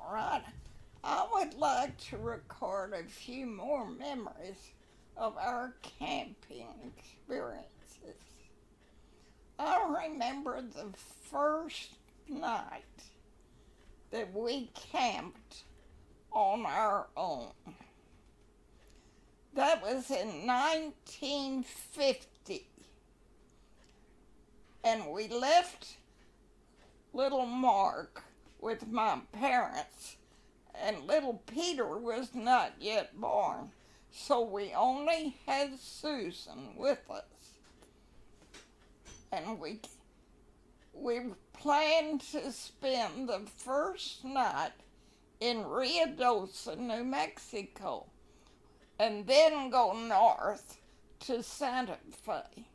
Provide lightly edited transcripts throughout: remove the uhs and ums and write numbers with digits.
All right. I would like to record a few more memories of our camping experiences. I remember the first night that we camped on our own. That was in 1950. And we left little Mark with my parents, and little Peter was not yet born, so we only had Susan with us. And we planned to spend the first night in Ruidoso, New Mexico, and then go north to Santa Fe.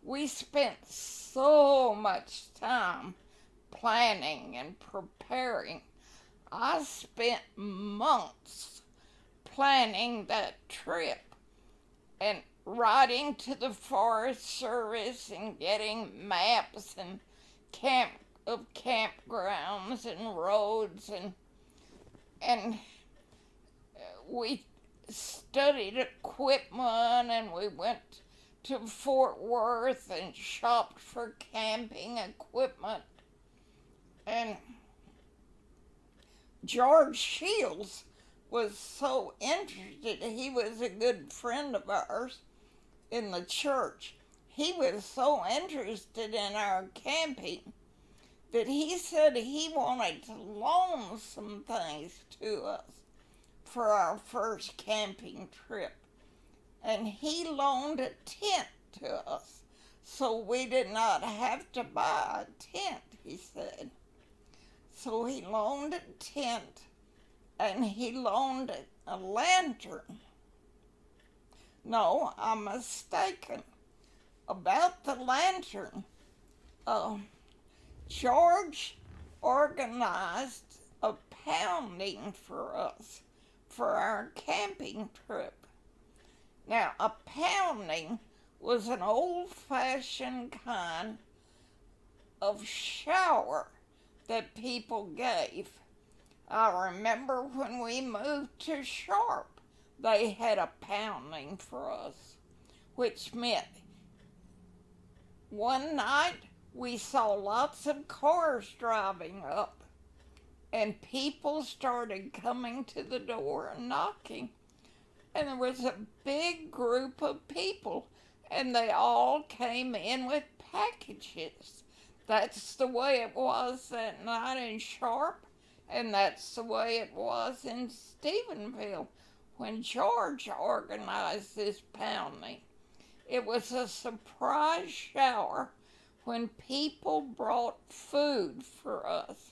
We spent so much time planning and preparing. I spent months planning that trip and writing to the Forest Service and getting maps and campgrounds and roads, and we studied equipment, and we went to Fort Worth and shopped for camping equipment. And George Shields was so interested. He was a good friend of ours in the church. He was so interested in our camping that he said he wanted to loan some things to us for our first camping trip. And he loaned a tent to us, so we did not have to buy a tent, he said. So he loaned a tent, and he loaned a lantern. No, I'm mistaken about the lantern. George organized a pounding for us for our camping trip. Now, a pounding was an old-fashioned kind of shower that people gave. I remember when we moved to Sharp, they had a pounding for us, which meant one night we saw lots of cars driving up, and people started coming to the door and knocking. And there was a big group of people, and they all came in with packages. That's the way it was that night in Sharp, and that's the way it was in Stephenville when George organized this pounding. It was a surprise shower when people brought food for us.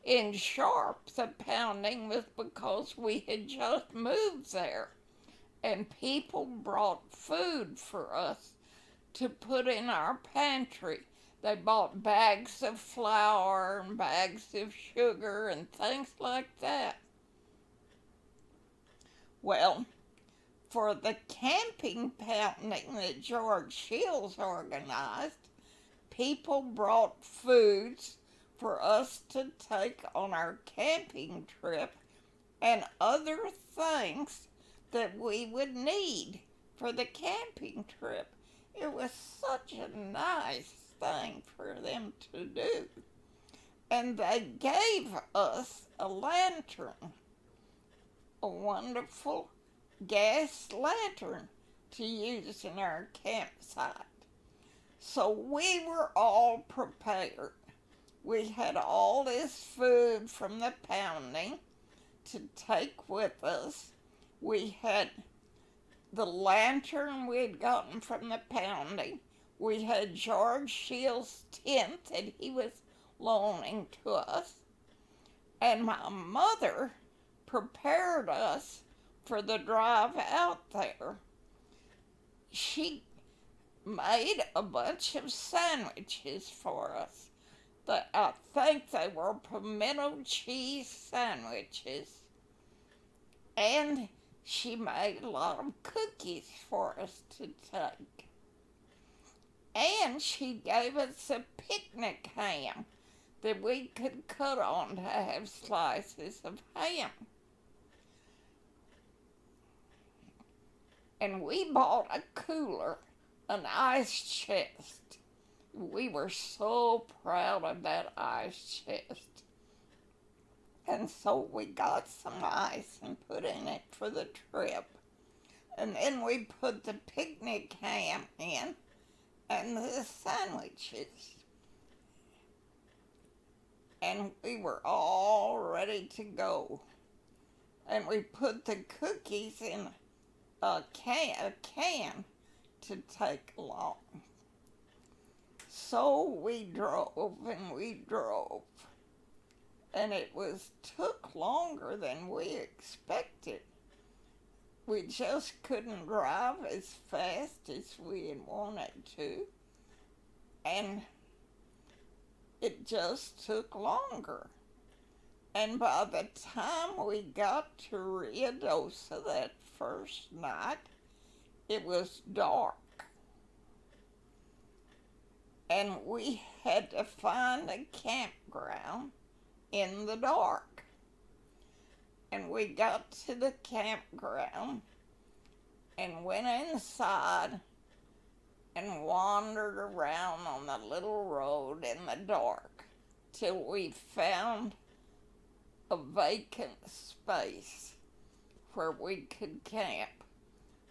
In Sharp, the pounding was because we had just moved there, and people brought food for us to put in our pantry. They bought bags of flour and bags of sugar and things like that. Well, for the camping pounding that George Shields organized, people brought foods for us to take on our camping trip and other things that we would need for the camping trip. It was such a nice thing for them to do. And they gave us a lantern, a wonderful gas lantern to use in our campsite. So we were all prepared. We had all this food from the pounding to take with us. We had the lantern we had gotten from the pounding. We had George Shields' tent that he was loaning to us. And my mother prepared us for the drive out there. She made a bunch of sandwiches for us. I think they were pimento cheese sandwiches. And she made a lot of cookies for us to take. And she gave us a picnic ham that we could cut on to have slices of ham. And we bought a cooler, an ice chest. We were so proud of that ice chest. And so we got some ice and put in it for the trip. And then we put the picnic ham in and the sandwiches. And we were all ready to go. And we put the cookies in a can to take along. So we drove and we drove. And it took longer than we expected. We just couldn't drive as fast as we had wanted to. And it just took longer. And by the time we got to Ruidoso that first night, it was dark. And we had to find a campground in the dark. And we got to the campground and went inside and wandered around on the little road in the dark till we found a vacant space where we could camp.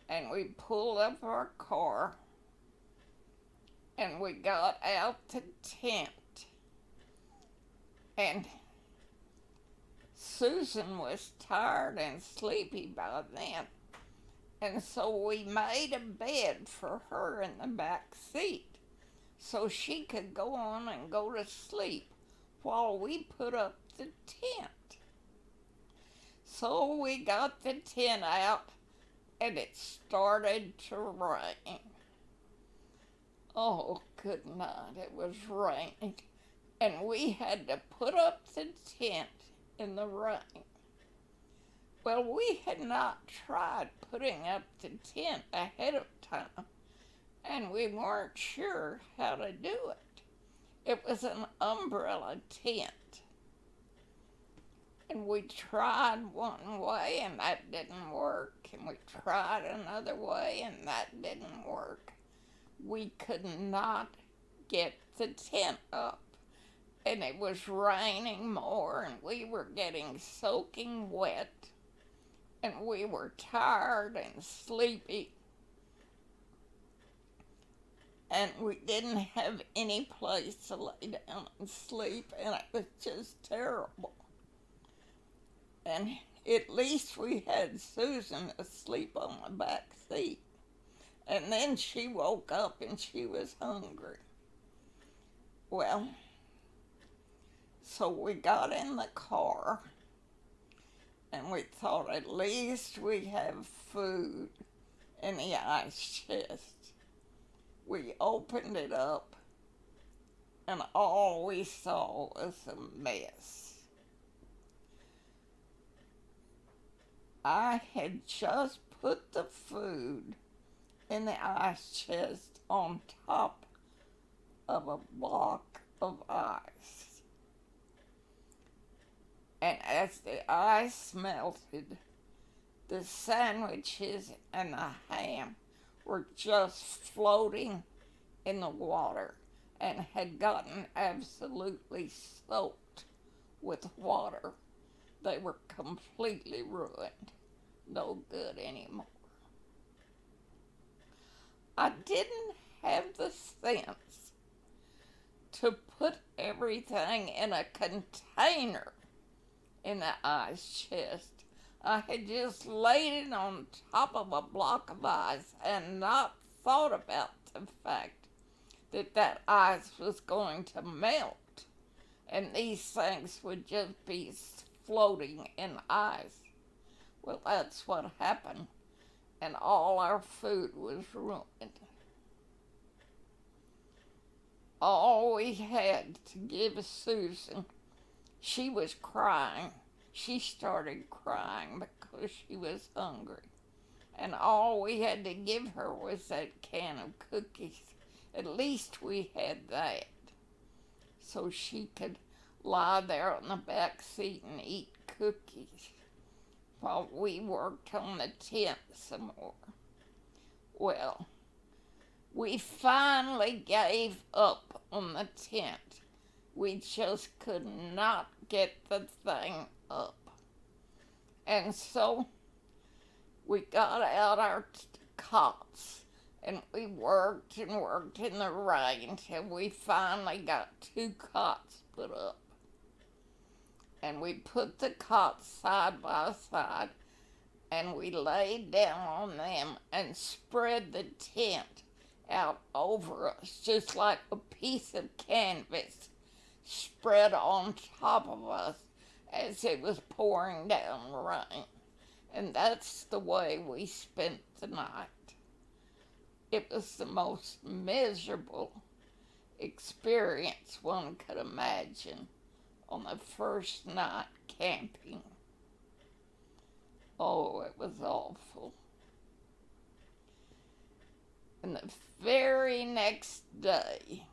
And we pulled up our car and we got out the tent. And Susan was tired and sleepy by then. And so we made a bed for her in the back seat so she could go on and go to sleep while we put up the tent. So we got the tent out and it started to rain. Oh, good night, it was raining. And we had to put up the tent in the rain. Well, we had not tried putting up the tent ahead of time, and we weren't sure how to do it. It was an umbrella tent. And we tried one way, and that didn't work, and we tried another way, and that didn't work. We could not get the tent up. And it was raining more, and we were getting soaking wet, and we were tired and sleepy, and we didn't have any place to lay down and sleep, and it was just terrible. And at least we had Susan asleep on the back seat, and then she woke up and she was hungry. Well, so we got in the car, and we thought at least we have food in the ice chest. We opened it up, and all we saw was a mess. I had just put the food in the ice chest on top of a block of ice. And as the ice melted, the sandwiches and the ham were just floating in the water and had gotten absolutely soaked with water. They were completely ruined. No good anymore. I didn't have the sense to put everything in a container in the ice chest. I had just laid it on top of a block of ice and not thought about the fact that that ice was going to melt and these things would just be floating in ice. Well, that's what happened, and all our food was ruined. All we had to give Susan, she was crying. She started crying because she was hungry. And all we had to give her was that can of cookies. At least we had that. So she could lie there on the back seat and eat cookies while we worked on the tent some more. Well, we finally gave up on the tent. We just could not get the thing up. And so we got out our cots and we worked and worked in the rain till we finally got 2 cots put up. And we put the cots side by side and we laid down on them and spread the tent out over us just like a piece of canvas spread on top of us as it was pouring down rain. And that's the way we spent the night. It was the most miserable experience one could imagine on the first night camping. Oh, it was awful. And the very next day,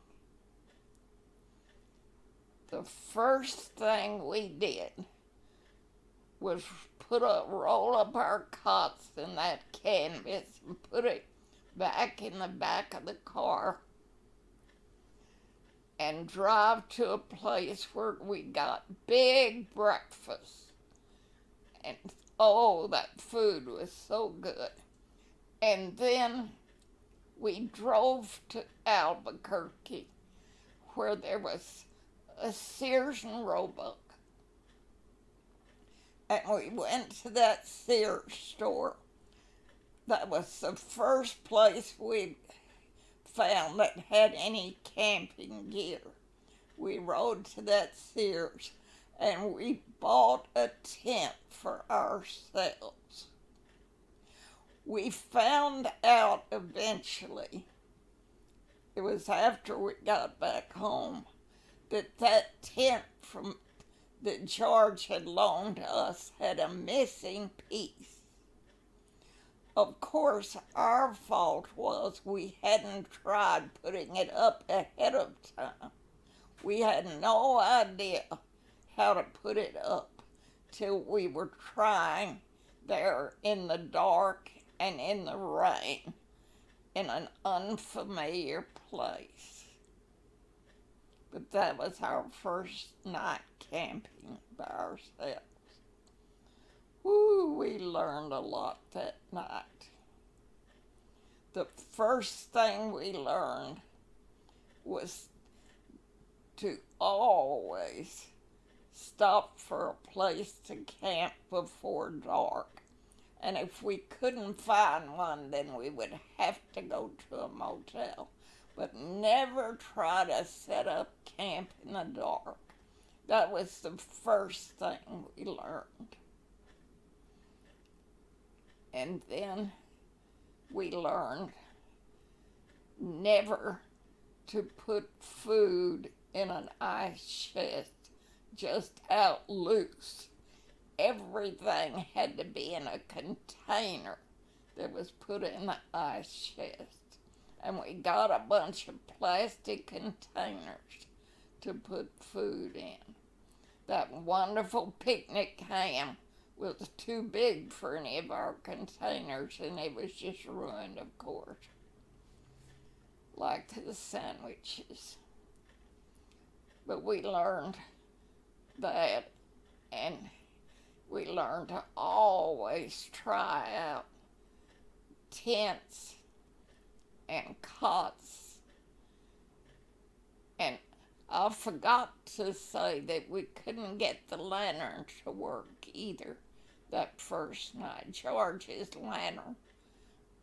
the first thing we did was roll up our cots in that canvas and put it back in the back of the car and drive to a place where we got big breakfast. And oh, that food was so good. And then we drove to Albuquerque where there was a Sears and Roebuck. And we went to that Sears store. That was the first place we found that had any camping gear. We rode to that Sears and we bought a tent for ourselves. We found out eventually, it was after we got back home, that tent that George had loaned us had a missing piece. Of course, our fault was we hadn't tried putting it up ahead of time. We had no idea how to put it up till we were trying there in the dark and in the rain in an unfamiliar place. But that was our first night camping by ourselves. Woo, we learned a lot that night. The first thing we learned was to always stop for a place to camp before dark. And if we couldn't find one, then we would have to go to a motel. But never try to set up camp in the dark. That was the first thing we learned. And then we learned never to put food in an ice chest just out loose. Everything had to be in a container that was put in the ice chest. And we got a bunch of plastic containers to put food in. That wonderful picnic ham was too big for any of our containers, and it was just ruined, of course. Like the sandwiches. But we learned that, and we learned to always try out tents and cots. And I forgot to say that we couldn't get the lantern to work either that first night. George's lantern,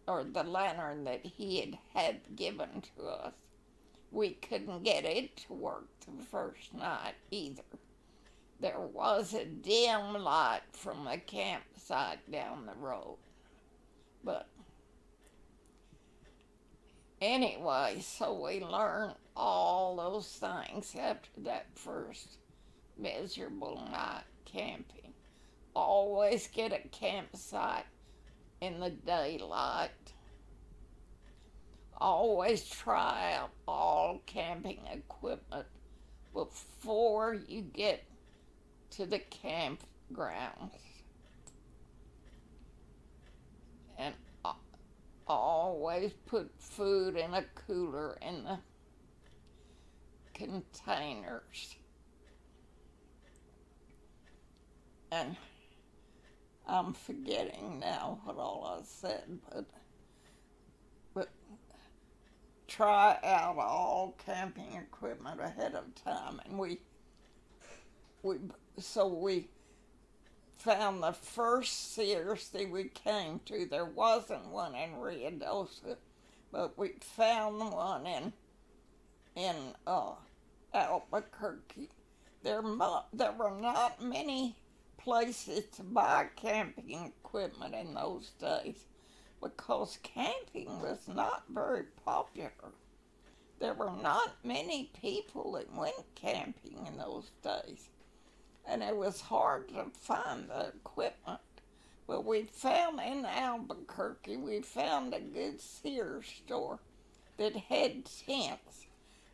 or the lantern that he had given to us, we couldn't get it to work the first night either. There was a dim light from the campsite down the road. But anyway, so we learned all those things after that first miserable night camping. Always get a campsite in the daylight. Always try out all camping equipment before you get to the campgrounds. And I always put food in a cooler in the containers. And I'm forgetting now what all I said, but try out all camping equipment ahead of time. And we found the first Searcy we came to. There wasn't one in Ruidoso, but we found one in Albuquerque. There were not many places to buy camping equipment in those days because camping was not very popular. There were not many people that went camping in those days, and it was hard to find the equipment. But we found in Albuquerque, we found a good Sears store that had tents,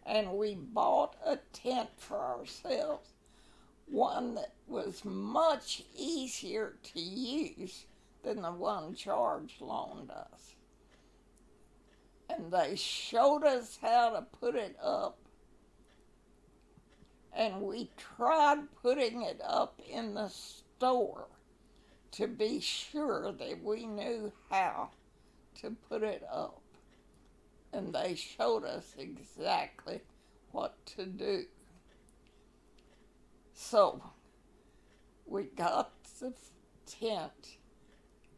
and we bought a tent for ourselves, one that was much easier to use than the one George loaned us. And they showed us how to put it up, and we tried putting it up in the store to be sure that we knew how to put it up. And they showed us exactly what to do. So we got the tent.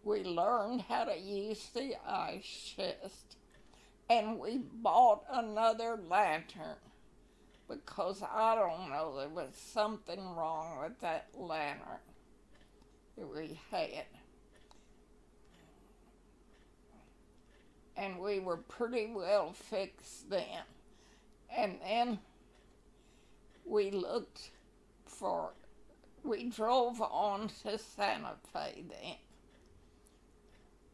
We learned how to use the ice chest. And we bought another lantern because I don't know, there was something wrong with that lantern that we had. And we were pretty well fixed then. And then we drove on to Santa Fe then.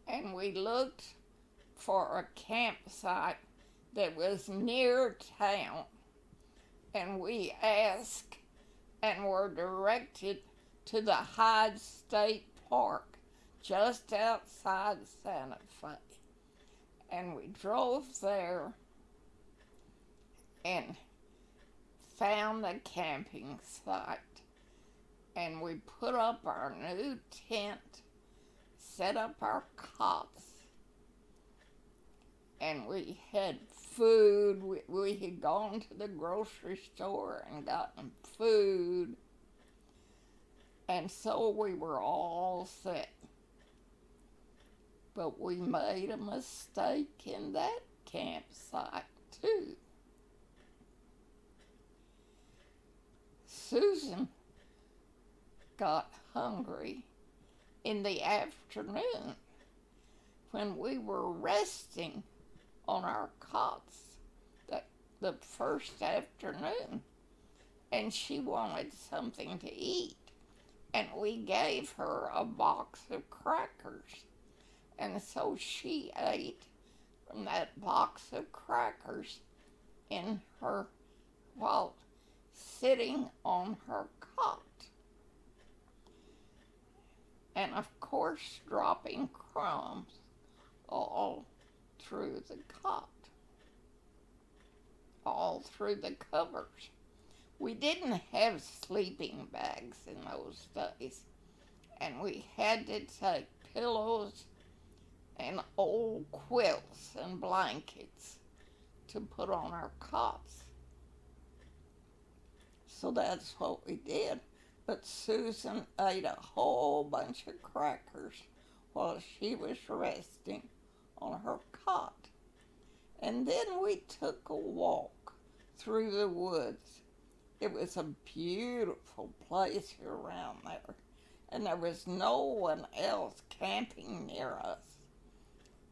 And we looked for a campsite that was near town. And we asked and were directed to the Hyde State Park just outside Santa Fe. And we drove there and found a camping site. And we put up our new tent, set up our cots, and we had food. We had gone to the grocery store and gotten food, and so we were all set. But we made a mistake in that campsite, too. Susan got hungry in the afternoon when we were resting on our cots the first afternoon, and she wanted something to eat, and we gave her a box of crackers, and so she ate from that box of crackers while sitting on her cot, and of course dropping crumbs all through the cot, all through the covers. We didn't have sleeping bags in those days, and we had to take pillows and old quilts and blankets to put on our cots. So that's what we did. But Susan ate a whole bunch of crackers while she was resting on her cot. And then we took a walk through the woods. It was a beautiful place around there, and there was no one else camping near us.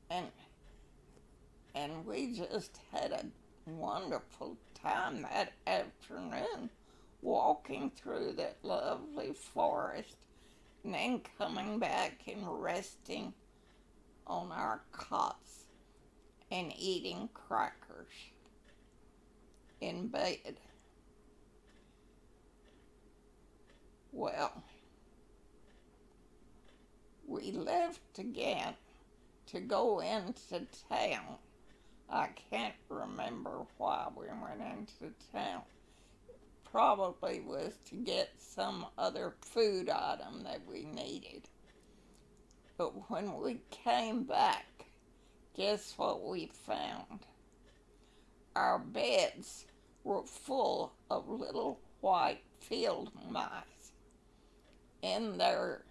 And we just had a wonderful time that afternoon, walking through that lovely forest and then coming back and resting on our cots and eating crackers in bed. Well, we left again to go into town. I can't remember why we went into town. Probably was to get some other food item that we needed. But when we came back, guess what we found? Our beds were full of little white field mice in there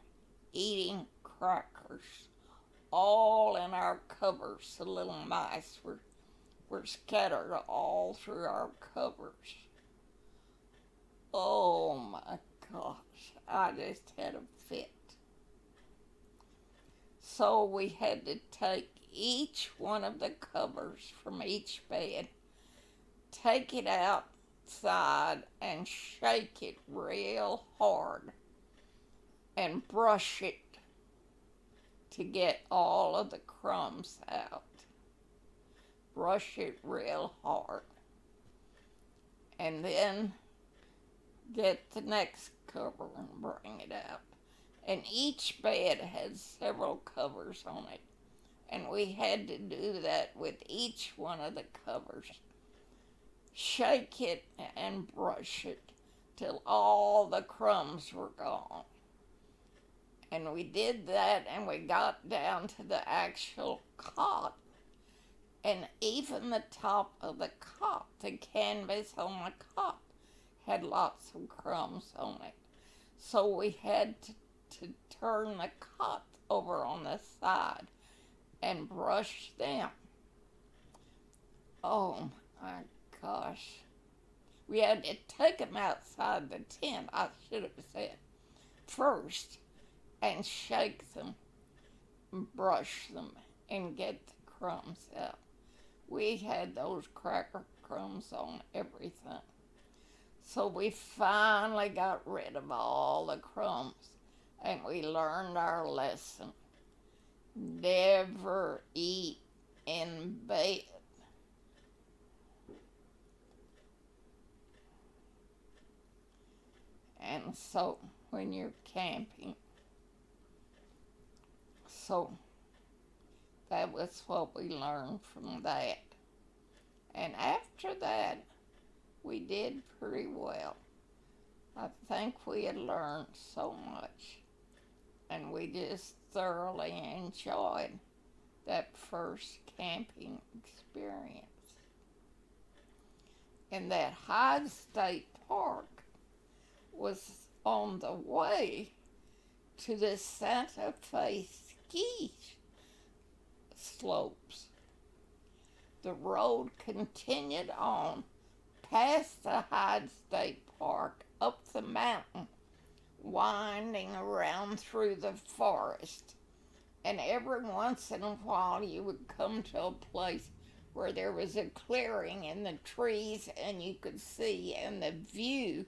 eating crackers, all in our covers. The little mice were scattered all through our covers. Oh my gosh, I just had a fit. So we had to take each one of the covers from each bed, take it outside and shake it real hard and brush it to get all of the crumbs out. Brush it real hard. And then get the next cover and bring it out. And each bed had several covers on it. And we had to do that with each one of the covers. Shake it and brush it till all the crumbs were gone. And we did that, and we got down to the actual cot. And even the top of the cot, the canvas on the cot, had lots of crumbs on it. So we had to turn the cot over on the side and brush them. Oh my gosh. We had to take them outside the tent, I should have said, first, and shake them, and brush them, and get the crumbs out. We had those cracker crumbs on everything. So we finally got rid of all the crumbs, and we learned our lesson. Never eat in bed. And so when you're camping, so that was what we learned from that. And after that, we did pretty well. I think we had learned so much, and we just thoroughly enjoyed that first camping experience. And that Hyde State Park was on the way to the Santa Fe ski slopes. The road continued on past the Hyde State Park, up the mountain, winding around through the forest. And every once in a while you would come to a place where there was a clearing in the trees and you could see, and the view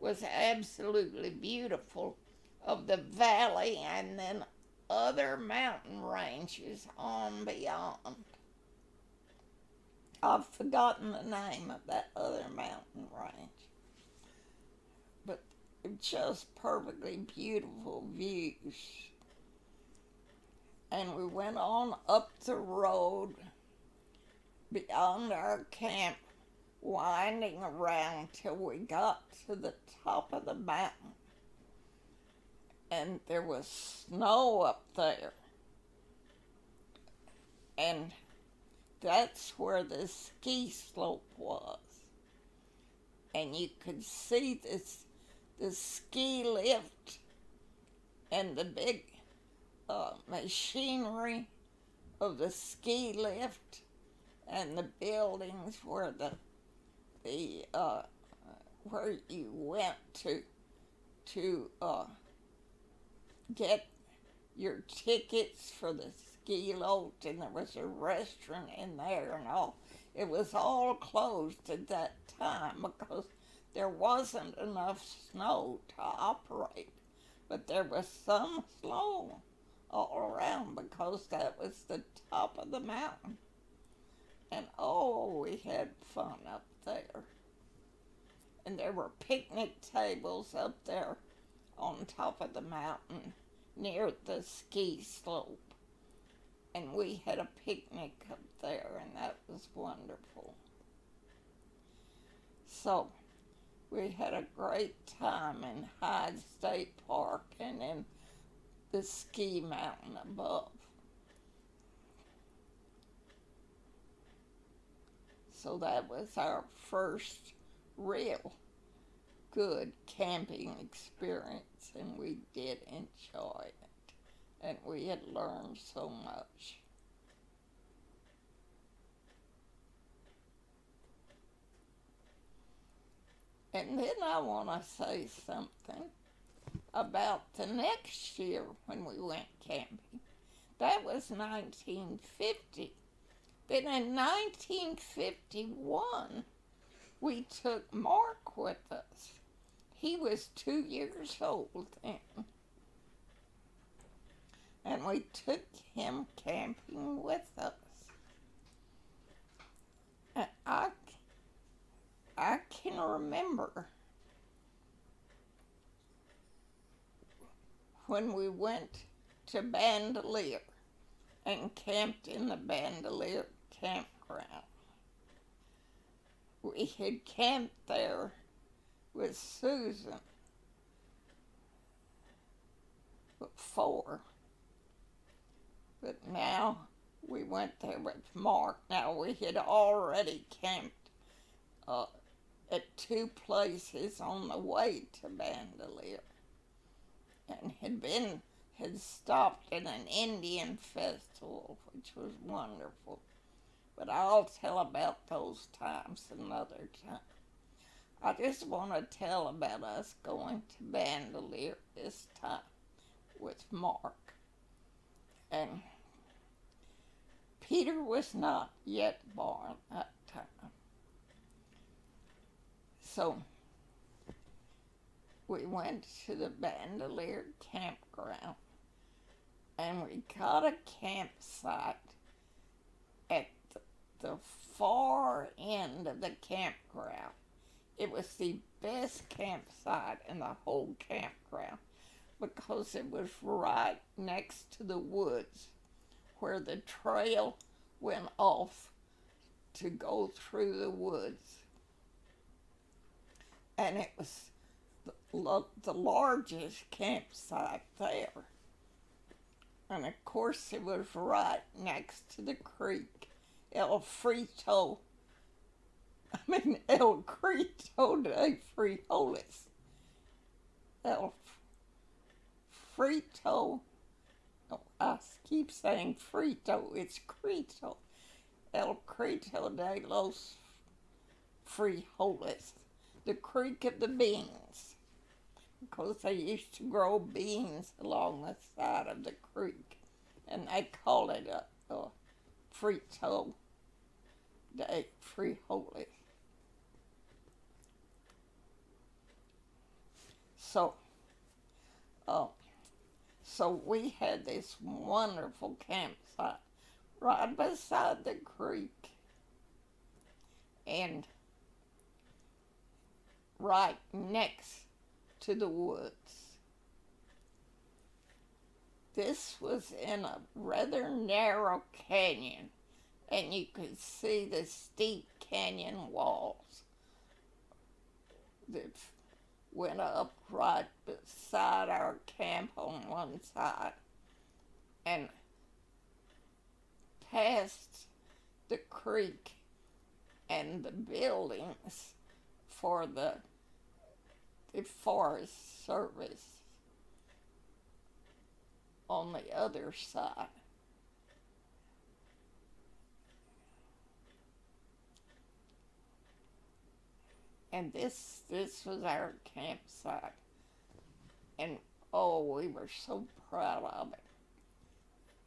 was absolutely beautiful of the valley and then other mountain ranges on beyond. I've forgotten the name of that other mountain range, but just perfectly beautiful views. And we went on up the road beyond our camp, winding around till we got to the top of the mountain. And there was snow up there. And that's where the ski slope was. And you could see the ski lift and the big machinery of the ski lift and the buildings where where you went to get your tickets for the ski lift, and there was a restaurant in there and all. It was all closed at that time because there wasn't enough snow to operate, but there was some snow all around because that was the top of the mountain. And oh, we had fun up there. And there were picnic tables up there on top of the mountain near the ski slope. And we had a picnic up there, and that was wonderful. So we had a great time in Hyde State Park and in the ski mountain above. So that was our first real good camping experience, and we did enjoy it, and we had learned so much. And then I want to say something about the next year when we went camping. That was 1950. Then in 1951, we took Mark with us. He was 2 years old then. And we took him camping with us. And I can remember when we went to Bandelier and camped in the Bandelier campground. We had camped there with Susan before, but now we went there with Mark. Now we had already camped at two places on the way to Bandelier, and had stopped at an Indian festival, which was wonderful. But I'll tell about those times another time. I just want to tell about us going to Bandelier this time with Mark. And Peter was not yet born that time. So we went to the Bandelier campground, and we got a campsite at the far end of the campground. It was the best campsite in the whole campground because it was right next to the woods where the trail went off to go through the woods. And it was the largest campsite there. And of course it was right next to the creek, El Crito de Frijoles. El Frito, oh, I keep saying Frito, it's Crito. El Crito de los Frijoles, the creek of the beans, because they used to grow beans along the side of the creek, and they call it a Frito de Frijoles. So we had this wonderful campsite right beside the creek and right next to the woods. This was in a rather narrow canyon, and you could see the steep canyon walls that went up right beside our camp on one side and past the creek and the buildings for the Forest Service on the other side. And this was our campsite. And oh, we were so proud of it.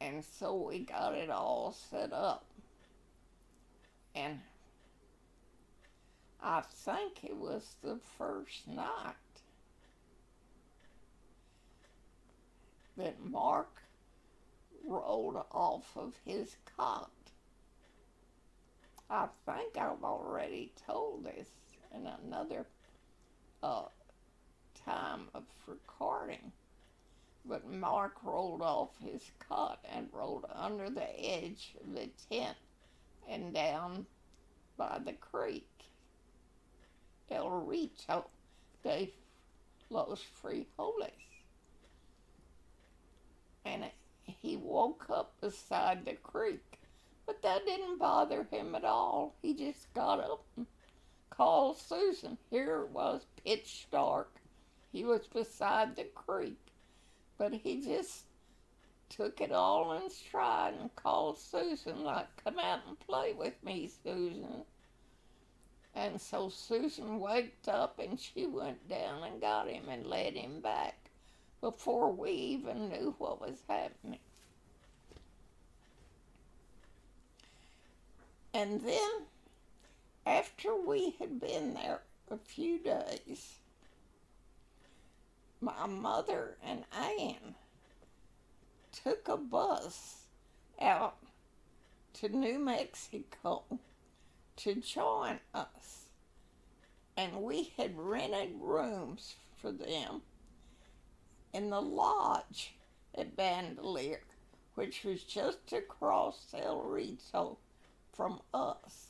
And so we got it all set up. And I think it was the first night that Mark rolled off of his cot. I think I've already told this in another time of recording. But Mark rolled off his cot and rolled under the edge of the tent and down by the creek, El Rito de los Frijoles. And he woke up beside the creek, but that didn't bother him at all. He just got up and called Susan. Here it was, pitch dark. He was beside the creek, but he just took it all in stride and called Susan, like, come out and play with me, Susan. And so Susan waked up and she went down and got him and led him back before we even knew what was happening. And then, after we had been there a few days, my mother and Ann took a bus out to New Mexico to join us. And we had rented rooms for them in the lodge at Bandelier, which was just across El Rito from us.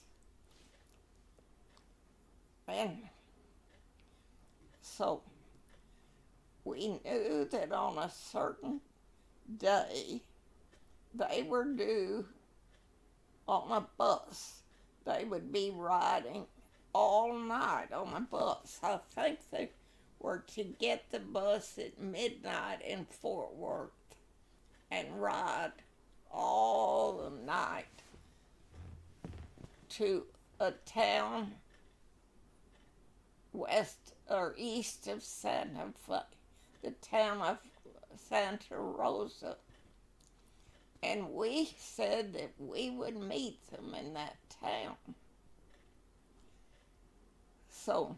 And so we knew that on a certain day they were due on a bus. They would be riding all night on a bus. I think they were to get the bus at midnight in Fort Worth and ride all the night to a town west or east of Santa Fe, the town of Santa Rosa. And we said that we would meet them in that town. So,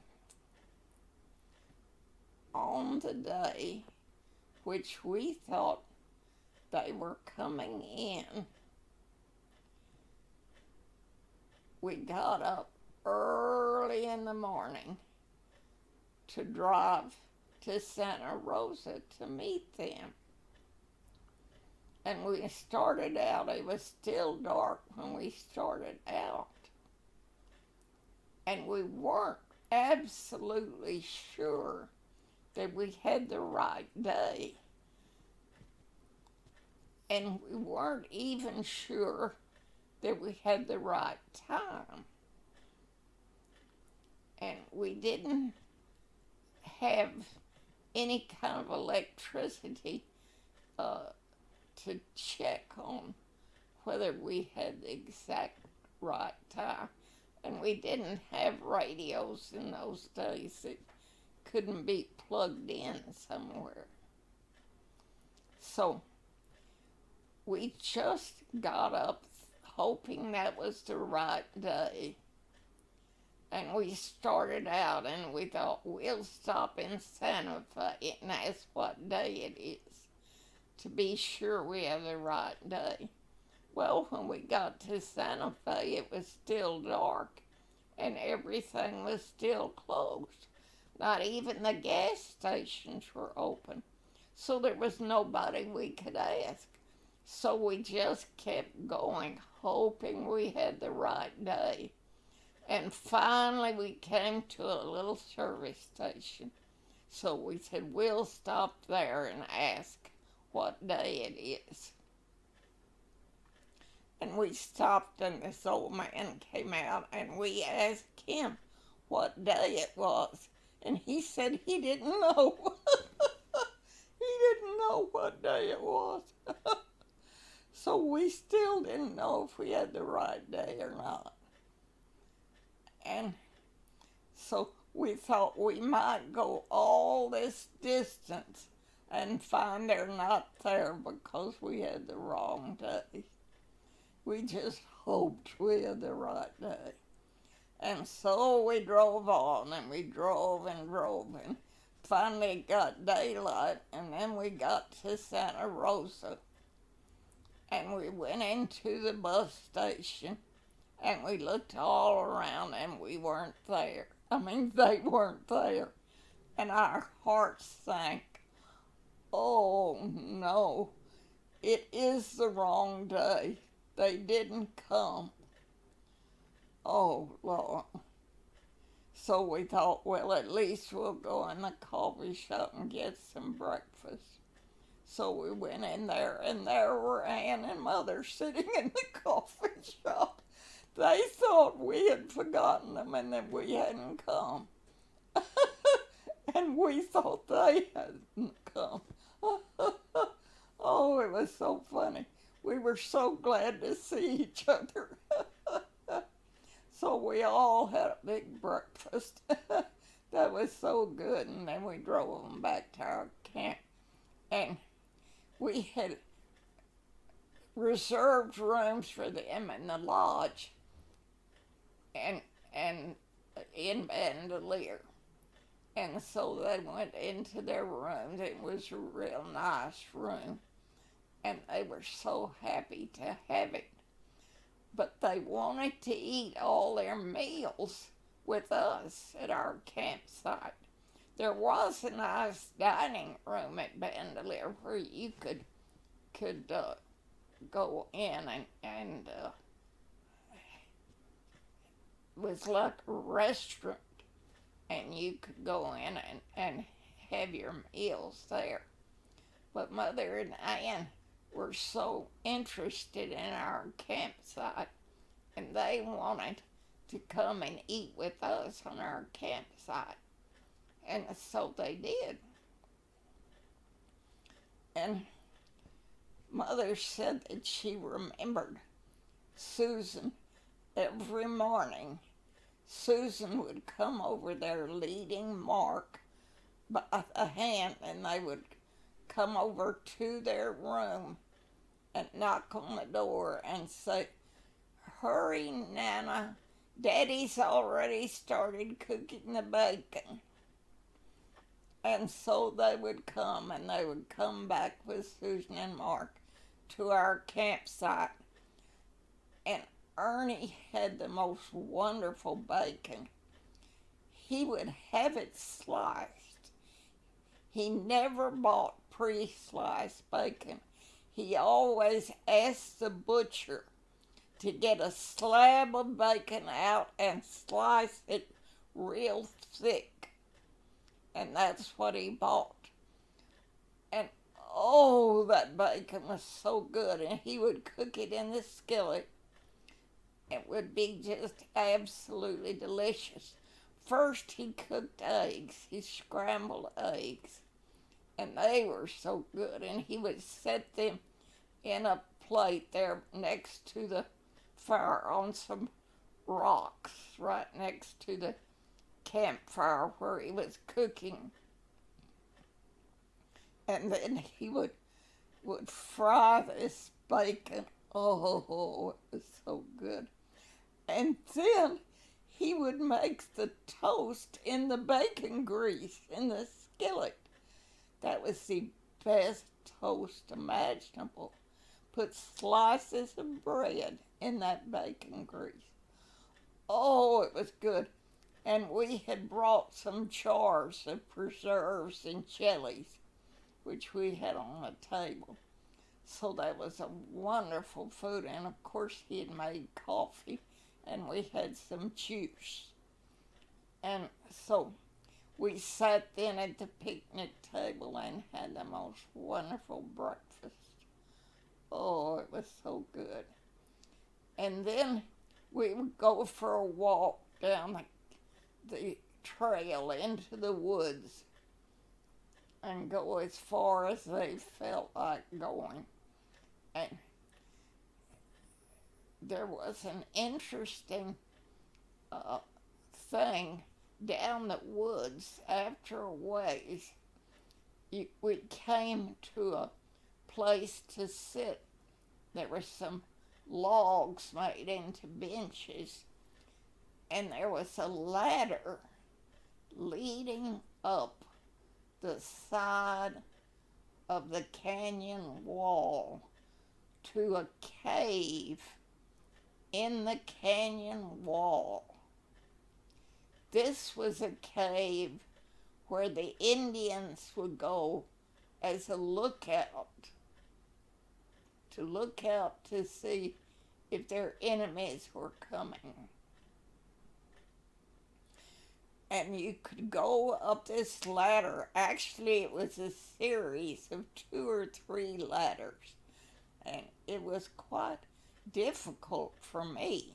on the day which we thought they were coming in, we got up early in the morning to drive to Santa Rosa to meet them. And we started out, it was still dark when we started out. And we weren't absolutely sure that we had the right day. And we weren't even sure that we had the right time. And we didn't have any kind of electricity to check on whether we had the exact right time. And we didn't have radios in those days that couldn't be plugged in somewhere. So we just got up hoping that was the right day. And we started out and we thought, we'll stop in Santa Fe and ask what day it is to be sure we have the right day. Well, when we got to Santa Fe, it was still dark and everything was still closed. Not even the gas stations were open. So there was nobody we could ask. So we just kept going, hoping we had the right day. And finally we came to a little service station. So we said, we'll stop there and ask what day it is. And we stopped and this old man came out and we asked him what day it was. And he said he didn't know. He didn't know what day it was. So we still didn't know if we had the right day or not. And so we thought we might go all this distance and find they're not there because we had the wrong day. We just hoped we had the right day. And so we drove on and we drove and finally got daylight and then we got to Santa Rosa. And we went into the bus station and we looked all around and we weren't there. I mean, they weren't there. and our hearts sank. Oh no, it is the wrong day. They didn't come. Oh Lord. So we thought, well, at least we'll go in the coffee shop and get some breakfast. So we went in there, and there were Ann and Mother sitting in the coffee shop. They thought we had forgotten them and that we hadn't come. And we thought they hadn't come. Oh, it was so funny. We were so glad to see each other. So we all had a big breakfast. That was so good. And then we drove them back to our camp. And we had reserved rooms for them in the lodge and in Bandelier. And so they went into their rooms. It was a real nice room. And they were so happy to have it. But they wanted to eat all their meals with us at our campsite. There was a nice dining room at Bandelier where you could go in and it was like a restaurant, and you could go in and have your meals there. But Mother and Ann were so interested in our campsite, and they wanted to come and eat with us on our campsite. And so they did. And Mother said that she remembered Susan every morning. Susan would come over there leading Mark by the hand, and they would come over to their room and knock on the door and say, "Hurry, Nana, Daddy's already started cooking the bacon." And so they would come, and they would come back with Susan and Mark to our campsite. And Ernie had the most wonderful bacon. He would have it sliced. He never bought pre-sliced bacon. He always asked the butcher to get a slab of bacon out and slice it real thick. And that's what he bought. And oh, that bacon was so good. And he would cook it in the skillet. It would be just absolutely delicious. First, he cooked eggs. He scrambled eggs. And they were so good. And he would set them in a plate there next to the fire on some rocks right next to the campfire where he was cooking. And then he would fry this bacon. Oh, it was so good. And then he would make the toast in the bacon grease in the skillet. That was the best toast imaginable. Put slices of bread in that bacon grease. Oh, it was good. And we had brought some jars of preserves and jellies, which we had on the table. So that was a wonderful food. And of course, he had made coffee, and we had some juice. And so we sat then at the picnic table and had the most wonderful breakfast. Oh, it was so good. And then we would go for a walk down the trail into the woods and go as far as they felt like going. And there was an interesting thing down the woods. After a ways, we came to a place to sit. There were some logs made into benches, and there was a ladder leading up the side of the canyon wall to a cave in the canyon wall. This was a cave where the Indians would go as a look out to see if their enemies were coming. And you could go up this ladder. Actually, it was a series of 2 or 3 ladders, and it was quite difficult for me.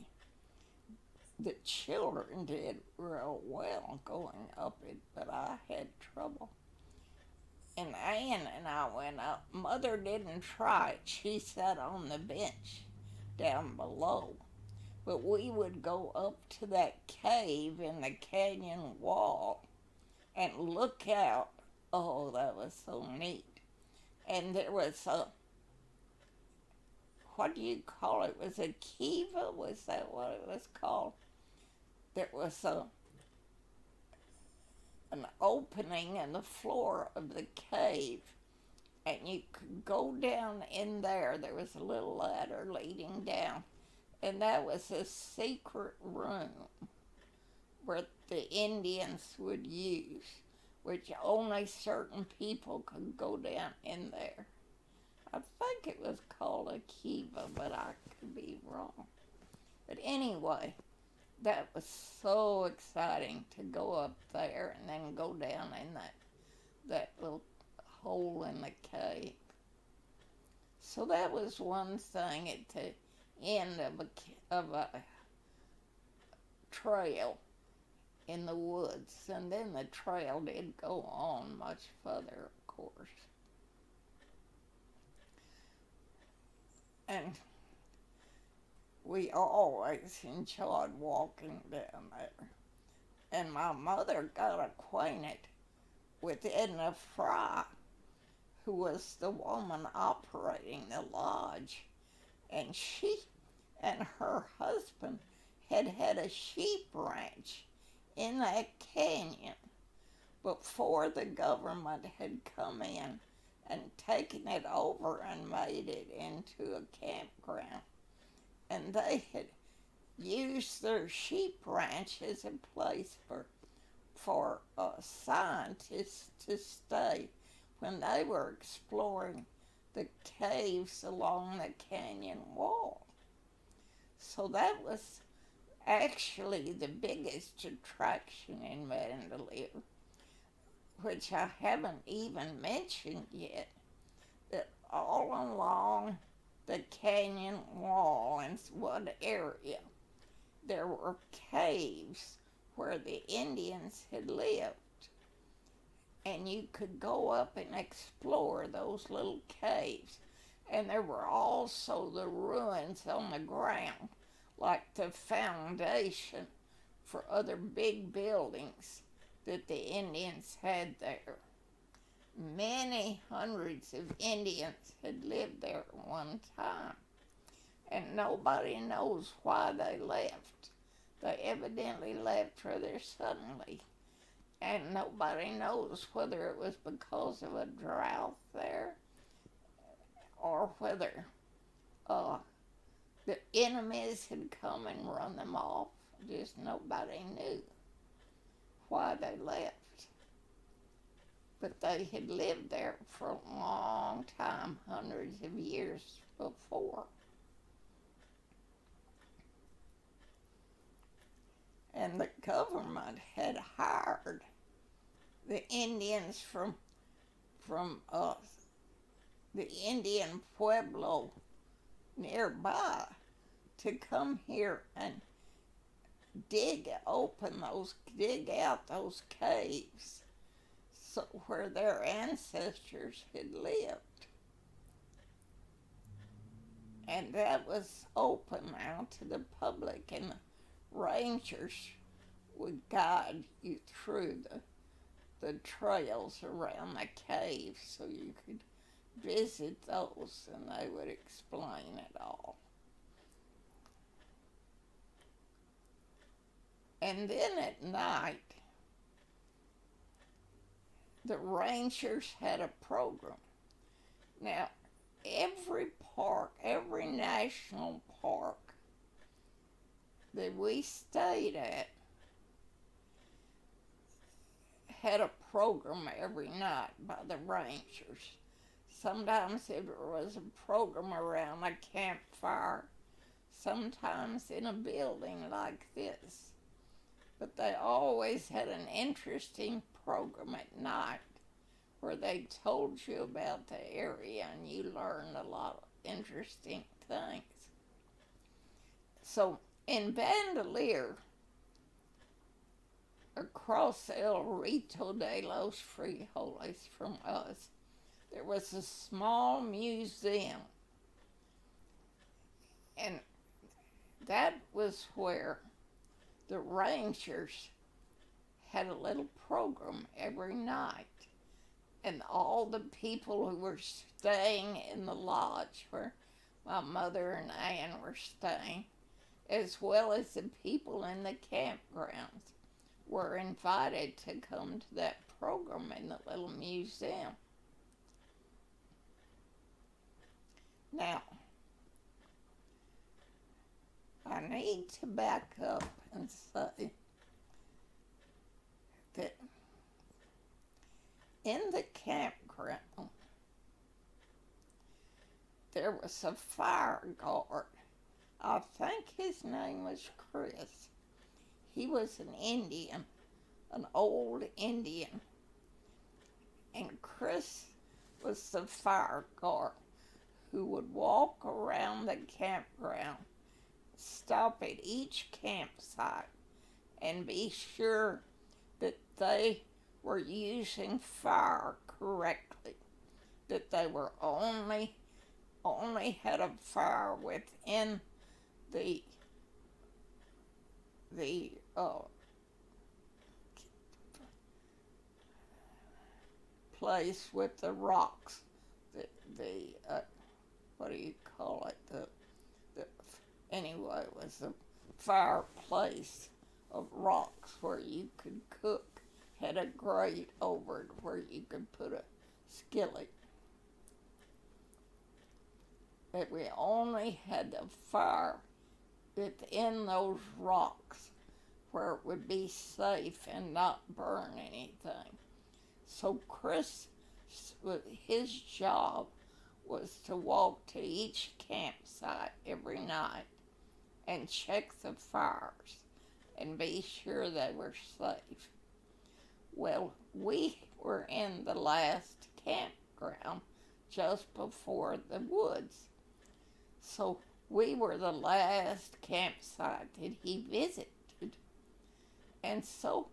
The children did real well going up it, but I had trouble. And Ann and I went up. Mother didn't try it. She sat on the bench down below. But we would go up to that cave in the canyon wall and look out. Oh, that was so neat. And there was what do you call it? Was it kiva? Was that what it was called? There was an opening in the floor of the cave, and you could go down in there. There was a little ladder leading down, and that was a secret room where the Indians would use, which only certain people could go down in there. I think it was called a kiva, but I could be wrong. But anyway, that was so exciting to go up there and then go down in that little hole in the cave. So that was one thing at the end of a trail in the woods. And then the trail did go on much further, of course. And we always enjoyed walking down there. And my mother got acquainted with Edna Fry, who was the woman operating the lodge. And she and her husband had had a sheep ranch in that canyon before the government had come in and taken it over and made it into a campground. And they had used their sheep ranch as a place for scientists to stay when they were exploring the caves along the canyon wall. So that was actually the biggest attraction in Mandalay, which I haven't even mentioned yet, that all along the canyon wall in one area, there were caves where the Indians had lived. And you could go up and explore those little caves. And there were also the ruins on the ground, like the foundation for other big buildings that the Indians had there. Many hundreds of Indians had lived there at one time, and nobody knows why they left. They evidently left rather suddenly, and nobody knows whether it was because of a drought there or whether the enemies had come and run them off. Just nobody knew why they left. But they had lived there for a long time, hundreds of years before. And the government had hired the Indians from the Indian pueblo nearby to come here and dig out those caves where their ancestors had lived. And that was open now to the public, and the rangers would guide you through the trails around the caves so you could visit those, and they would explain it all. And then at night, the rangers had a program. Now, every national park that we stayed at had a program every night by the Rangers. Sometimes it was a program around a campfire, sometimes in a building like this. But they always had an interesting program at night where they told you about the area and you learned a lot of interesting things. So in Bandelier, across El Rito de los Frijoles from us, there was a small museum. And that was where the Rangers had a little program every night. And all the people who were staying in the lodge where my mother and Ann were staying, as well as the people in the campgrounds, were invited to come to that program in the little museum. Now, I need to back up and say that in the campground, there was a fire guard. I think his name was Chris. He was an Indian, an old Indian. And Chris was the fire guard who would walk around the campground, stop at each campsite, and be sure that they were using fire correctly, that they were only had a fire within the place with the rocks, the what do you call it? Anyway, it was a fireplace of rocks where you could cook. Had a grate over it where you could put a skillet. But we only had the fire within those rocks where it would be safe and not burn anything. So Chris, his job was to walk to each campsite every night and check the fires and be sure they were safe. Well, we were in the last campground just before the woods. So we were the last campsite that he visited. And so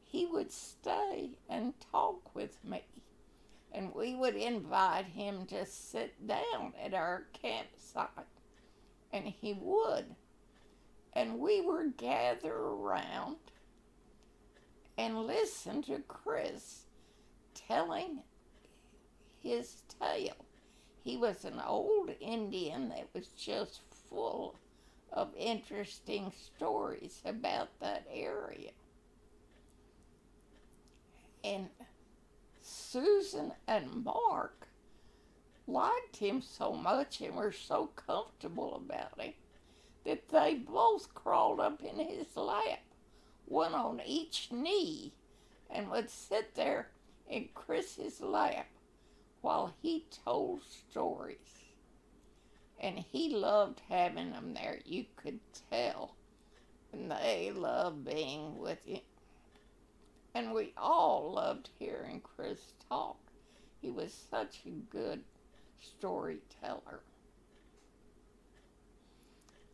he would stay and talk with me. And we would invite him to sit down at our campsite. And he would. And we would gather around and listen to Chris telling his tale. He was an old Indian that was just full of interesting stories about that area. And Susan and Mark liked him so much and were so comfortable about him that they both crawled up in his lap, one on each knee, and would sit there in Chris's lap while he told stories. And he loved having them there, you could tell. And they loved being with him. And we all loved hearing Chris talk. He was such a good storyteller.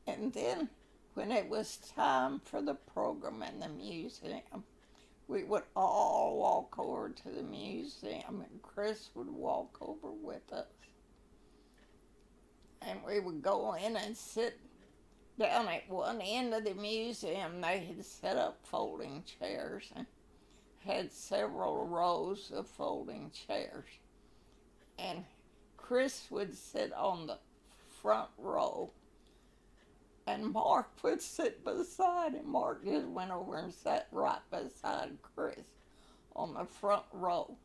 And then when it was time for the program in the museum, we would all walk over to the museum and Chris would walk over with us. And we would go in and sit down at one end of the museum. They had set up folding chairs and had several rows of folding chairs. And Chris would sit on the front row and Mark would sit beside him. Mark just went over and sat right beside Chris on the front row.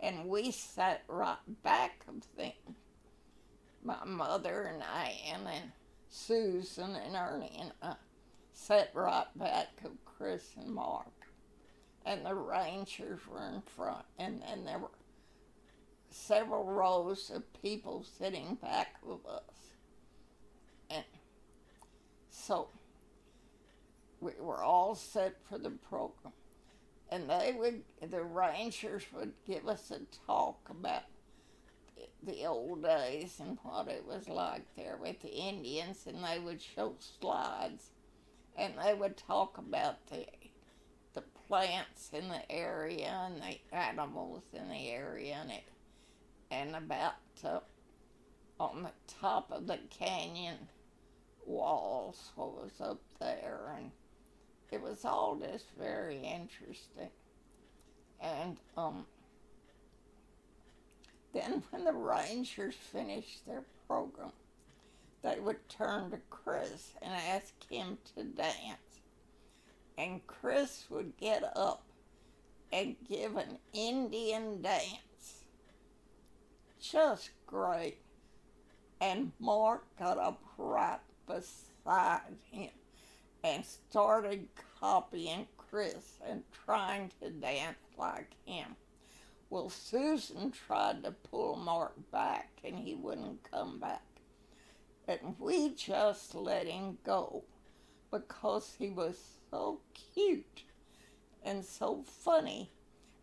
And we sat right back of them. My mother and Ann and Susan and Ernie and I sat right back of Chris and Mark. and the rangers were in front, and then there were several rows of people sitting back of us. And so we were all set for the program. And the rangers would give us a talk about the old days and what it was like there with the Indians, and they would show slides, and they would talk about the plants in the area and the animals in the area, and about on the top of the canyon walls what was up there, and it was all just very interesting. And then when the rangers finished their program, they would turn to Chris and ask him to dance. And Chris would get up and give an Indian dance. Just great. And Mark got up right beside him and started copying Chris and trying to dance like him. Well, Susan tried to pull Mark back, and he wouldn't come back. And we just let him go because he was so cute and so funny.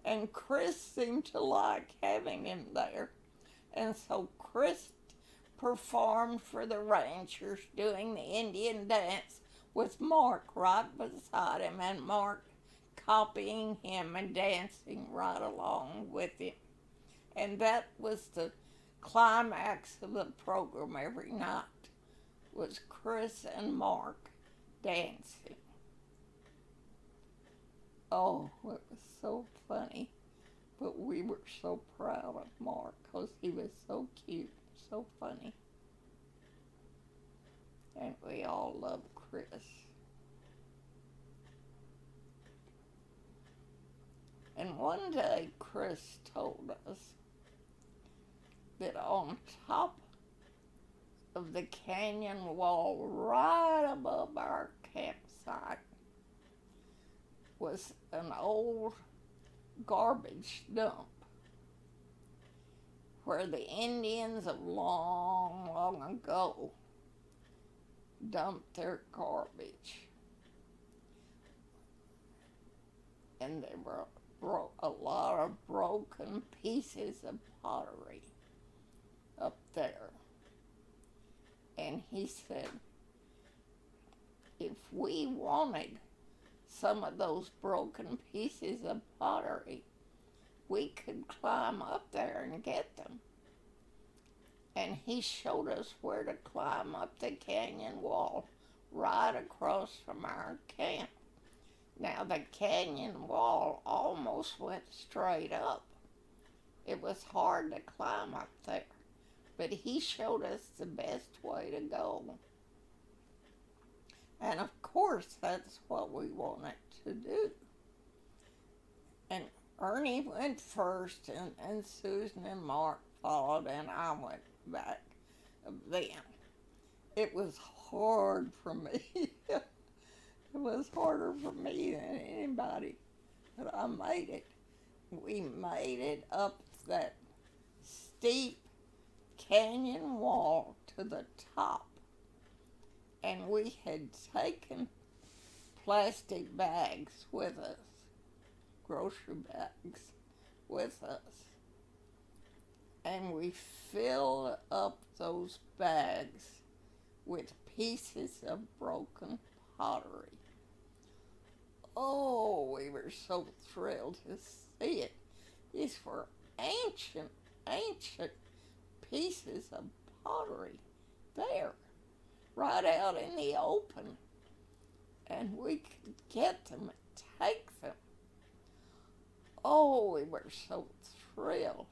And Chris seemed to like having him there. And so Chris performed for the Rangers doing the Indian dance with Mark right beside him, and Mark copying him and dancing right along with him. And that was the climax of the program every night, was Chris and Mark dancing. Oh, it was so funny. But we were so proud of Mark because he was so cute, so funny. And we all loved Chris. And one day Chris told us that on top of the canyon wall right above our campsite was an old garbage dump where the Indians of long, long ago dumped their garbage. And there were a lot of broken pieces of pottery up there. And he said, if we wanted some of those broken pieces of pottery, we could climb up there and get them. And he showed us where to climb up the canyon wall right across from our camp. Now, the canyon wall almost went straight up. It was hard to climb up there, but he showed us the best way to go. And of course, that's what we wanted to do. And Ernie went first, and Susan and Mark followed, and I went back of them. It was hard for me. It was harder for me than anybody, but I made it. We made it up that steep canyon wall to the top, and we had taken plastic bags with us, grocery bags with us, and we filled up those bags with pieces of broken pottery. Oh, we were so thrilled to see it. These were ancient pieces of pottery there, right out in the open. And we could get them and take them. Oh, we were so thrilled.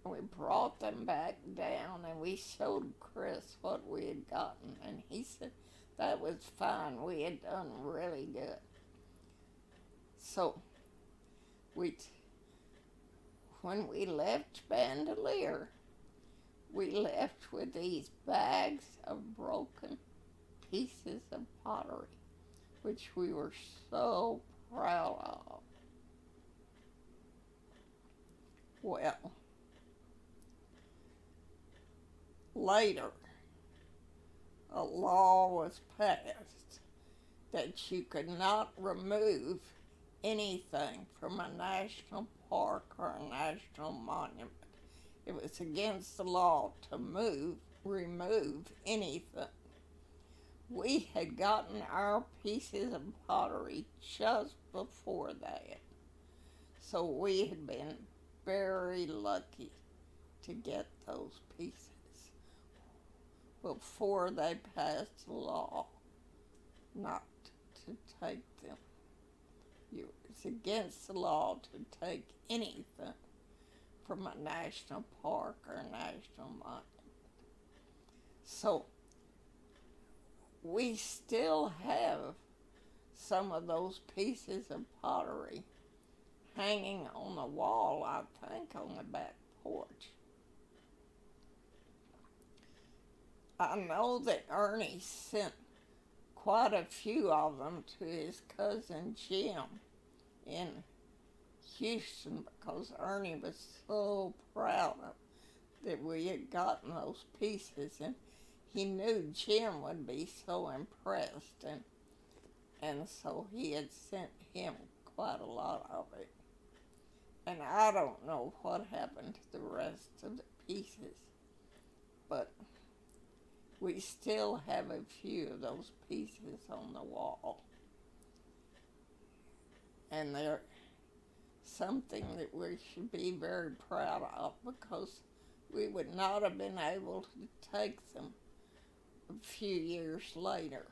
And we brought them back down, and we showed Chris what we had gotten, and he said that was fine. We had done really good. So when we left Bandelier, we left with these bags of broken pieces of pottery, which we were so proud of. Well, later, a law was passed that you could not remove anything from a national park or a national monument. It was against the law to remove anything. We had gotten our pieces of pottery just before that, so we had been very lucky to get those pieces before they passed a law not to take them. It's against the law to take anything from a national park or a national monument. So we still have some of those pieces of pottery hanging on the wall, I think, on the back porch. I know that Ernie sent quite a few of them to his cousin Jim in Houston because Ernie was so proud of that we had gotten those pieces, and he knew Jim would be so impressed, and so he had sent him quite a lot of it. And I don't know what happened to the rest of the pieces, but we still have a few of those pieces on the wall. And they're something that we should be very proud of because we would not have been able to take them a few years later.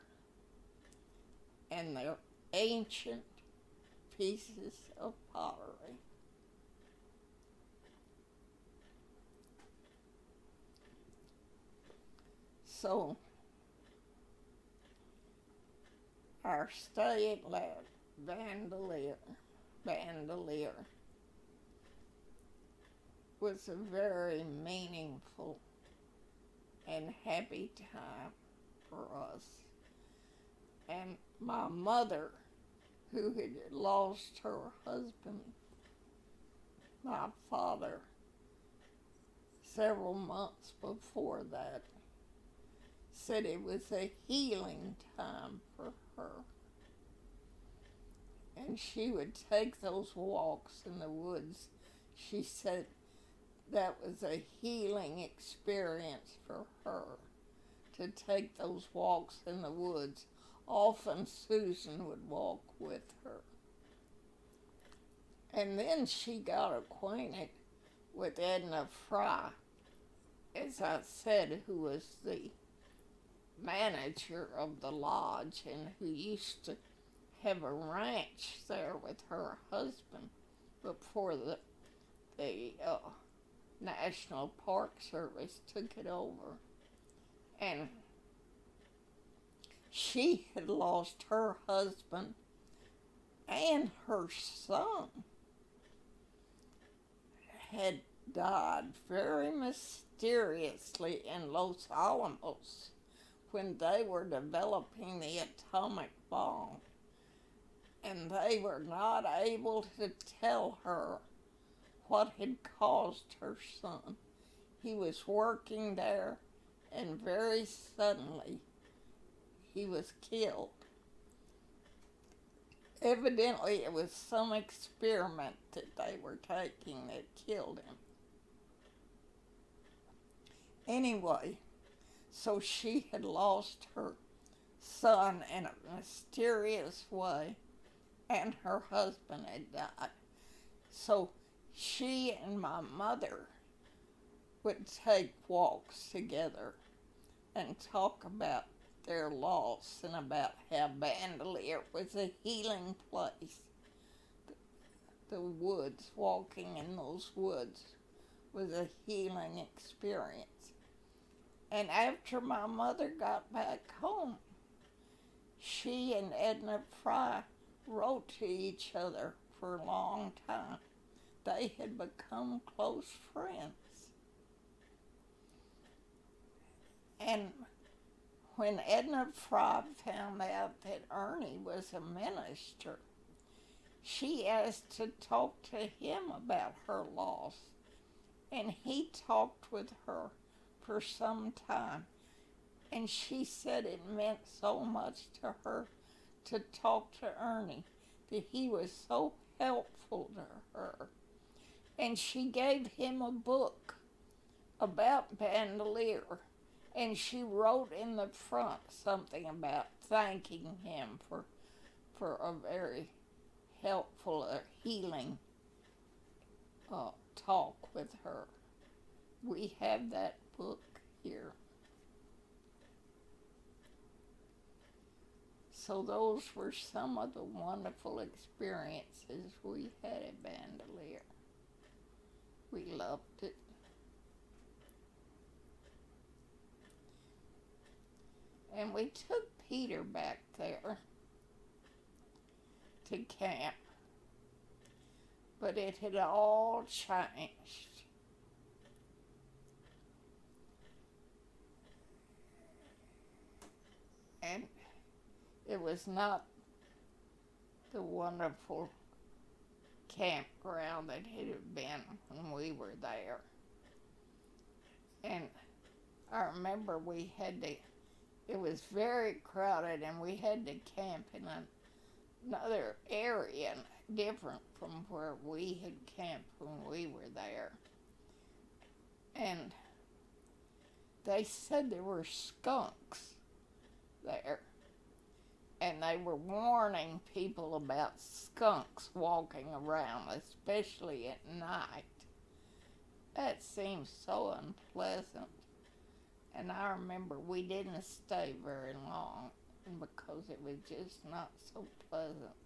And they're ancient pieces of pottery. So, our stay at Bandelier was a very meaningful and happy time for us. And my mother, who had lost her husband, my father, several months before that, said it was a healing time for her. And she would take those walks in the woods. She said that was a healing experience for her, to take those walks in the woods. Often Susan would walk with her. And then she got acquainted with Edna Fry, as I said, who was the manager of the lodge and who used to have a ranch there with her husband before the National Park Service took it over. And she had lost her husband and her son had died very mysteriously in Los Alamos when they were developing the atomic bomb. And they were not able to tell her what had caused her son. He was working there, and very suddenly he was killed. Evidently, it was some experiment that they were taking that killed him. Anyway, so she had lost her son in a mysterious way, and her husband had died. So she and my mother would take walks together and talk about their loss and about how Bandelier was a healing place. The woods, walking in those woods, was a healing experience. And after my mother got back home, she and Edna Fry wrote to each other for a long time. They had become close friends. And when Edna Fry found out that Ernie was a minister, she asked to talk to him about her loss And he talked with her for some time. And she said it meant so much to her to talk to Ernie, that he was so helpful to her. And she gave him a book about Bandolier. And she wrote in the front something about thanking him for a very helpful, healing talk with her. We have that book here. So those were some of the wonderful experiences we had at Bandolier. We loved it. And we took Peter back there to camp, but it had all changed. And it was not the wonderful campground that it had been when we were there. And I remember it was very crowded, and we had to camp in another area different from where we had camped when we were there. And they said there were skunks there. And they were warning people about skunks walking around, especially at night. That seemed so unpleasant. And I remember we didn't stay very long because it was just not so pleasant.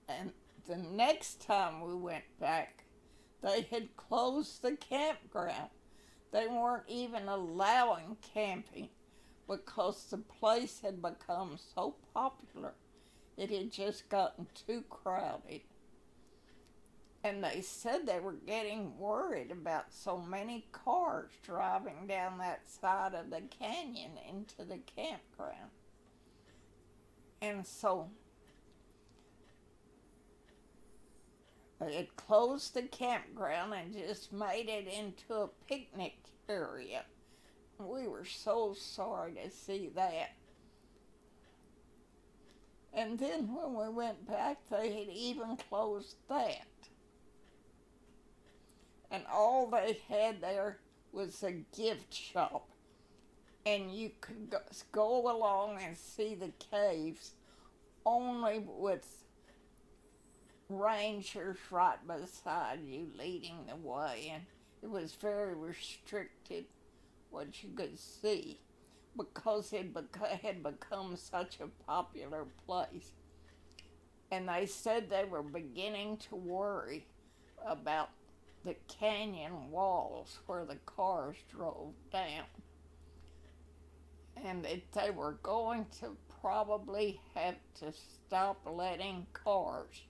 And the next time we went back, they had closed the campground. They weren't even allowing camping because the place had become so popular. It had just gotten too crowded. And they said they were getting worried about so many cars driving down that side of the canyon into the campground. And so they had closed the campground and just made it into a picnic area. We were so sorry to see that. And then when we went back, they had even closed that. And all they had there was a gift shop. And you could go along and see the caves only with rangers right beside you leading the way. And it was very restricted what you could see because it had become such a popular place. And they said they were beginning to worry about the canyon walls where the cars drove down, and that they were going to probably have to stop letting cars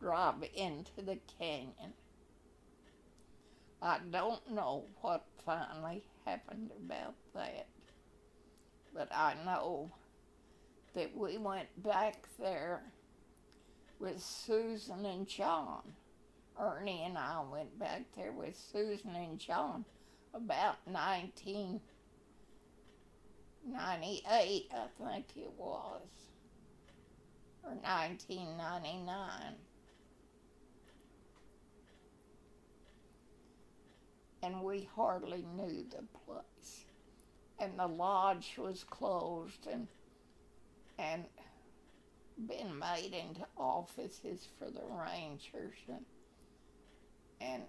drive into the canyon. I don't know what finally happened about that, but I know that we went back there with Susan and John. Ernie and I went back there with Susan and John about 1998, I think it was, or 1999. And we hardly knew the place. And the lodge was closed and been made into offices for the rangers. And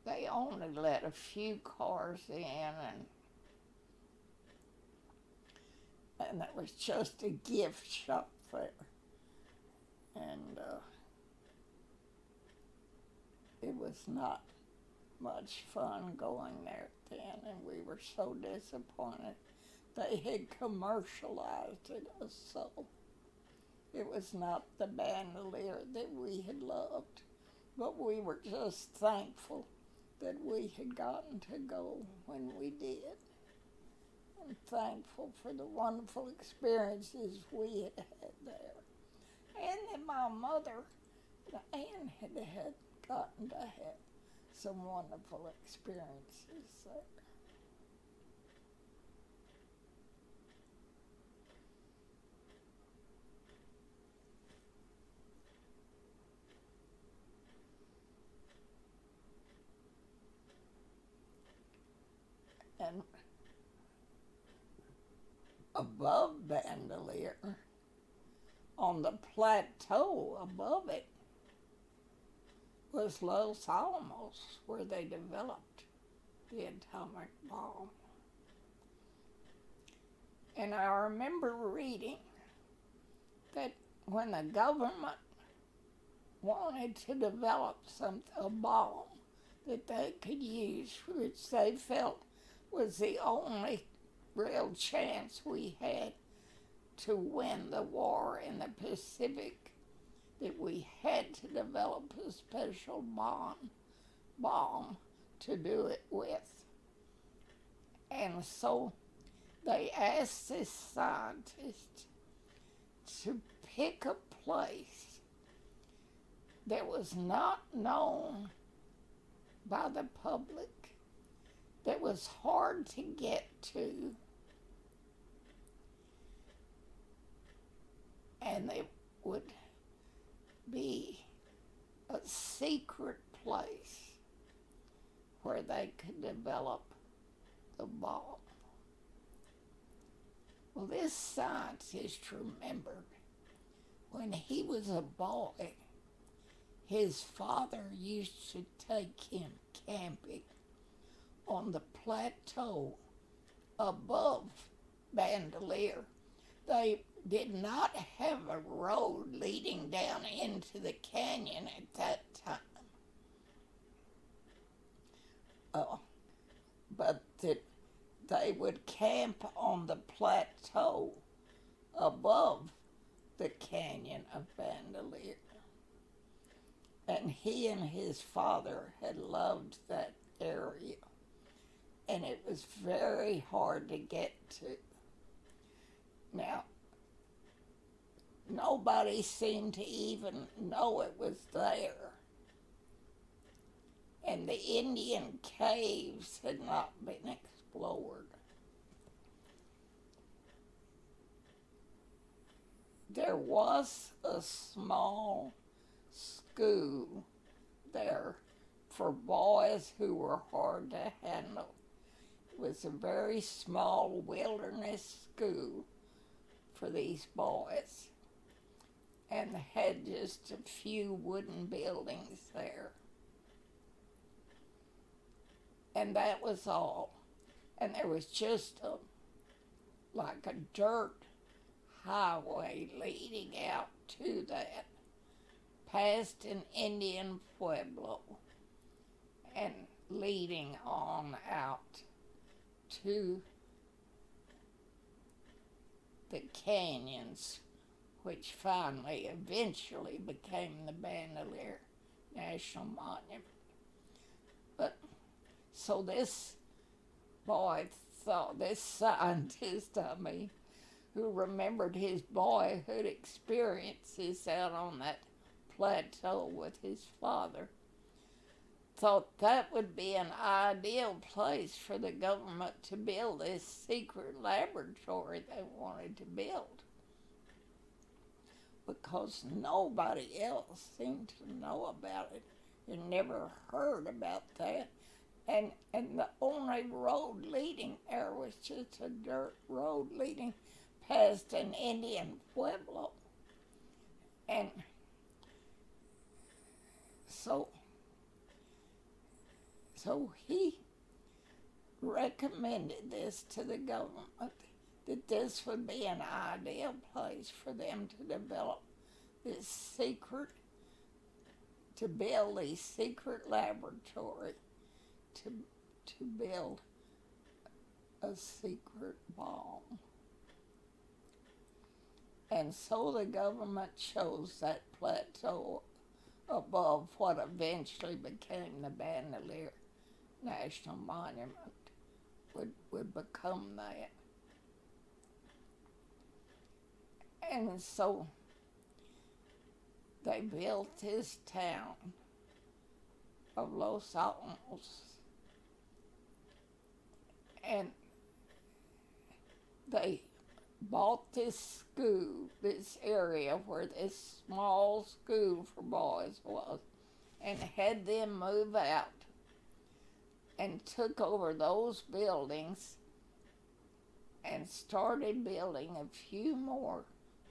they only let a few cars in, and there was just a gift shop there. And it was not much fun going there then, and we were so disappointed. They had commercialized it so. It was not the Bandolier that we had loved, but we were just thankful that we had gotten to go when we did, and thankful for the wonderful experiences we had had there, and that my mother, Ann, had gotten to have some wonderful experiences there. And above Bandelier, on the plateau above it, was Los Alamos, where they developed the atomic bomb. And I remember reading that when the government wanted to develop a bomb that they could use, which they felt was the only real chance we had to win the war in the Pacific, that we had to develop a special bomb to do it with. And so they asked this scientist to pick a place that was not known by the public, that was hard to get to, and it would be a secret place where they could develop the bomb. Well, this scientist remembered when he was a boy, his father used to take him camping on the plateau above Bandelier. They did not have a road leading down into the canyon at that time. But they would camp on the plateau above the canyon of Bandelier. And he and his father had loved that area. And it was very hard to get to. Now, nobody seemed to even know it was there. And the Indian caves had not been explored. There was a small school there for boys who were hard to handle. It was a very small wilderness school for these boys, and had just a few wooden buildings there. And that was all. And there was just like a dirt highway leading out to that, past an Indian pueblo, and leading on out to the canyons, which finally eventually became the Bandelier National Monument. But so this boy thought, this scientist, who remembered his boyhood experiences out on that plateau with his father, thought that would be an ideal place for the government to build this secret laboratory they wanted to build, because nobody else seemed to know about it and never heard about that. And the only road leading there was just a dirt road leading past an Indian pueblo. And so he recommended this to the government, that this would be an ideal place for them to develop this secret, to build a secret laboratory, to build a secret bomb. And so the government chose that plateau above what eventually became the Bandelier National Monument would become that. And so they built this town of Los Alamos. And they bought this school, this area where this small school for boys was, and had them move out and took over those buildings and started building a few more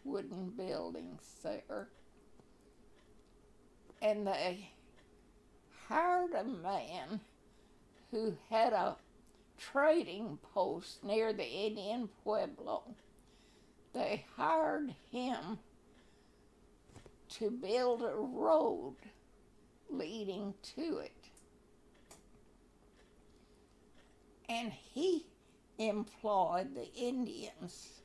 wooden buildings there. And they hired a man who had a trading post near the Indian Pueblo. They hired him to build a road leading to it. And he employed the Indians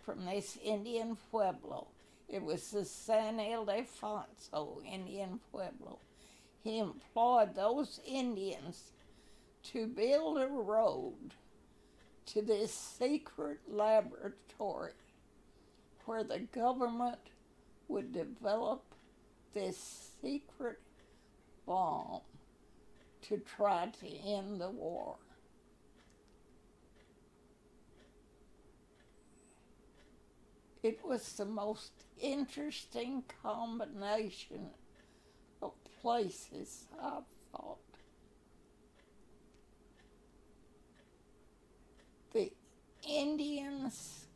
from this Indian Pueblo. It was the San Ildefonso Indian Pueblo. He employed those Indians to build a road to this secret laboratory where the government would develop this secret bomb to try to end the war. It was the most interesting combination of places, I thought. The Indians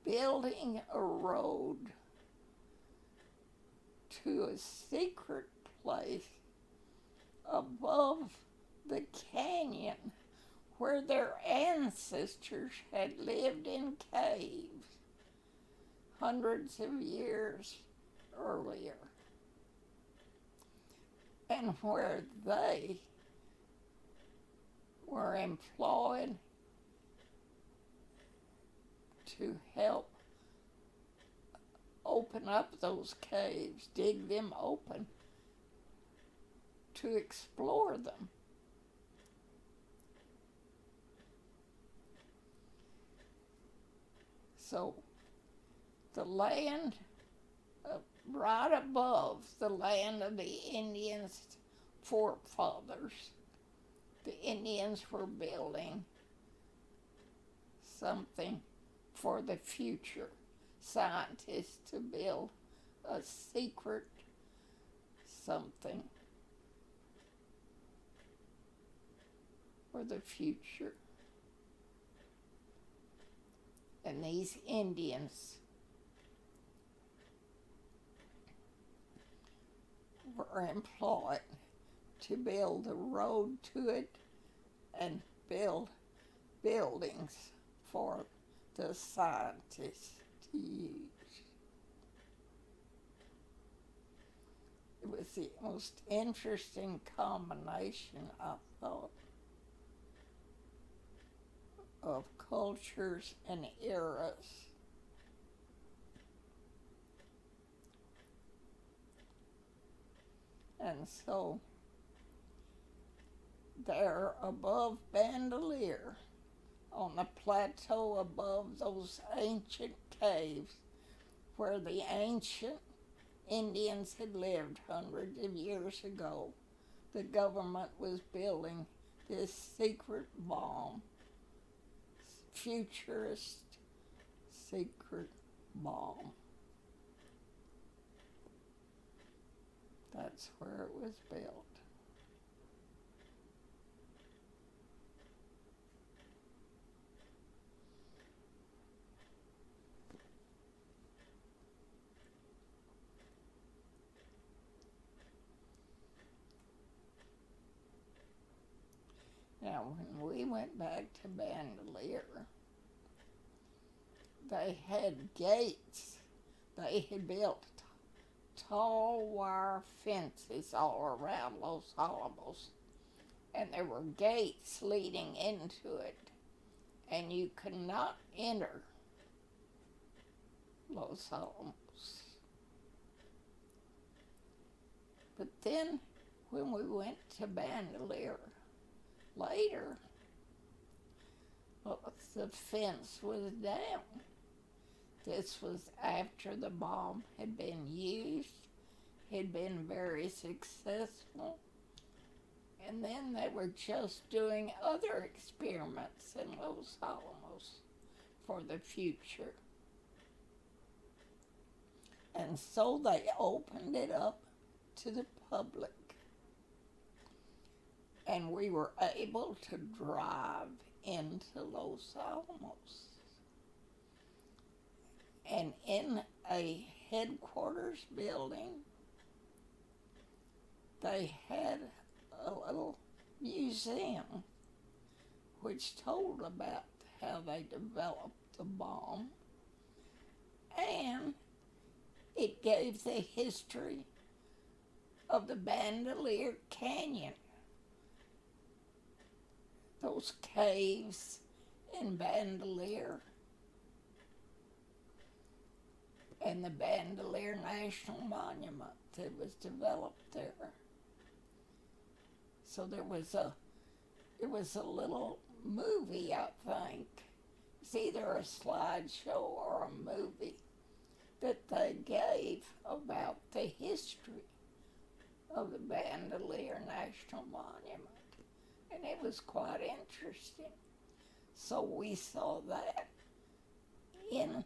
building a road to a secret place above the canyon where their ancestors had lived in caves hundreds of years earlier, and where they were employed to help open up those caves, dig them open, to explore them. So the land right above the land of the Indians' forefathers, the Indians were building something for the future. Scientists to build a secret something for the future. And these Indians were employed to build a road to it and build buildings for the scientists to use. It was the most interesting combination, I thought, of cultures and eras. And so there above Bandelier, on the plateau above those ancient caves where the ancient Indians had lived hundreds of years ago, the government was building this secret bomb, futurist secret bomb. That's where it was built. Now, when we went back to Bandelier, they had gates. They had built tall wire fences all around Los Alamos, and there were gates leading into it, and you could not enter Los Alamos. But then, when we went to Bandelier later, the fence was down. This was after the bomb had been used had been very successful, and then they were just doing other experiments in Los Alamos for the future. And so they opened it up to the public, and we were able to drive into Los Alamos. And in a headquarters building, they had a little museum which told about how they developed the bomb, and it gave the history of the Bandelier Canyon, those caves in Bandelier, and the Bandelier National Monument that was developed there. So it was a little movie, I think. It's either a slideshow or a movie that they gave about the history of the Bandelier National Monument. And it was quite interesting. So we saw that in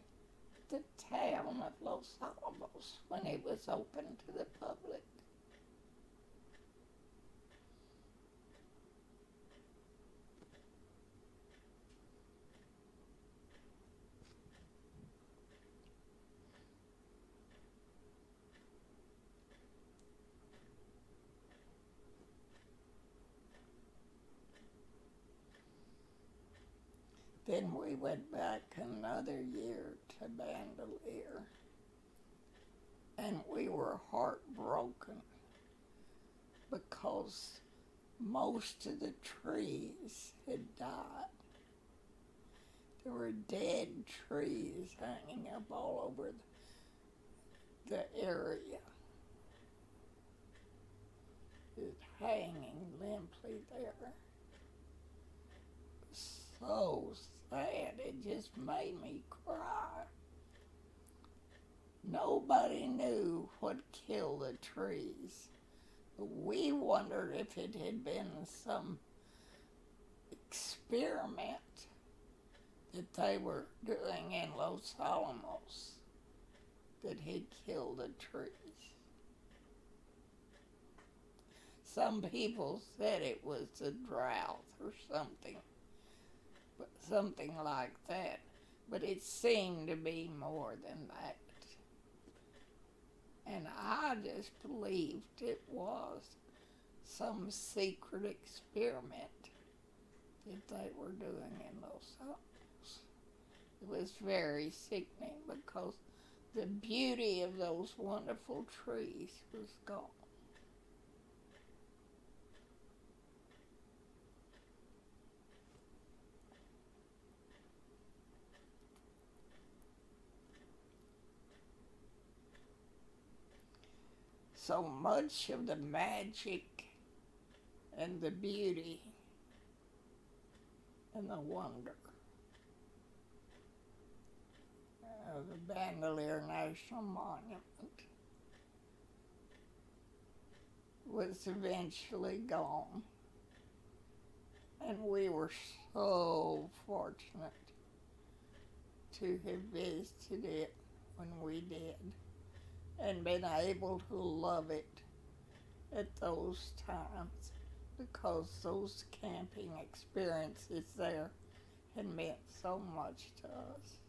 the town of Los Alamos when it was open to the public. Then we went back another year to Bandelier, and we were heartbroken because most of the trees had died. There were dead trees hanging up all over the area. Just hanging limply there. So sad, it just made me cry. Nobody knew what killed the trees. We wondered if it had been some experiment that they were doing in Los Alamos that had killed the trees. Some people said it was a drought or something like that, but it seemed to be more than that. And I just believed it was some secret experiment that they were doing in Los Alamos. It was very sickening because the beauty of those wonderful trees was gone. So much of the magic and the beauty and the wonder of the Bandelier National Monument was eventually gone. And we were so fortunate to have visited it when we did, and been able to love it at those times, because those camping experiences there had meant so much to us.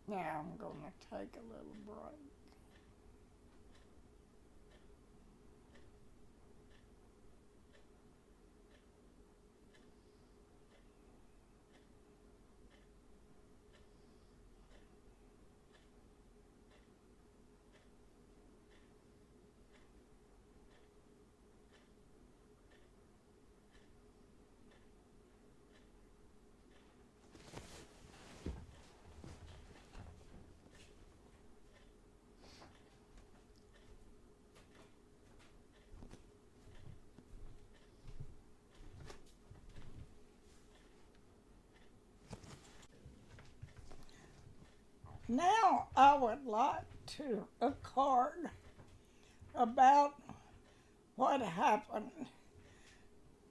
Now I'm going to take a little break. I would like to record about what happened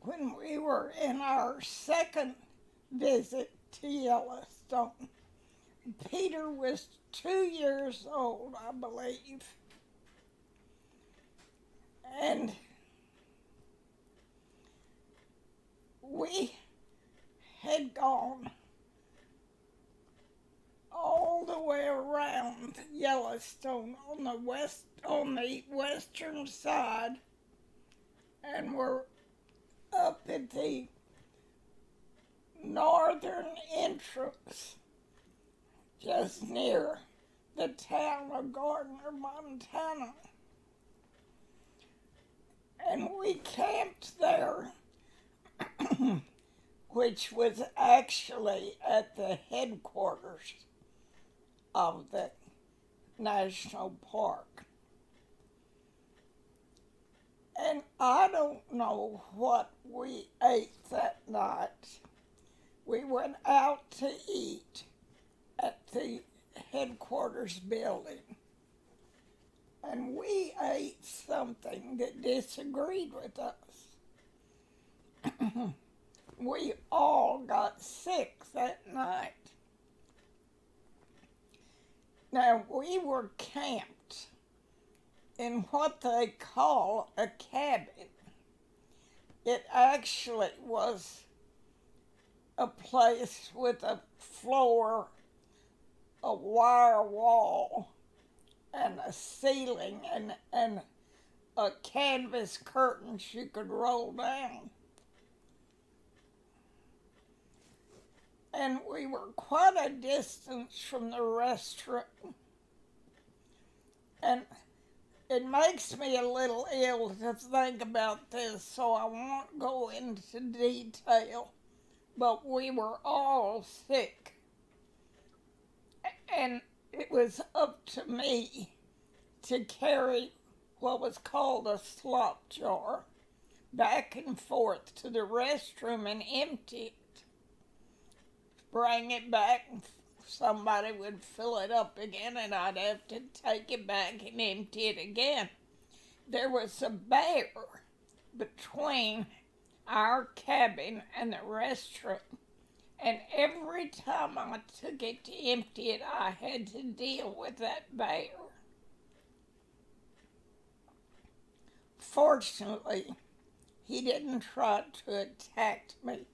when we were in our second visit to Yellowstone. Peter was 2 years old, I believe, and we had gone all the way around Yellowstone on the western side, and we're up at the northern entrance, just near the town of Gardner, Montana. And we camped there, which was actually at the headquarters of the national park. And I don't know what we ate that night. We went out to eat at the headquarters building, and we ate something that disagreed with us. We all got sick that night. Now, we were camped in what they call a cabin. It actually was a place with a floor, a wire wall, and a ceiling, and a canvas curtains you could roll down. And we were quite a distance from the restaurant. And it makes me a little ill to think about this, so I won't go into detail. But we were all sick. And it was up to me to carry what was called a slop jar back and forth to the restroom and empty it. Bring it back, and somebody would fill it up again, and I'd have to take it back and empty it again. There was a bear between our cabin and the restroom, and every time I took it to empty it, I had to deal with that bear. Fortunately, he didn't try to attack me.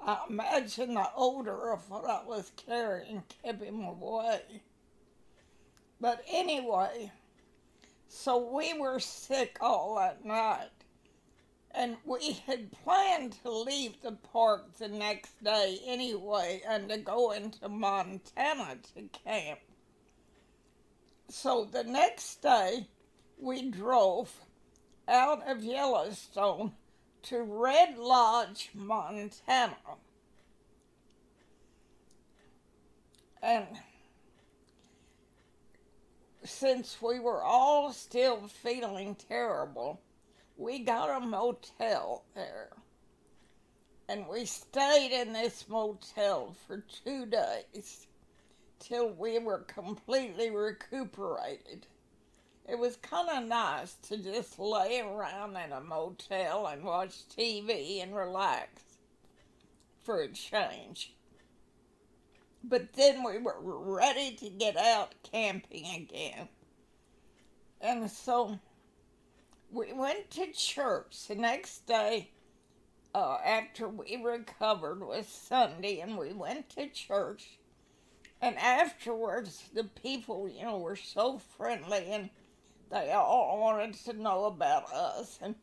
I imagine the odor of what I was carrying kept him away. But anyway, so we were sick all that night. And we had planned to leave the park the next day anyway and to go into Montana to camp. So the next day, we drove out of Yellowstone to Red Lodge, Montana. And since we were all still feeling terrible, we got a motel there. And we stayed in this motel for 2 days till we were completely recuperated. It was kind of nice to just lay around in a motel and watch TV and relax for a change. But then we were ready to get out camping again. And so we went to church. The next day, after we recovered, was Sunday, and we went to church. And afterwards, the people, were so friendly, and they all wanted to know about us, and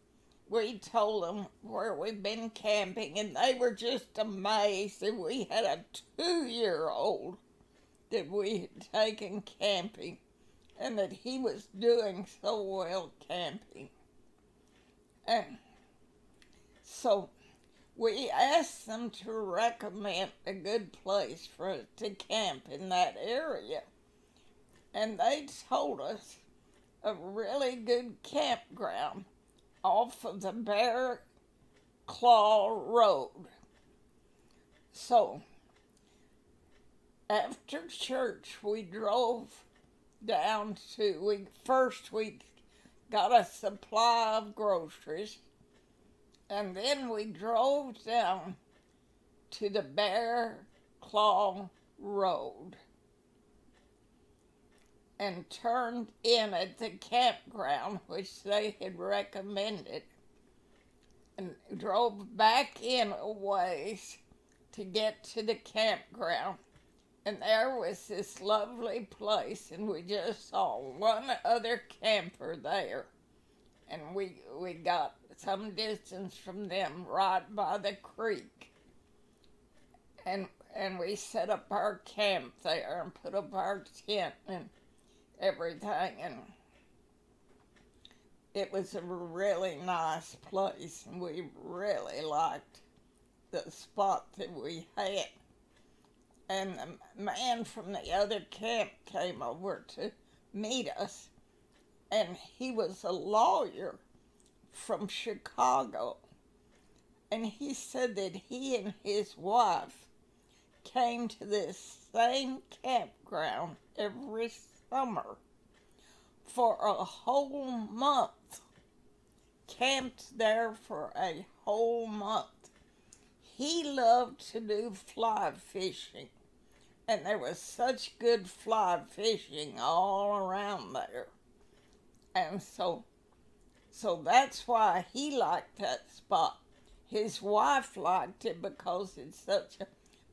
we told them where we'd been camping, and they were just amazed that we had a 2-year-old that we had taken camping, and that he was doing so well camping. And so we asked them to recommend a good place for us to camp in that area, and they told us a really good campground off of the Bear Claw Road. So after church, we drove down to, we got a supply of groceries, and then we drove down to the Bear Claw Road and turned in at the campground, which they had recommended, and drove back in a ways to get to the campground. And there was this lovely place, and we just saw one other camper there. And we got some distance from them, right by the creek. And we set up our camp there and put up our tent and everything. And it was a really nice place, and we really liked the spot that we had. And the man from the other camp came over to meet us, and he was a lawyer from Chicago. And he said that he and his wife came to this same campground every summer for a whole month, camped there for a whole month. He loved to do fly fishing, and there was such good fly fishing all around there. And so that's why he liked that spot. His wife liked it because it's such a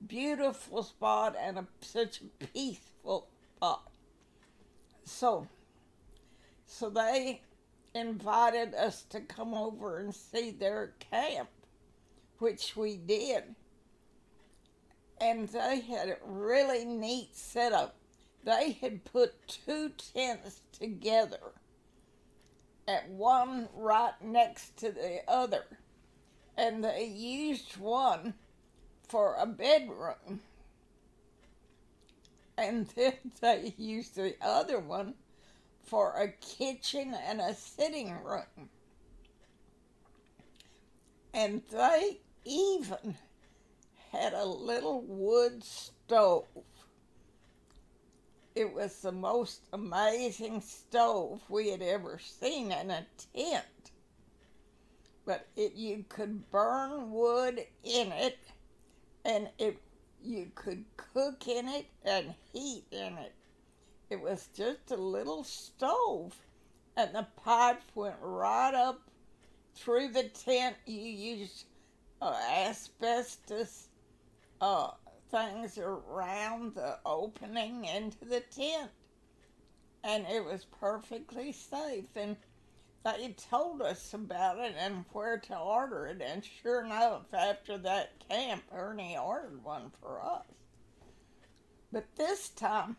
beautiful spot and such a peaceful spot. So they invited us to come over and see their camp, which we did. And they had a really neat setup. They had put two tents together, at one right next to the other. And they used one for a bedroom. And then they used the other one for a kitchen and a sitting room. And they even had a little wood stove. It was the most amazing stove we had ever seen in a tent. But you could burn wood in it, and you could cook in it and heat in it. It was just a little stove, and the pipe went right up through the tent. You used asbestos things around the opening into the tent, and it was perfectly safe. And they told us about it and where to order it, and sure enough, after that camp, Ernie ordered one for us. But this time,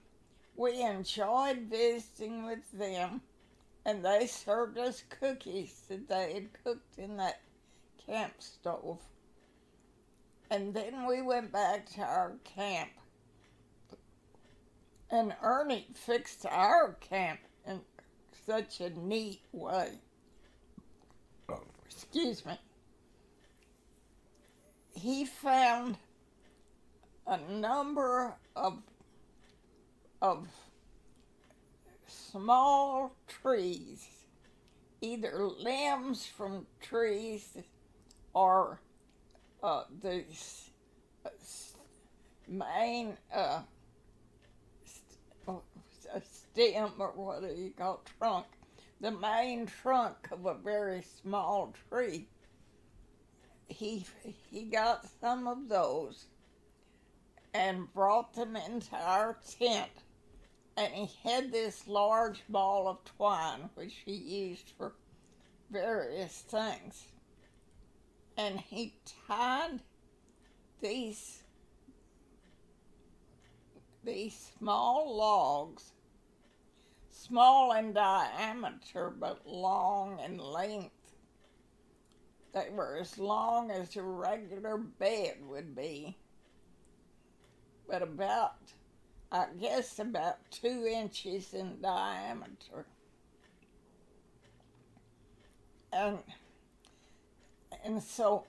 we enjoyed visiting with them, and they served us cookies that they had cooked in that camp stove. And then we went back to our camp, and Ernie fixed our camp in such a neat way. Excuse me. He found a number of small trees, either limbs from trees or the main stem, or what do you call it, trunk, the main trunk of a very small tree. He got some of those and brought them into our tent, and he had this large ball of twine which he used for various things, and he tied these small logs, small in diameter but long in length. They were as long as a regular bed would be, but about 2 inches in diameter. And so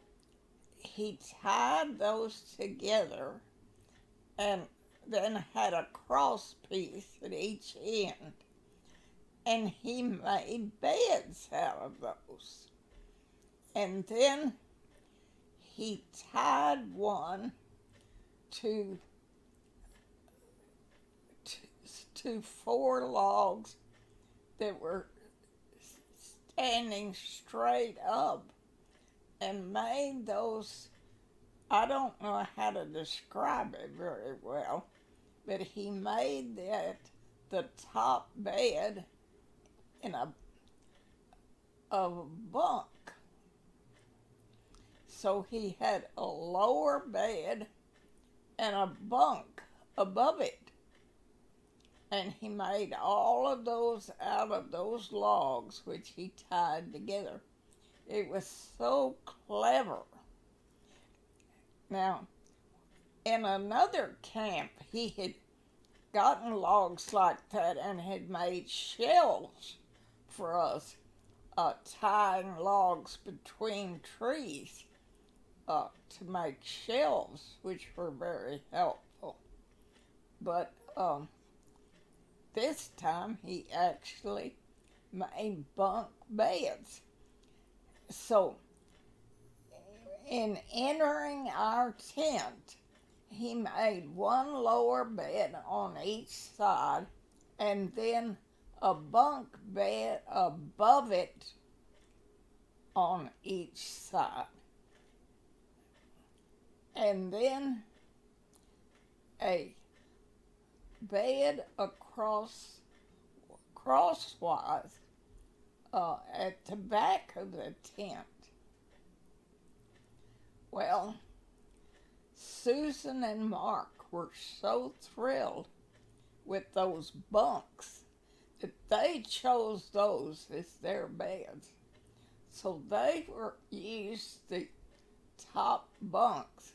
he tied those together and then had a cross piece at each end, and he made beds out of those. And then he tied one to, to, to four logs that were standing straight up and made those. I don't know how to describe it very well, but he made that the top bed in a bunk. So he had a lower bed and a bunk above it. And he made all of those out of those logs, which he tied together. It was so clever. Now, in another camp, he had gotten logs like that and had made shelves for us, tying logs between trees to make shelves, which were very helpful. But this time he actually made bunk beds. So, in entering our tent, he made one lower bed on each side and then a bunk bed above it on each side. And then a bed crosswise at the back of the tent. Well, Susan and Mark were so thrilled with those bunks that they chose those as their beds. So they used the top bunks.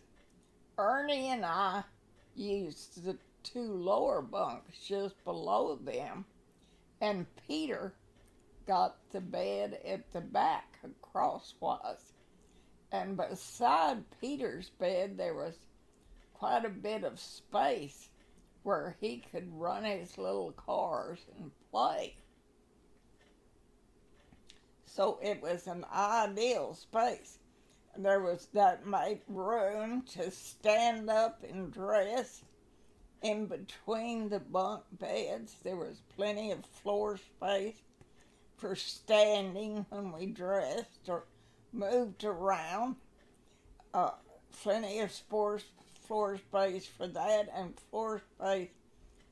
Ernie and I used the two lower bunks just below them, and Peter got the bed at the back crosswise. And beside Peter's bed, there was quite a bit of space where he could run his little cars and play. So it was an ideal space. There was that made room to stand up and dress. In between the bunk beds, there was plenty of floor space for standing when we dressed or moved around. Plenty of floor space for that, and floor space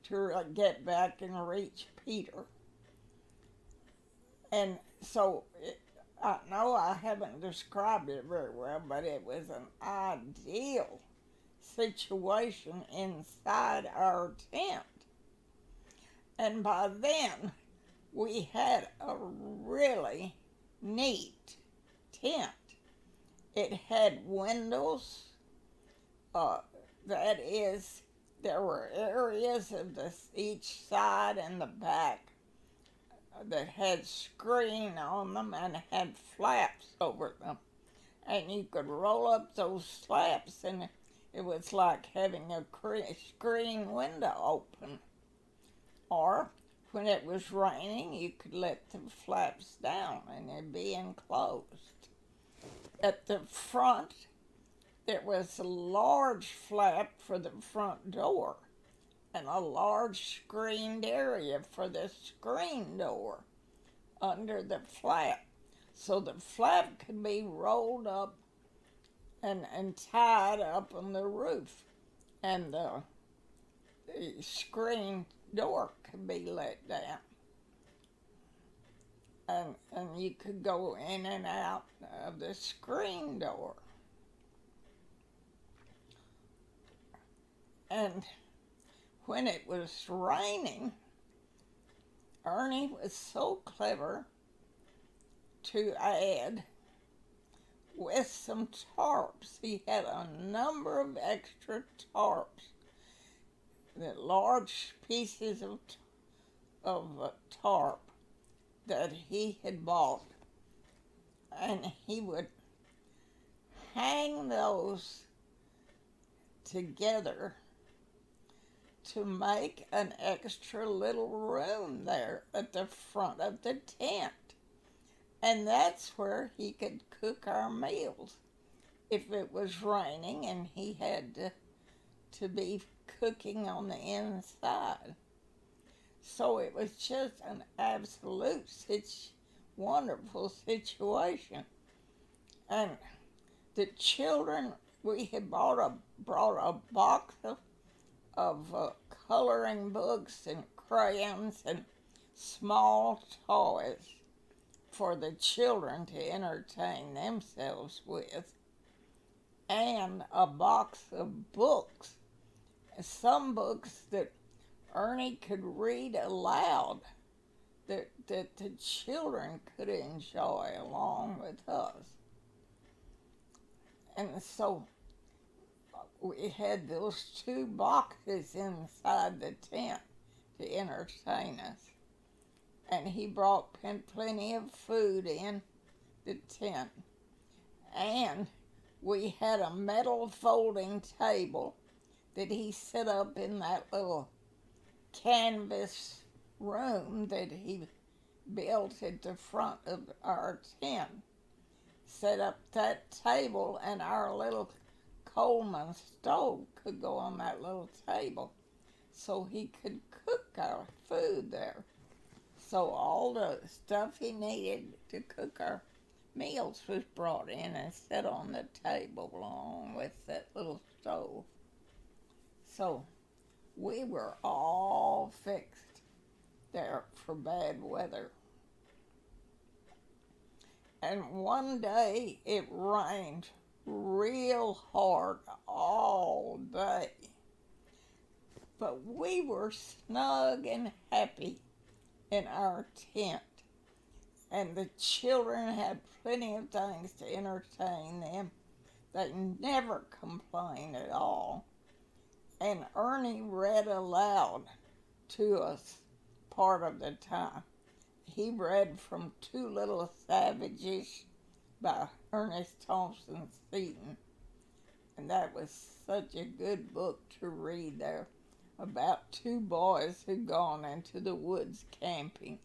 to get back and reach Peter. And so I know I haven't described it very well, but it was an ideal situation inside our tent. And by then, we had a really neat tent. It had windows. That is, there were areas of each side and the back that had screen on them and had flaps over them. And you could roll up those flaps, and it was like having a screen window open. Or when it was raining, you could let the flaps down and they'd be enclosed. At the front, there was a large flap for the front door and a large screened area for the screen door under the flap. So the flap could be rolled up and tied up on the roof, and the screen door could be let down. And you could go in and out of the screen door. And when it was raining, Ernie was so clever to add with some tarps. He had a number of extra tarps, the large pieces of tarp that he had bought, and he would hang those together to make an extra little room there at the front of the tent. And that's where he could cook our meals. If it was raining and he had to be cooking on the inside. So it was just an absolute wonderful situation. And the children, we had brought a box of coloring books and crayons and small toys for the children to entertain themselves with, and a box of books, some books that Ernie could read aloud that the children could enjoy along with us. And so we had those two boxes inside the tent to entertain us. And he brought plenty of food in the tent. And we had a metal folding table that he set up in that little canvas room that he built at the front of our tent. Set up that table, and our little Coleman stove could go on that little table so he could cook our food there. So all the stuff he needed to cook our meals was brought in and set on the table along with that little stove. So we were all fixed there for bad weather. And one day it rained real hard all day. But we were snug and happy in our tent. And the children had plenty of things to entertain them. They never complained at all. And Ernie read aloud to us part of the time. He read from Two Little Savages by Ernest Thompson Seton. And that was such a good book to read there about two boys who'd gone into the woods camping.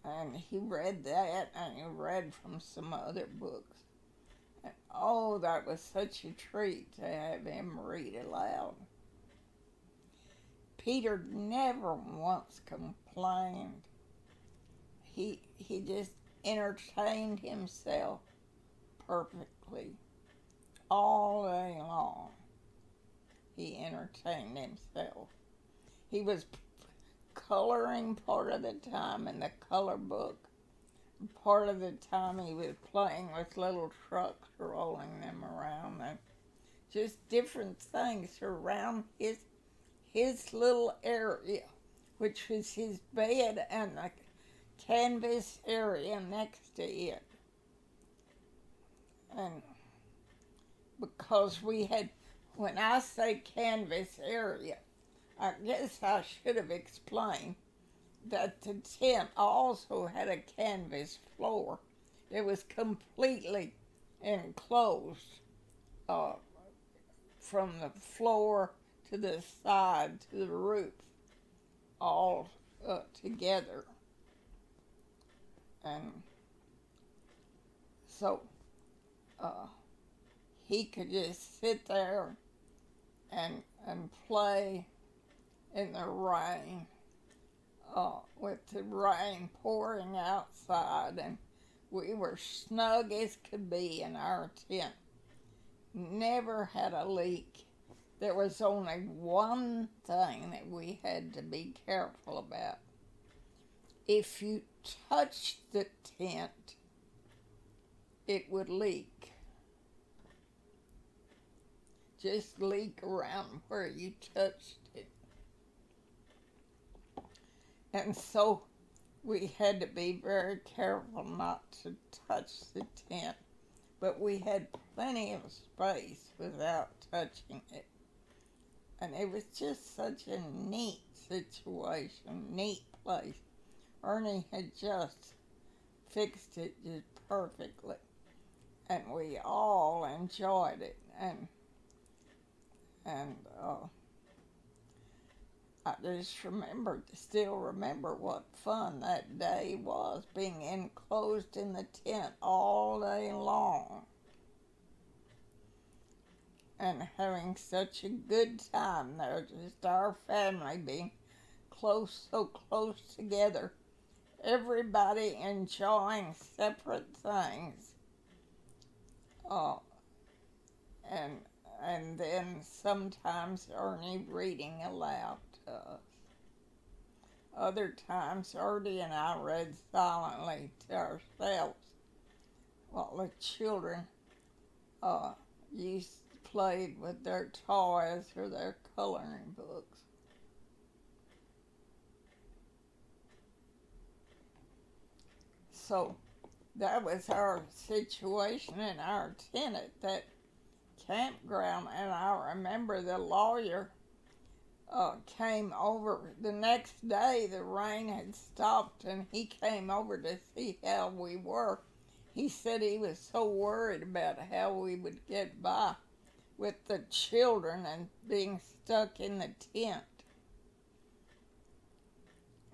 And he read that, and he read from some other books. And oh, that was such a treat to have him read aloud. Peter never once complained. He just entertained himself perfectly all day long. He entertained himself. He was coloring part of the time in the color book. Part of the time he was playing with little trucks, rolling them around, and just different things around his little area, which was his bed and the canvas area next to it. And because we had, when I say canvas area, I guess I should have explained that the tent also had a canvas floor. It was completely enclosed from the floor to the side to the roof, all together. And so he could just sit there and play in the rain, with the rain pouring outside, and we were snug as could be in our tent. Never had a leak. There was only one thing that we had to be careful about. If you touched the tent, it would leak. Just leak around where you touched it. And so we had to be very careful not to touch the tent. But we had plenty of space without touching it. And it was just such a neat situation, neat place. Ernie had just fixed it just perfectly. And we all enjoyed it. And I just still remember what fun that day was, being enclosed in the tent all day long and having such a good time there, just our family being so close together, everybody enjoying separate things. Uh, and and then sometimes Ernie reading aloud to us. Other times Ernie and I read silently to ourselves while the children uh, played with their toys or their coloring books. So that was our situation in our tent at that campground, and I remember the lawyer came over the next day. The rain had stopped, and he came over to see how we were. He said he was so worried about how we would get by with the children and being stuck in the tent.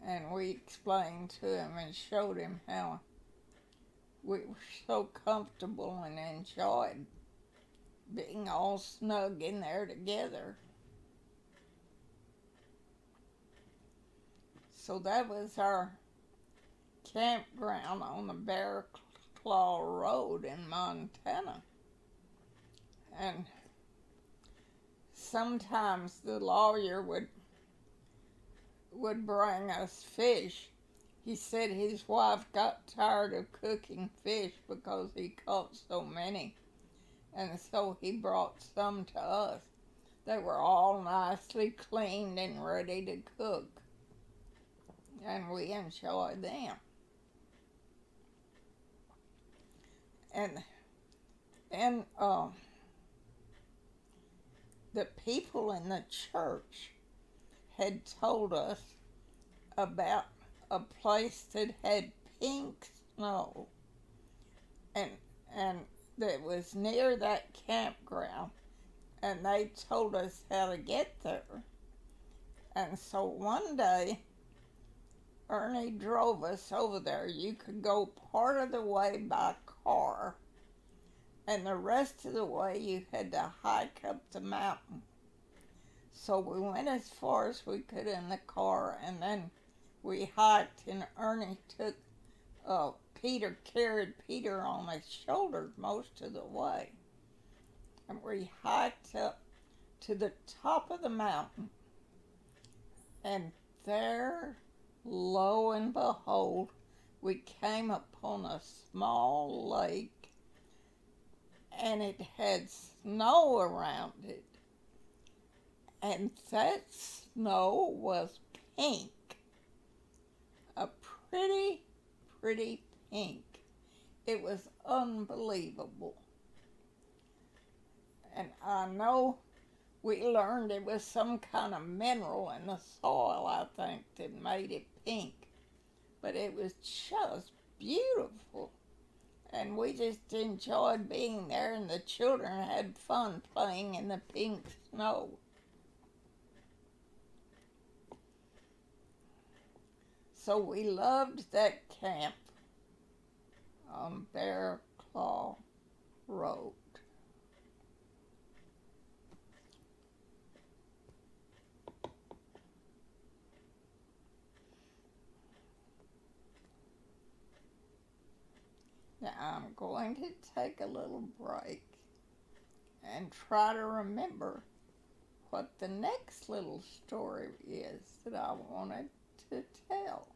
And we explained to him and showed him how we were so comfortable and enjoyed being all snug in there together. So that was our campground on the Bear Claw Road in Montana. And sometimes the lawyer would bring us fish. He said his wife got tired of cooking fish because he caught so many, and so he brought some to us. They were all nicely cleaned and ready to cook, and we enjoyed them. And then the people in the church had told us about a place that had pink snow, and that was near that campground, and they told us how to get there. And so one day Ernie drove us over there. You could go part of the way by car, and the rest of the way you had to hike up the mountain. So we went as far as we could in the car, and then we hiked, and Ernie carried Peter on his shoulders most of the way. And we hiked up to the top of the mountain, and there, lo and behold, we came upon a small lake, and it had snow around it. And that snow was pink, a pretty, pretty pink. It was unbelievable. And I know we learned it was some kind of mineral in the soil, I think, that made it pink. But it was just beautiful. And we just enjoyed being there, and the children had fun playing in the pink snow. So we loved that camp on Bear Claw Road. Now I'm going to take a little break and try to remember what the next little story is that I wanted to tell.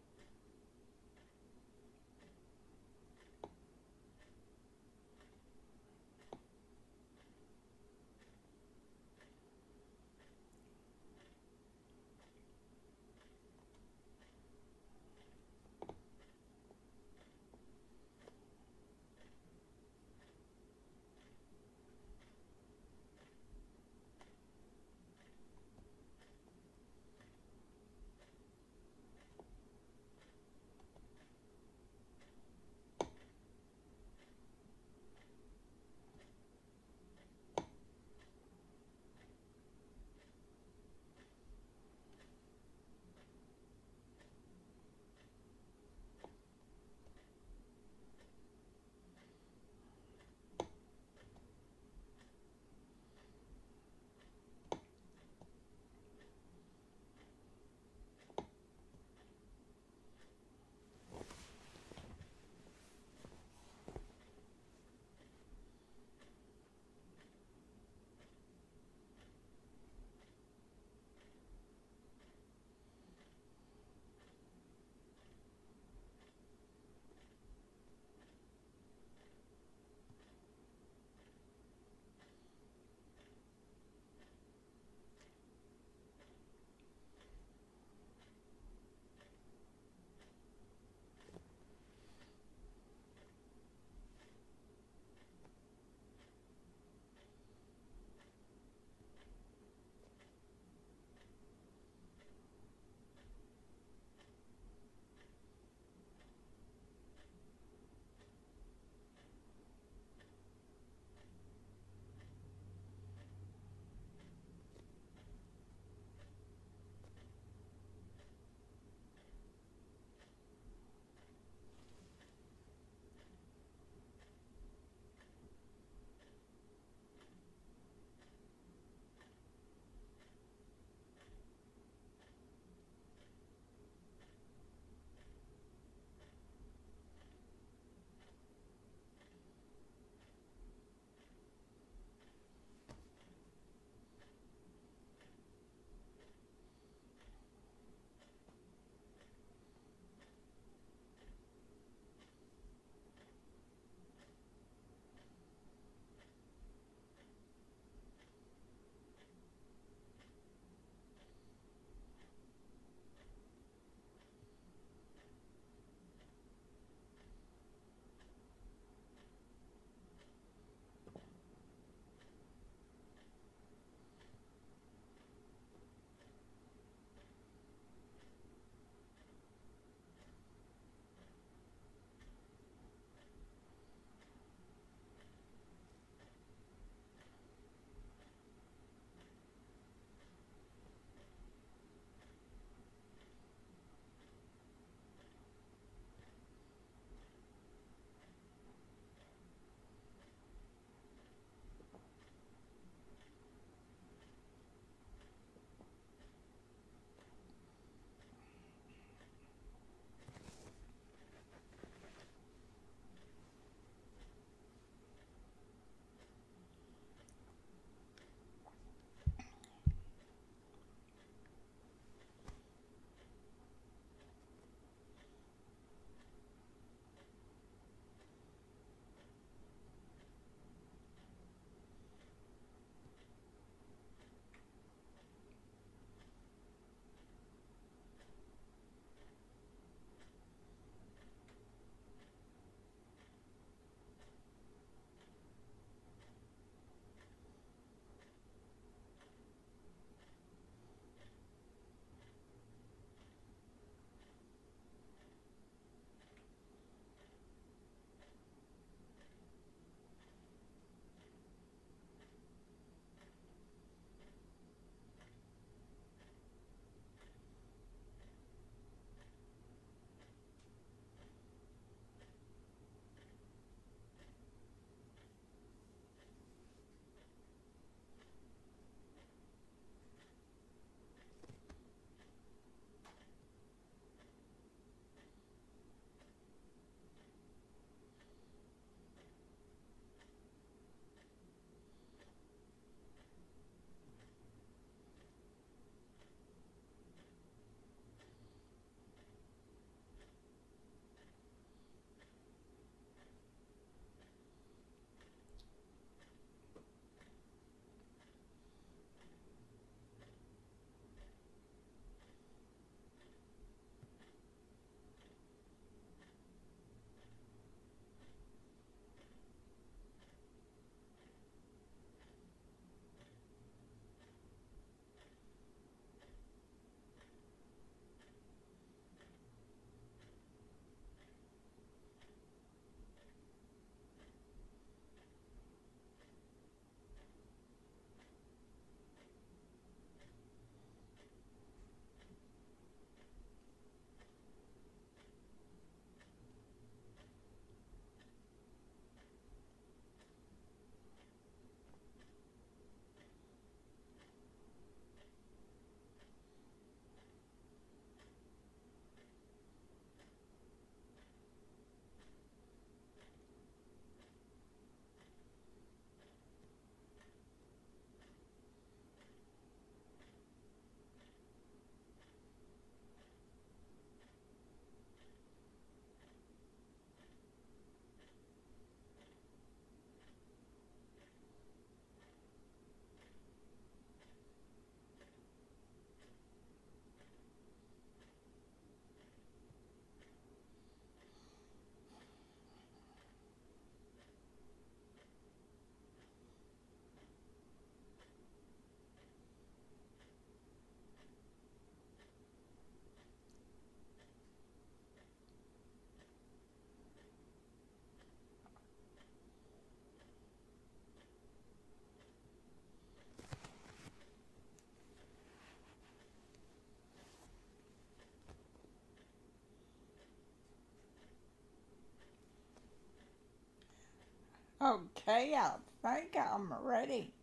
Okay, I think I'm ready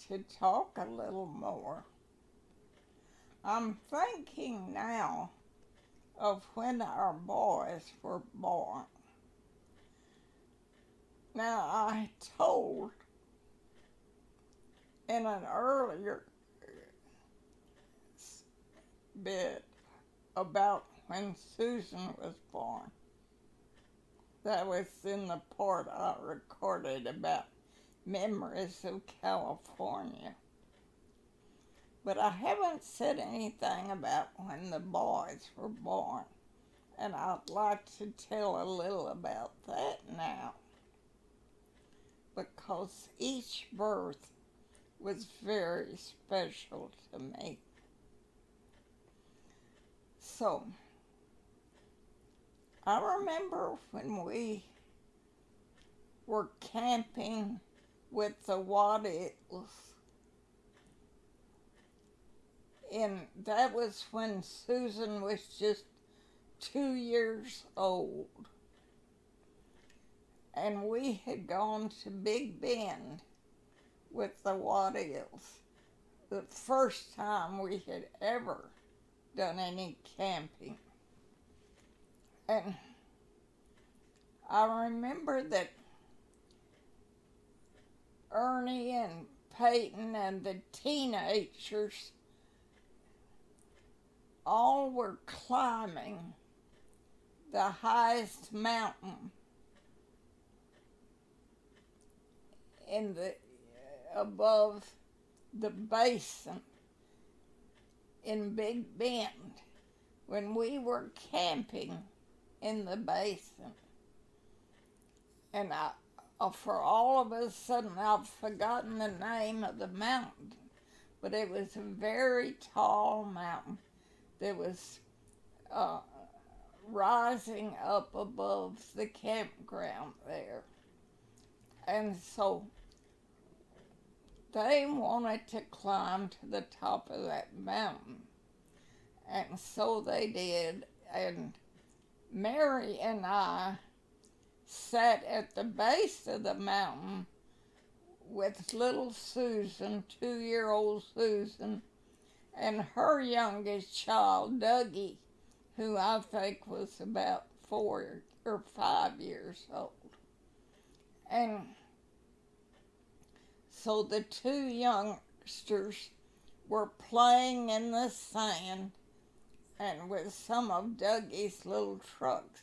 to talk a little more. I'm thinking now of when our boys were born. Now, I told in an earlier bit about when Susan was born. That was in the part I recorded about memories of California. But I haven't said anything about when the boys were born, and I'd like to tell a little about that now, because each birth was very special to me. So, I remember when we were camping with the Waddills, and that was when Susan was just 2 years old. And we had gone to Big Bend with the Waddills, the first time we had ever done any camping. And I remember that Ernie and Peyton and the teenagers all were climbing the highest mountain in the above the basin in Big Bend when we were camping in the basin. And for all of a sudden, I've forgotten the name of the mountain, but it was a very tall mountain that was rising up above the campground there. And so they wanted to climb to the top of that mountain. And so they did. And Mary and I sat at the base of the mountain with little Susan, 2-year-old Susan, and her youngest child, Dougie, who I think was about 4 or 5 years old. And so the two youngsters were playing in the sand and with some of Dougie's little trucks.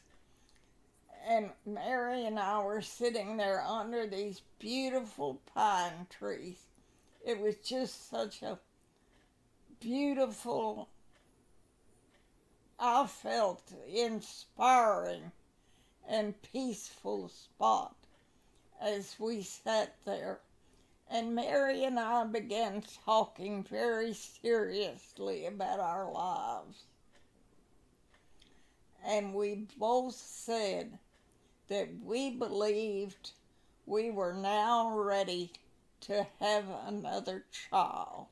And Mary and I were sitting there under these beautiful pine trees. It was just such a beautiful, I felt inspiring and peaceful spot as we sat there. And Mary and I began talking very seriously about our lives. And we both said that we believed we were now ready to have another child.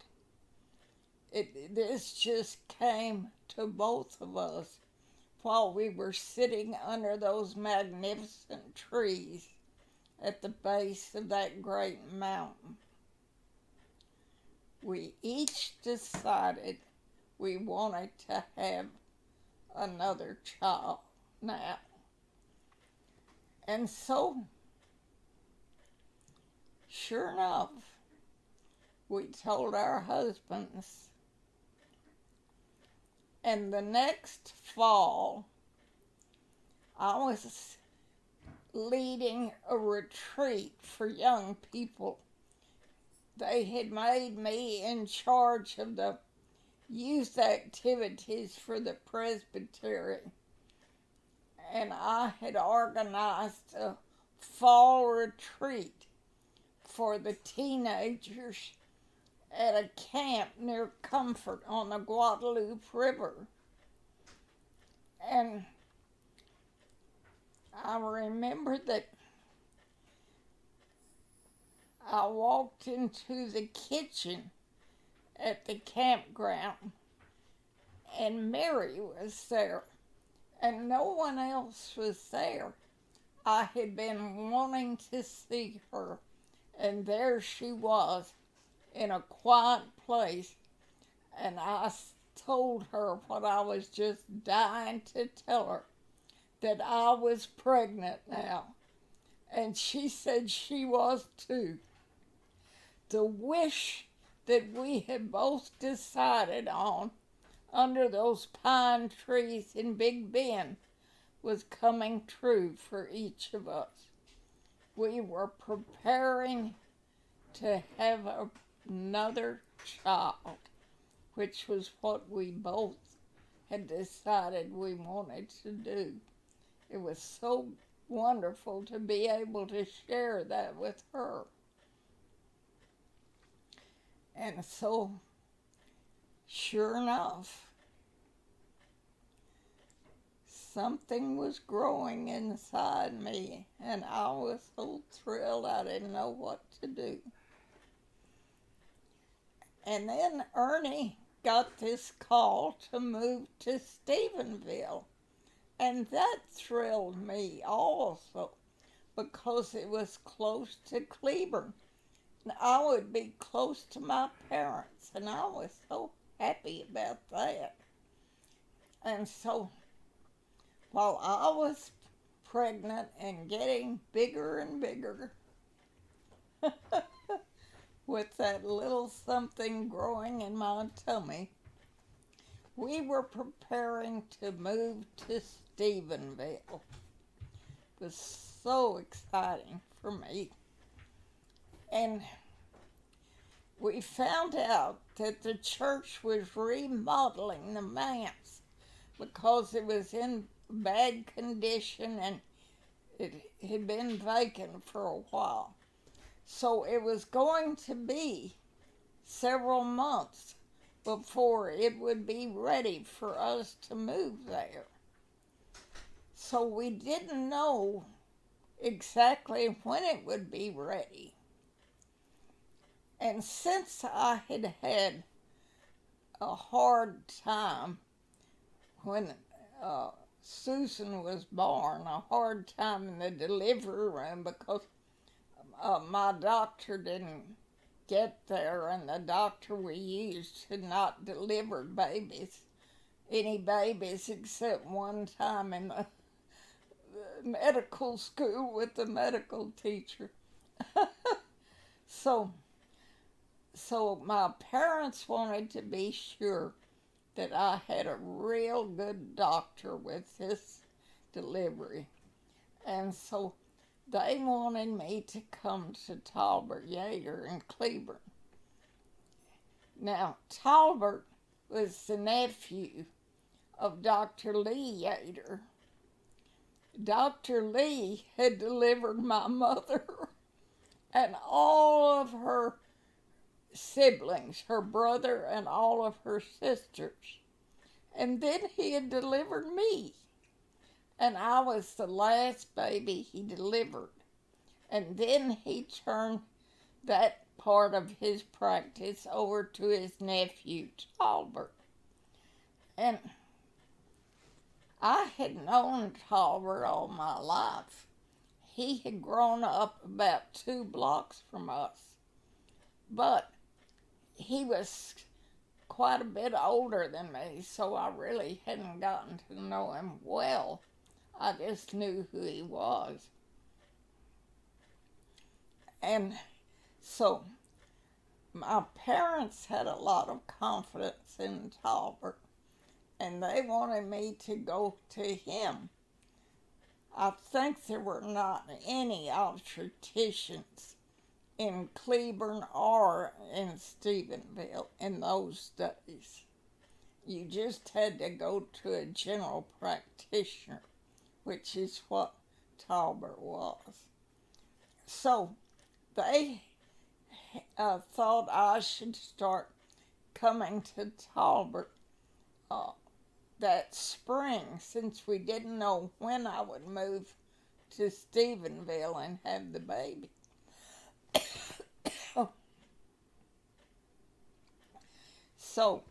This just came to both of us while we were sitting under those magnificent trees at the base of that great mountain. We each decided we wanted to have another child now. And so, sure enough, we told our husbands. And the next fall, I was leading a retreat for young people. They had made me in charge of the youth activities for the presbytery. And I had organized a fall retreat for the teenagers at a camp near Comfort on the Guadalupe River. And I remember that I walked into the kitchen at the campground, and Mary was there, and no one else was there. I had been wanting to see her, and there she was in a quiet place, and I told her what I was just dying to tell her, that I was pregnant now. And she said she was too. The wish that we had both decided on under those pine trees in Big Bend was coming true for each of us. We were preparing to have another child, which was what we both had decided we wanted to do. It was so wonderful to be able to share that with her. And so, sure enough, something was growing inside me, and I was so thrilled I didn't know what to do. And then Ernie got this call to move to Stephenville, and that thrilled me also because it was close to Cleburne. And I would be close to my parents, and I was so happy about that. And so while I was pregnant and getting bigger and bigger, with that little something growing in my tummy, we were preparing to move to Stephenville. It was so exciting for me. And we found out that the church was remodeling the manse because it was in bad condition and it had been vacant for a while. So it was going to be several months before it would be ready for us to move there. So we didn't know exactly when it would be ready. And since I had had a hard time when Susan was born, a hard time in the delivery room because my doctor didn't get there, and the doctor we used had not delivered any babies except one time in the medical school with the medical teacher. So my parents wanted to be sure that I had a real good doctor with this delivery. And so they wanted me to come to Talbert Yater in Cleburne. Now, Talbert was the nephew of Dr. Lee Yater. Dr. Lee had delivered my mother and all of her siblings, her brother and all of her sisters. And then he had delivered me. And I was the last baby he delivered. And then he turned that part of his practice over to his nephew, Talbert. And I had known Talbert all my life. He had grown up about 2 blocks from us. But he was quite a bit older than me, so I really hadn't gotten to know him well. I just knew who he was. And so my parents had a lot of confidence in Talbert, and they wanted me to go to him. I think there were not any obstetricians in Cleburne or in Stephenville in those days. You just had to go to a general practitioner, which is what Talbert was. So they thought I should start coming to Talbert that spring, since we didn't know when I would move to Stephenville and have the baby. So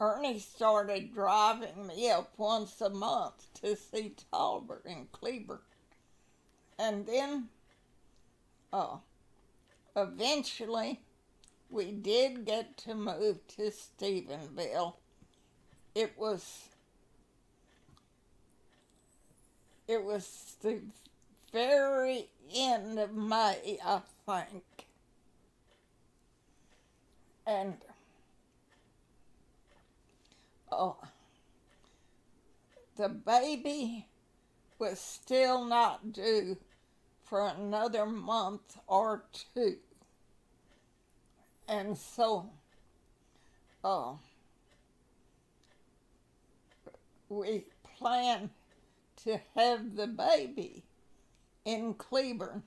Ernie started driving me up once a month to see Talbert in Cleburne. And then, uh, eventually, we did get to move to Stephenville. It was the very end of May, I think. And the baby was still not due for another month or two. And so we planned to have the baby in Cleburne,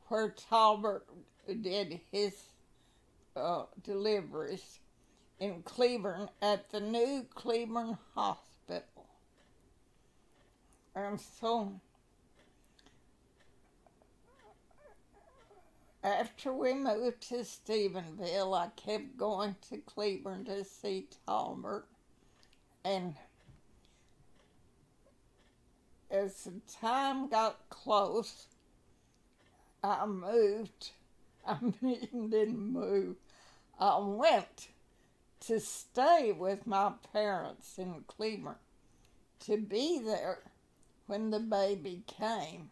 where Talbert did his deliveries, in Cleburne at the new Cleburne Hospital. And so after we moved to Stephenville, I kept going to Cleburne to see Talbert. And as the time got close, I moved. I mean, didn't move. I went to stay with my parents in Cleburne, to be there when the baby came.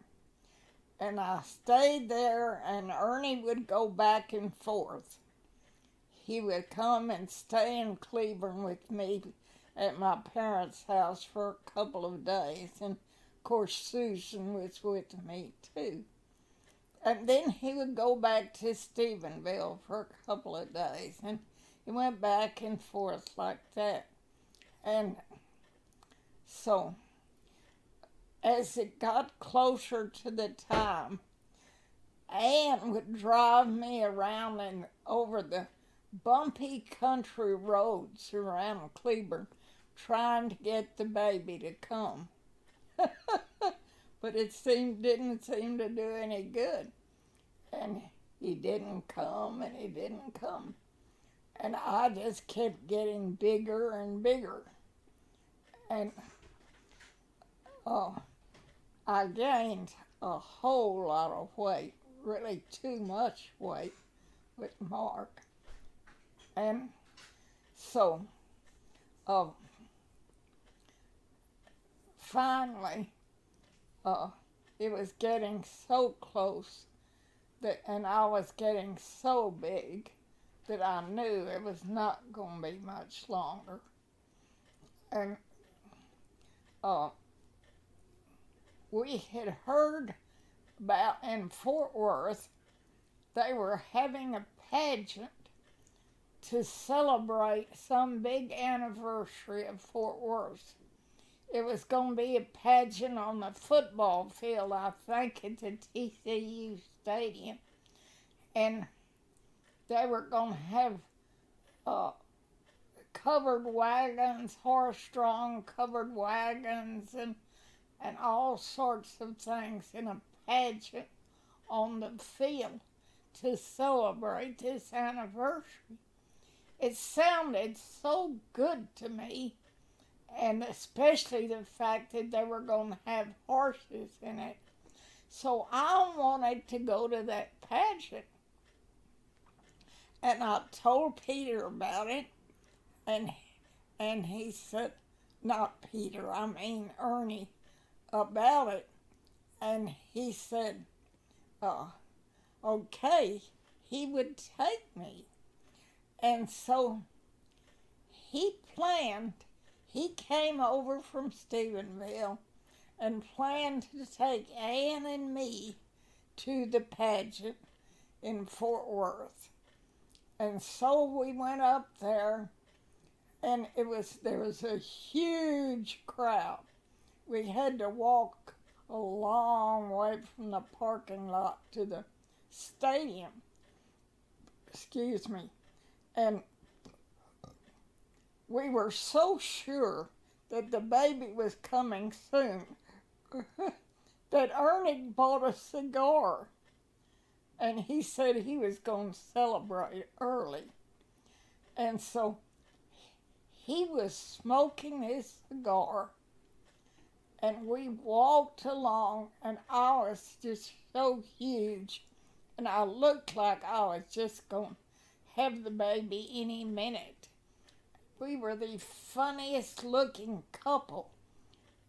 And I stayed there, and Ernie would go back and forth. He would come and stay in Cleburne with me at my parents' house for a couple of days. And of course, Susan was with me too. And then he would go back to Stephenville for a couple of days. And he went back and forth like that. And so, as it got closer to the time, Ann would drive me around and over the bumpy country roads around Cleburne, trying to get the baby to come. But it didn't seem to do any good. And he didn't come, and he didn't come. And I just kept getting bigger and bigger. And I gained a whole lot of weight, really too much weight with Mark. And so finally, it was getting so close and I was getting so big that I knew it was not going to be much longer. And we had heard about in Fort Worth, they were having a pageant to celebrate some big anniversary of Fort Worth. It was going to be a pageant on the football field, I think, at the TCU Stadium. And they were going to have covered wagons, horse-drawn covered wagons, and all sorts of things in a pageant on the field to celebrate this anniversary. It sounded so good to me, and especially the fact that they were going to have horses in it. So I wanted to go to that pageant. And I told Peter about it, and he said, not Peter, I mean Ernie, about it. And he said, okay, he would take me. And so he came over from Stephenville and planned to take Ann and me to the pageant in Fort Worth. And so we went up there, and there was a huge crowd. We had to walk a long way from the parking lot to the stadium. Excuse me. And we were so sure that the baby was coming soon that Ernie bought a cigar. And he said he was going to celebrate early. And so he was smoking his cigar, and we walked along, and I was just so huge, and I looked like I was just going to have the baby any minute. We were the funniest looking couple,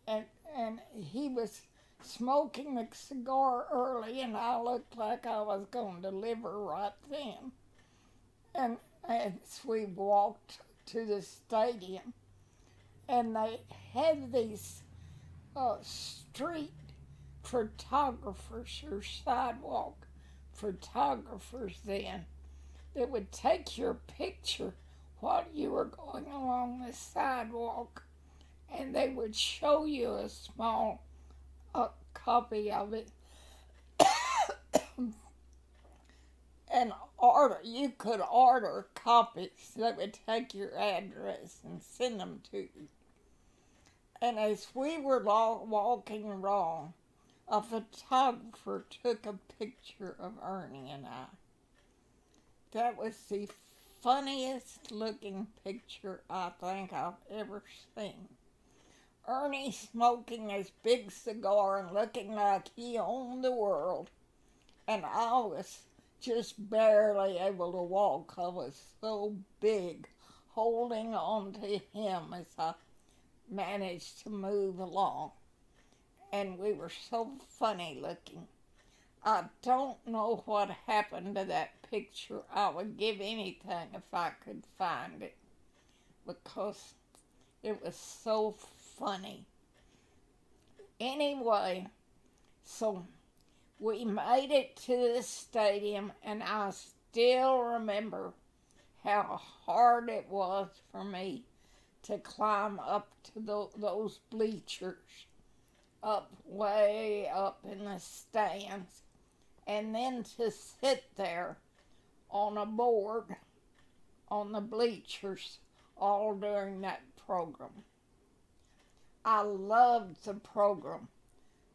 and and he was smoking the cigar early, and I looked like I was going to deliver right then. And as we walked to the stadium, and they had these street photographers or sidewalk photographers then that would take your picture while you were going along the sidewalk, and they would show you a small copy of it and you could order copies. They would take your address and send them to you. And as we were walking along, a photographer took a picture of Ernie and I. That was the funniest looking picture I think I've ever seen. Ernie smoking his big cigar and looking like he owned the world. And I was just barely able to walk. I was so big, holding on to him as I managed to move along. And we were so funny looking. I don't know what happened to that picture. I would give anything if I could find it, because it was so funny. Anyway, so we made it to the stadium, and I still remember how hard it was for me to climb up to those bleachers, up way up in the stands, and then to sit there on a board on the bleachers all during that program. I loved the program,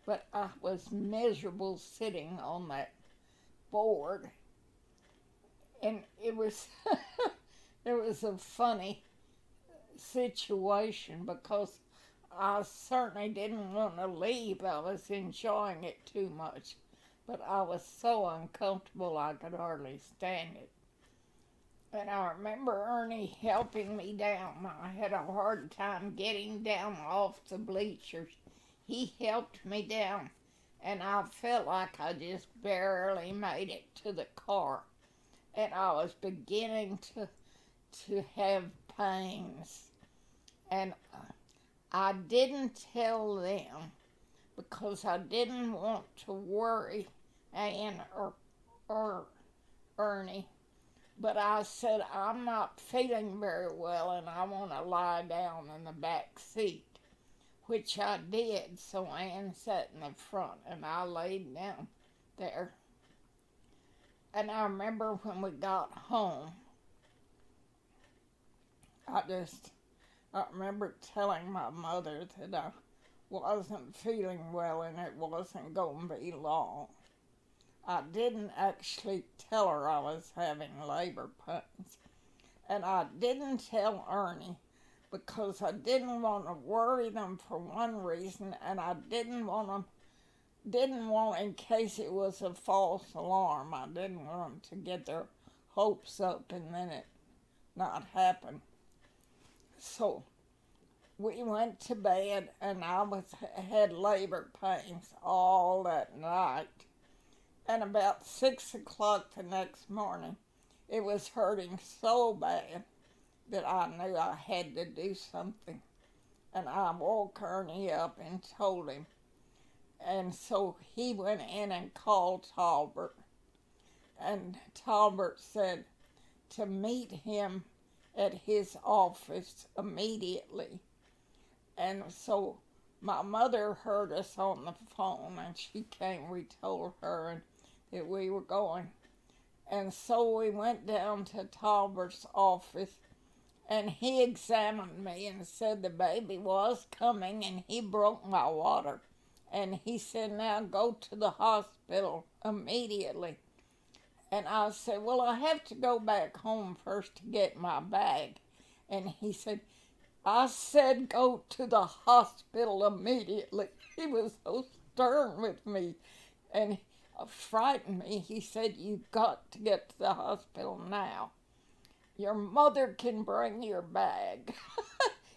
but I was miserable sitting on that board. And it was it was a funny situation because I certainly didn't want to leave. I was enjoying it too much, but I was so uncomfortable I could hardly stand it. And I remember Ernie helping me down. I had a hard time getting down off the bleachers. He helped me down, and I felt like I just barely made it to the car. And I was beginning to have pains. And I didn't tell them because I didn't want to worry Ann or Ernie. But I said, I'm not feeling very well and I want to lie down in the back seat, which I did. So Ann sat in the front and I laid down there. And I remember when we got home, I remember telling my mother that I wasn't feeling well and it wasn't going to be long. I didn't actually tell her I was having labor pains. And I didn't tell Ernie because I didn't want to worry them for one reason, and I didn't want in case it was a false alarm. I didn't want them to get their hopes up and then it not happen. So we went to bed, and I had labor pains all that night. And about 6 o'clock the next morning, it was hurting so bad that I knew I had to do something. And I woke Ernie up and told him. And so he went in and called Talbert. And Talbert said to meet him at his office immediately. And so my mother heard us on the phone, and she came. We told her that we were going. And so we went down to Talbert's office, and he examined me and said the baby was coming, and he broke my water. And he said, now go to the hospital immediately. And I said, well, I have to go back home first to get my bag. And he said, I said go to the hospital immediately. He was so stern with me and frightened me. He said, "You've got to get to the hospital now. Your mother can bring your bag."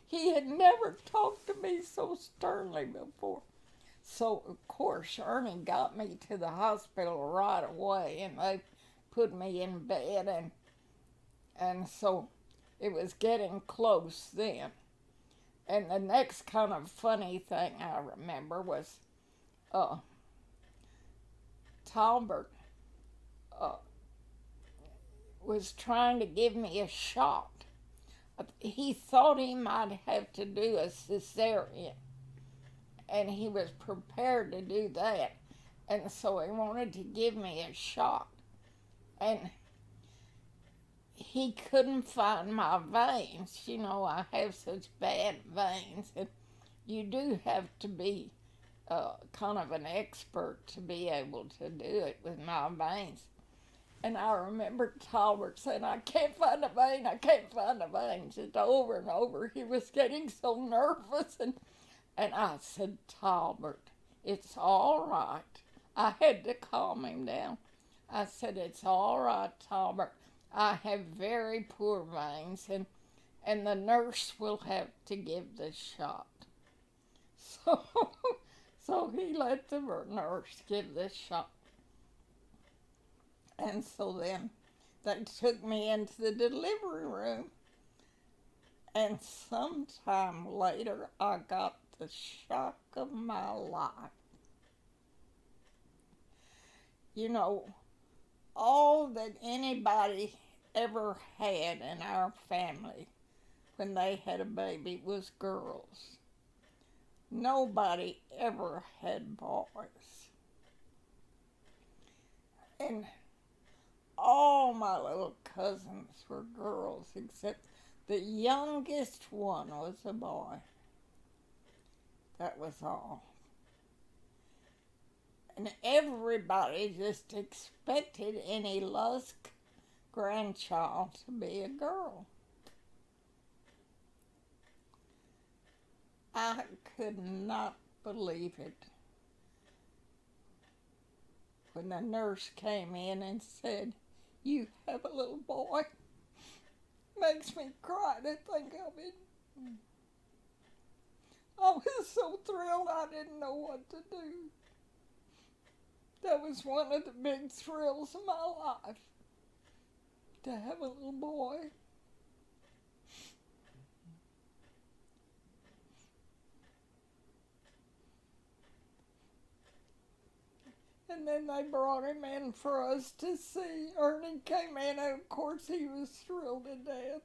He had never talked to me so sternly before. So, of course, Ernie got me to the hospital right away, and they put me in bed, and so it was getting close then. And the next kind of funny thing I remember was uh, Talbert uh, was trying to give me a shot. He thought he might have to do a cesarean, and he was prepared to do that. And so he wanted to give me a shot. And he couldn't find my veins. You know, I have such bad veins. And you do have to be kind of an expert to be able to do it with my veins. And I remember Talbert saying, "I can't find a vein, I can't find a vein," just over and over. He was getting so nervous. And I said, "Talbert, it's all right." I had to calm him down. I said, "It's all right, Talbert. I have very poor veins, and the nurse will have to give the shot." So, so he let the nurse give the shot. And so then they took me into the delivery room. And sometime later, I got the shock of my life. You know, all that anybody ever had in our family when they had a baby was girls. Nobody ever had boys. And all my little cousins were girls, except the youngest one was a boy. That was all. And everybody just expected any Lusk grandchild to be a girl. I could not believe it when the nurse came in and said, "You have a little boy." Makes me cry to think of it. I was so thrilled I didn't know what to do. That was one of the big thrills of my life, to have a little boy. And then they brought him in for us to see. Ernie came in, and of course he was thrilled to death.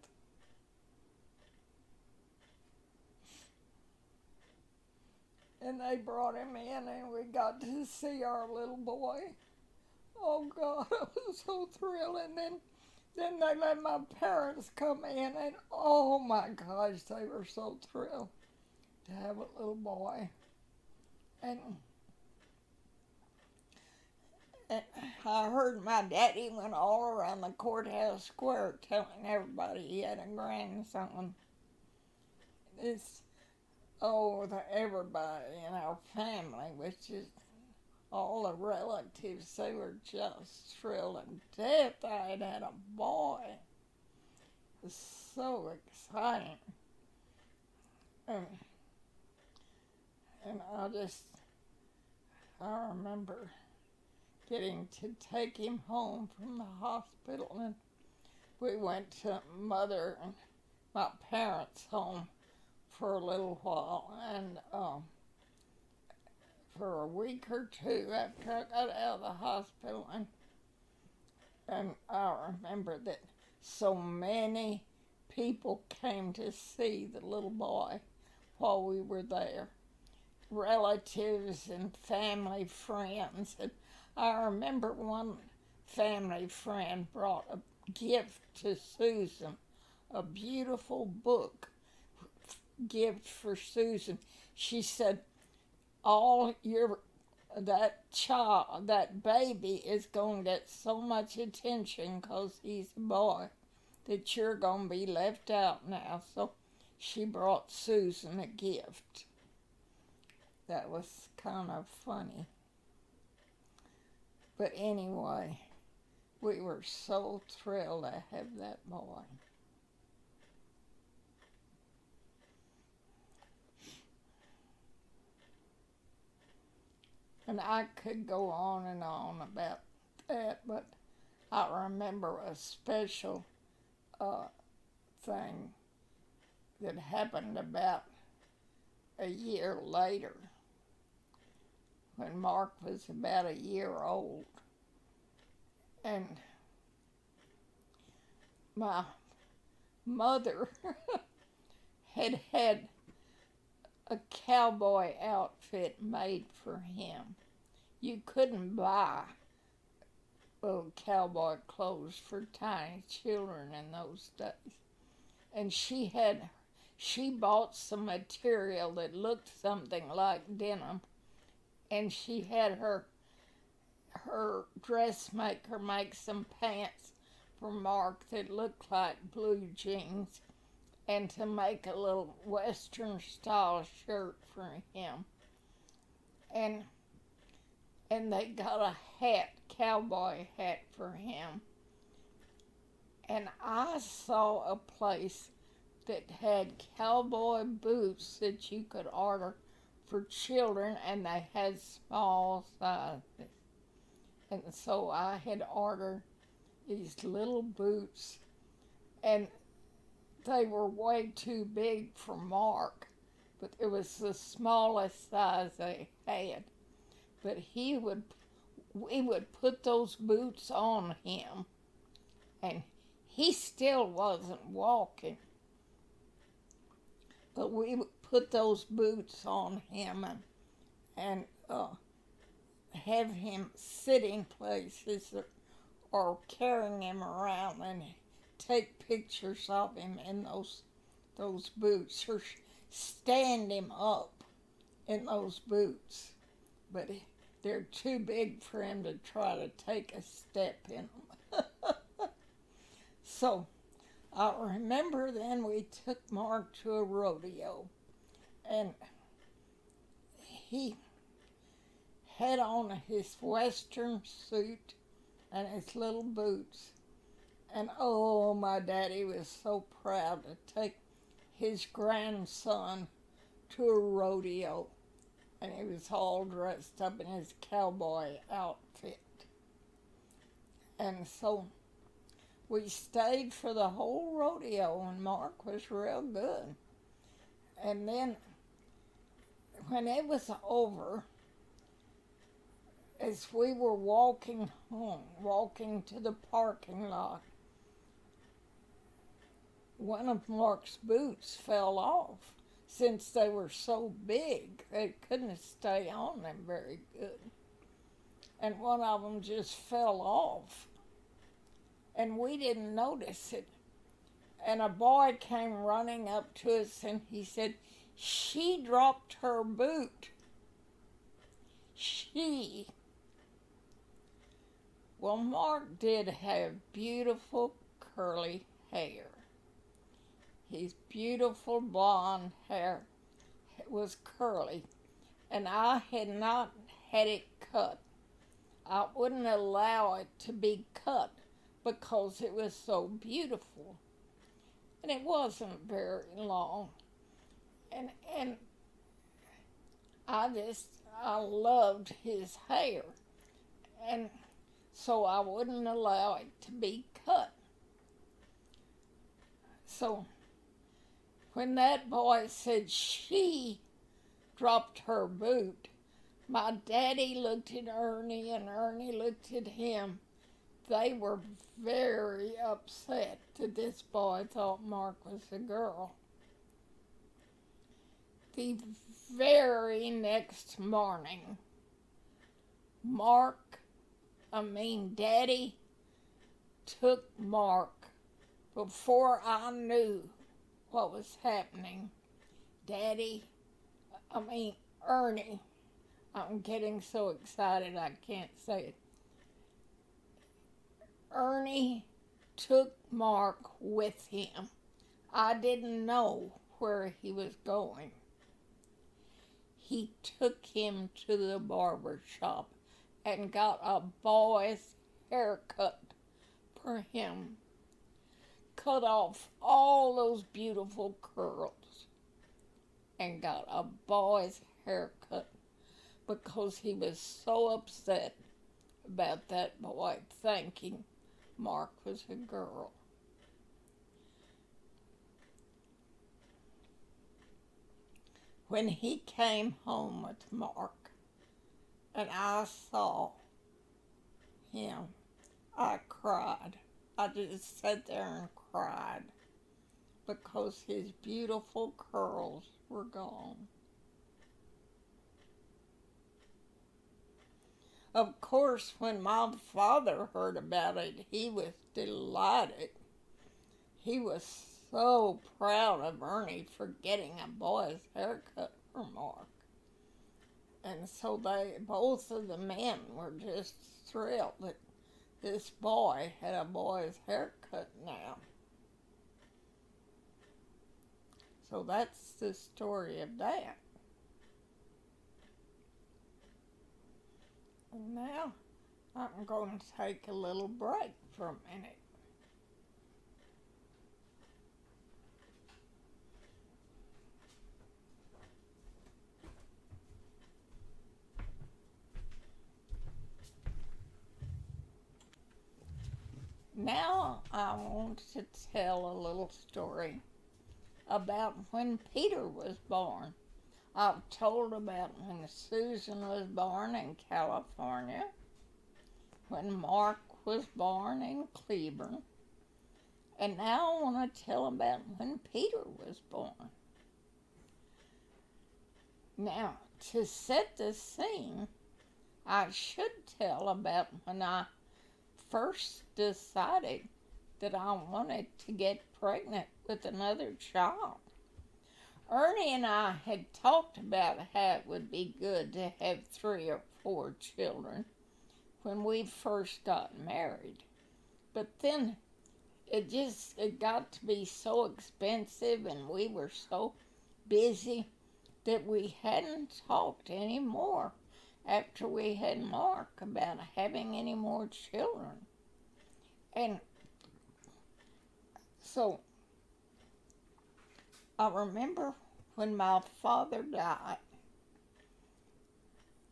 And they brought him in, and we got to see our little boy. Oh God, I was so thrilled. And then they let my parents come in, and oh my gosh, they were so thrilled to have a little boy. And I heard my daddy went all around the courthouse square telling everybody he had a grandson. Everybody in our family, which is all the relatives, they were just thrilled to death I had had a boy. It was so exciting. And I remember getting to take him home from the hospital, and we went to Mother and my parents' home for a little while, and for a week or two after I got out of the hospital, and I remember that so many people came to see the little boy while we were there, relatives and family friends. And I remember one family friend brought a gift to Susan, a beautiful book gift for Susan. She said, that baby is going to get so much attention because he's a boy that you're going to be left out now. So she brought Susan a gift. That was kind of funny. But anyway, we were so thrilled to have that boy. And I could go on and on about that, but I remember a special thing that happened about a year later when Mark was about a year old. And my mother had a cowboy outfit made for him. You couldn't buy little cowboy clothes for tiny children in those days. And she bought some material that looked something like denim, and she had her dressmaker make some pants for Mark that looked like blue jeans, and to make a little Western style shirt for him. And they got a hat, cowboy hat for him. And I saw a place that had cowboy boots that you could order for children, and they had small sizes. And so I had ordered these little boots, and they were way too big for Mark, but it was the smallest size they had. But we would put those boots on him, and he still wasn't walking. But we would put those boots on him and have him sitting places or carrying him around and take pictures of him in those boots, or stand him up in those boots. But they're too big for him to try to take a step in them. So I remember then we took Mark to a rodeo, and he had on his Western suit and his little boots. And oh, my daddy was so proud to take his grandson to a rodeo. And he was all dressed up in his cowboy outfit. And so we stayed for the whole rodeo, and Mark was real good. And then when it was over, as we were walking home, walking to the parking lot, one of Mark's boots fell off. Since they were so big, they couldn't stay on them very good. And one of them just fell off. And we didn't notice it. And a boy came running up to us and he said, "She dropped her boot." She. Well, Mark did have beautiful curly hair. His beautiful blonde hair was curly, and I had not had it cut. I wouldn't allow it to be cut because it was so beautiful. And it wasn't very long. And I loved his hair. And so I wouldn't allow it to be cut. So when that boy said she dropped her boot, my daddy looked at Ernie and Ernie looked at him. They were very upset that this boy thought Mark was a girl. The very next morning, Daddy took Mark before I knew what was happening. Ernie, I'm getting so excited I can't say it. Ernie took Mark with him. I didn't know where he was going, he took him to the barber shop and got a boy's haircut for him. Cut off all those beautiful curls and got a boy's haircut because he was so upset about that boy thinking Mark was a girl. When he came home with Mark and I saw him, I cried. I just sat there and cried because his beautiful curls were gone. Of course, when my father heard about it, he was delighted. He was so proud of Ernie for getting a boy's haircut for Mark. And so both of the men were just thrilled that this boy had a boy's haircut now. So that's the story of that. And now I'm going to take a little break for a minute. Now I want to tell a little story about when Peter was born. I've told about when Susan was born in California, when Mark was born in Cleburne, and now I want to tell about when Peter was born. Now, to set the scene, I should tell about when I first decided that I wanted to get pregnant with another child. Ernie and I had talked about how it would be good to have 3 or 4 children when we first got married. But then it got to be so expensive and we were so busy that we hadn't talked anymore after we had Mark about having any more children. And so I remember when my father died,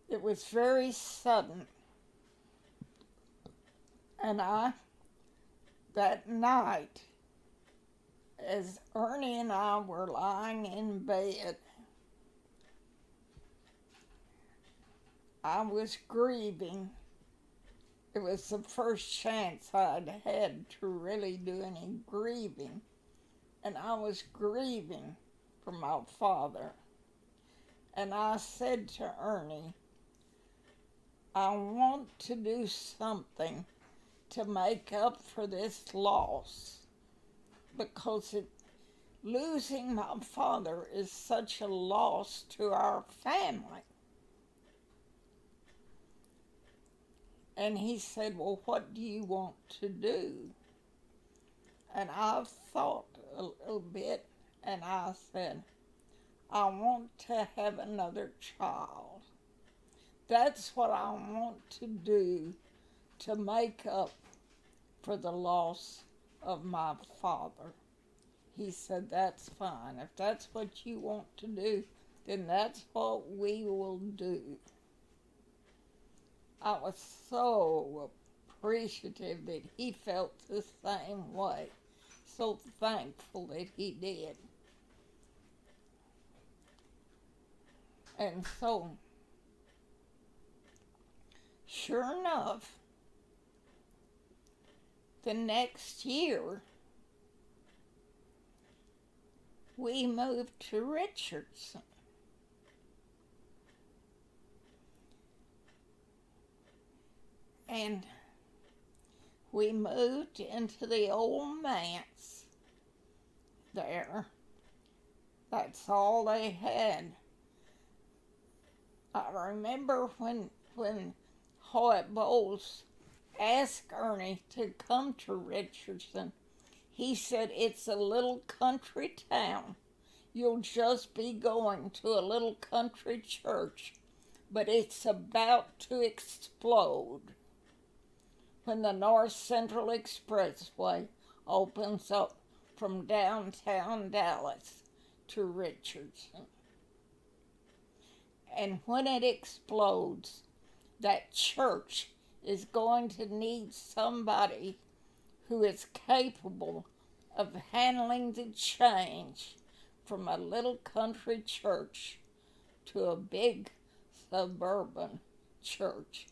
it was very sudden. And that night, as Ernie and I were lying in bed, I was grieving. It was the first chance I'd had to really do any grieving. And I was grieving for my father. And I said to Ernie, I want to do something to make up for this loss, because losing my father is such a loss to our family. And he said, well, what do you want to do? And I thought a little bit, and I said, I want to have another child. That's what I want to do to make up for the loss of my father. He said, that's fine. If that's what you want to do, then that's what we will do. I was so appreciative that he felt the same way. So thankful that he did. And so, sure enough, the next year, we moved to Richardson. And we moved into the old manse there. That's all they had. I remember when Hoyt Bowles asked Ernie to come to Richardson, he said, it's a little country town. you'll just be going to a little country church, but it's about to explode when the North Central Expressway opens up from downtown Dallas to Richardson. And when it explodes, that church is going to need somebody who is capable of handling the change from a little country church to a big suburban church.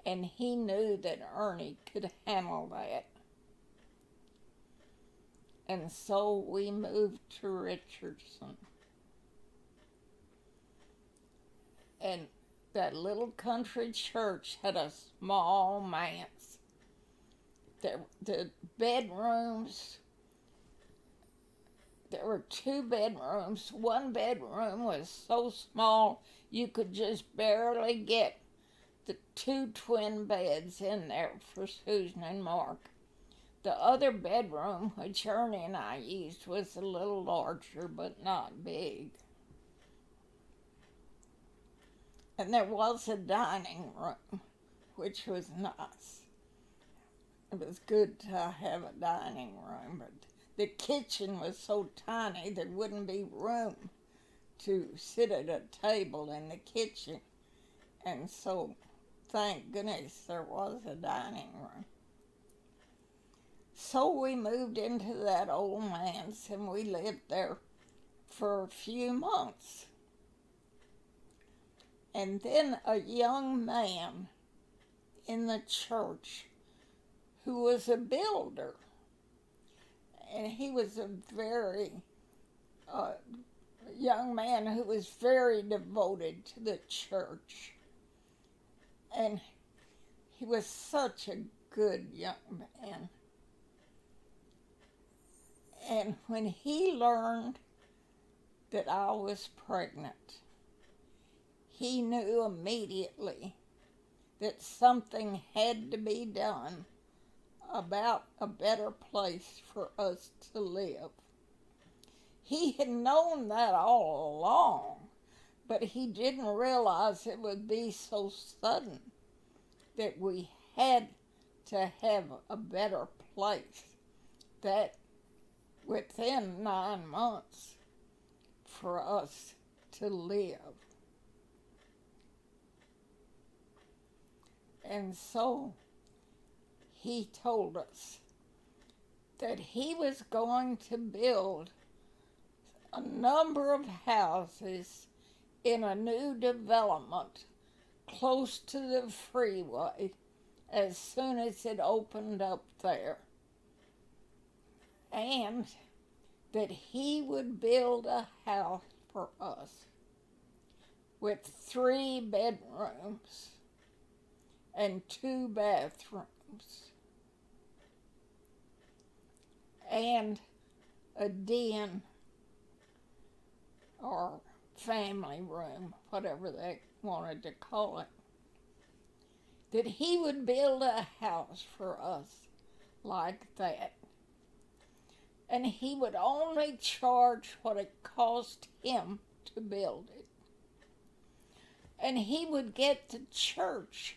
And he knew that Ernie could handle that. And so we moved to Richardson. And that little country church had a small manse. The bedrooms, there were 2 bedrooms. One bedroom was so small you could just barely get the 2 twin beds in there for Susan and Mark. The other bedroom, which Ernie and I used, was a little larger but not big. And there was a dining room, which was nice. It was good to have a dining room, but the kitchen was so tiny there wouldn't be room to sit at a table in the kitchen. And so, thank goodness there was a dining room. So we moved into that old manse and we lived there for a few months. And then a young man in the church who was a builder, and he was a very young man who was very devoted to the church. And he was such a good young man. And when he learned that I was pregnant, he knew immediately that something had to be done about a better place for us to live. He had known that all along, but he didn't realize it would be so sudden that we had to have a better place, that within 9 months for us to live. And so he told us that he was going to build a number of houses in a new development close to the freeway as soon as it opened up there. And that he would build a house for us with 3 bedrooms and 2 bathrooms and a den or family room, whatever they wanted to call it. That he would build a house for us like that. And he would only charge what it cost him to build it. And he would get the church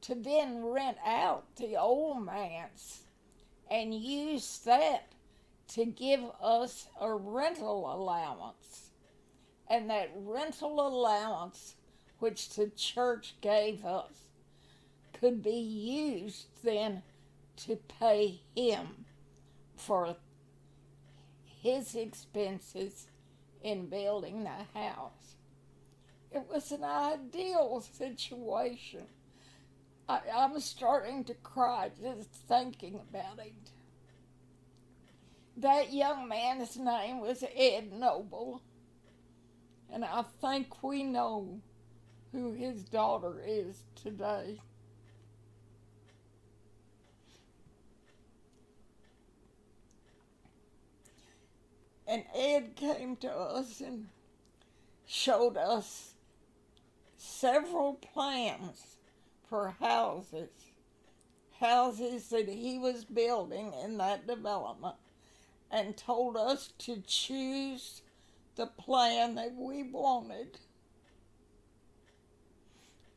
to then rent out the old manse and use that to give us a rental allowance. And that rental allowance, which the church gave us, could be used then to pay him for his expenses in building the house. It was an ideal situation. I'm starting to cry just thinking about it. That young man's name was Ed Noble, and I think we know who his daughter is today. And Ed came to us and showed us several plans for houses that he was building in that development, and told us to choose the plan that we wanted.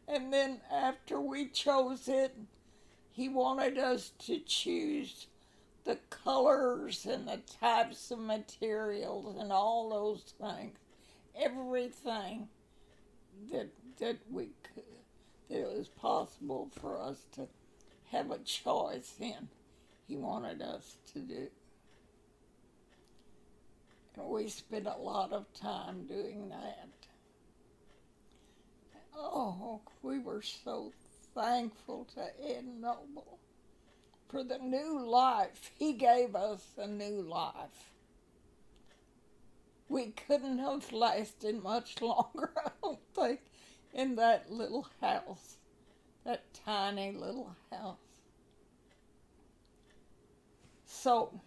And then after we chose it, he wanted us to choose the colors and the types of materials and all those things. Everything that we could, that it was possible for us to have a choice in, he wanted us to do. And we spent a lot of time doing that. Oh, we were so thankful to Ed Noble for the new life. He gave us a new life. We couldn't have lasted much longer, I don't think, in that little house, that tiny little house. So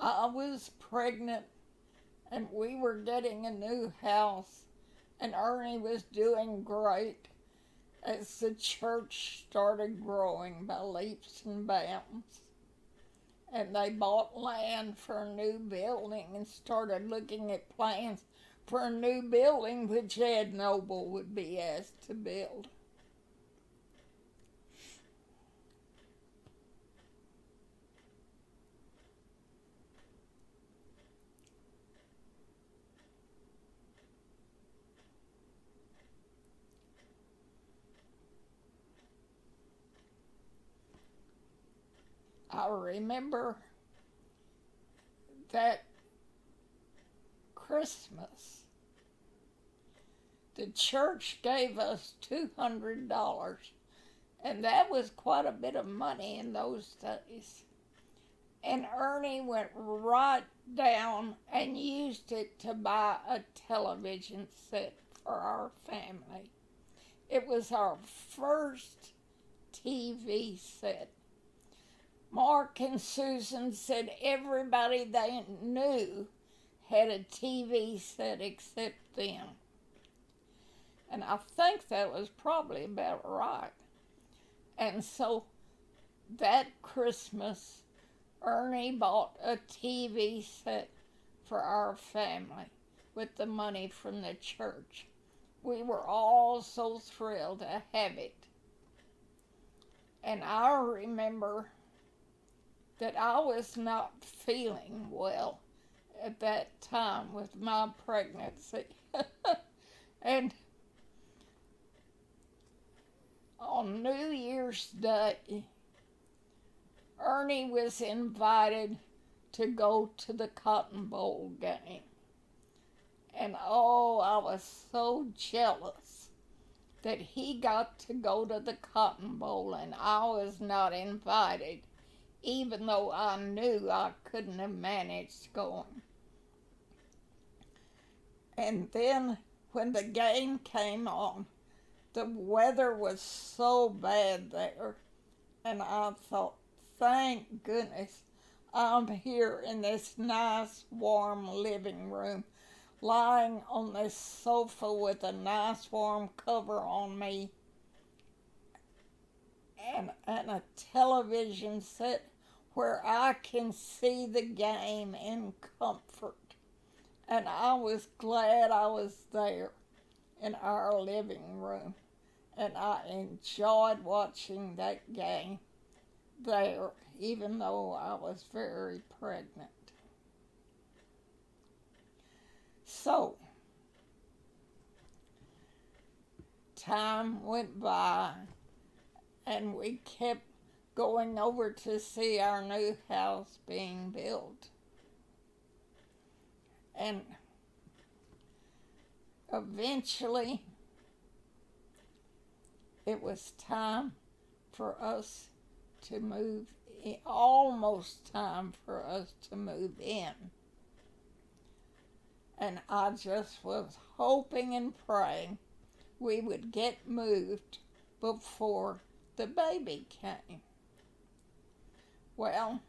I was pregnant and we were getting a new house, and Ernie was doing great as the church started growing by leaps and bounds. And they bought land for a new building and started looking at plans for a new building which Ed Noble would be asked to build. I remember that Christmas, the church gave us $200, and that was quite a bit of money in those days. And Ernie went right down and used it to buy a television set for our family. It was our first TV set. Mark and Susan said everybody they knew had a TV set except them. And I think that was probably about right. And so that Christmas, Ernie bought a TV set for our family with the money from the church. We were all so thrilled to have it. And I remember that I was not feeling well at that time with my pregnancy. And on New Year's Day, Ernie was invited to go to the Cotton Bowl game. And oh, I was so jealous that he got to go to the Cotton Bowl and I was not invited, even though I knew I couldn't have managed going. And then when the game came on, the weather was so bad there, and I thought, thank goodness I'm here in this nice warm living room, lying on this sofa with a nice warm cover on me, and a television set where I can see the game in comfort. And I was glad I was there in our living room. And I enjoyed watching that game there, even though I was very pregnant. So, time went by, and we kept going over to see our new house being built. And eventually, it was time for us to move in, almost time for us to move in. And I just was hoping and praying we would get moved before the baby came. Well,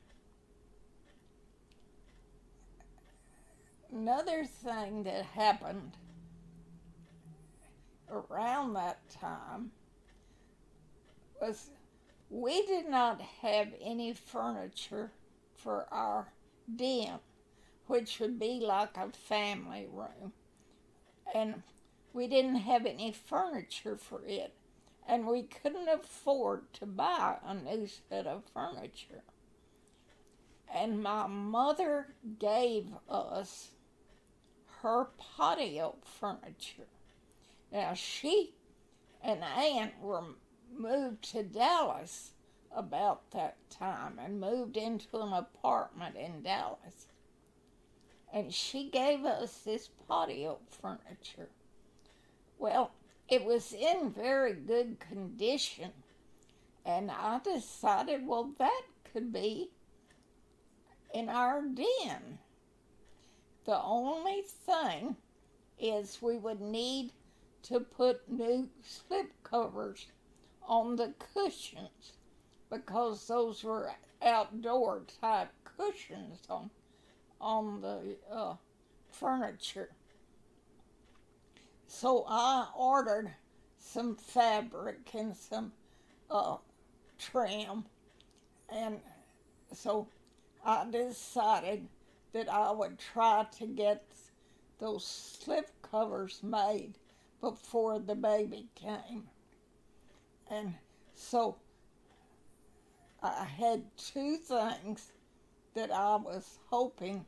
another thing that happened around that time was we did not have any furniture for our den, which would be like a family room. And we didn't have any furniture for it, and we couldn't afford to buy a new set of furniture. And my mother gave us her patio furniture. Now, she and Aunt were moved to Dallas about that time and moved into an apartment in Dallas. And she gave us this patio furniture. Well, it was in very good condition, and I decided, well, that could be in our den. The only thing is we would need to put new slip covers on the cushions, because those were outdoor type cushions on the furniture. So I ordered some fabric and some trim, and so I decided that I would try to get those slip covers made before the baby came. And so I had two things that I was hoping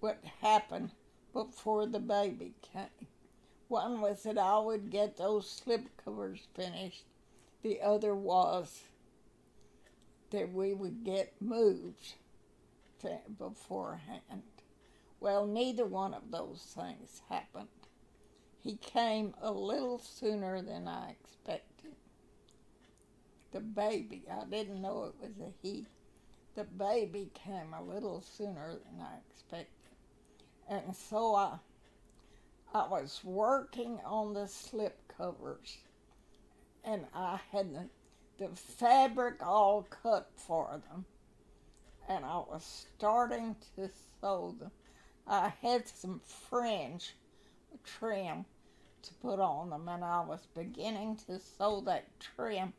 would happen before the baby came. One was that I would get those slip covers finished. The other was that we would get moved beforehand. Well, neither one of those things happened. He came a little sooner than I expected. The baby, I didn't know it was a he. The baby came a little sooner than I expected. And so I was working on the slip covers, and I had the fabric all cut for them, and I was starting to sew them. I had some fringe trim to put on them, and I was beginning to sew that trim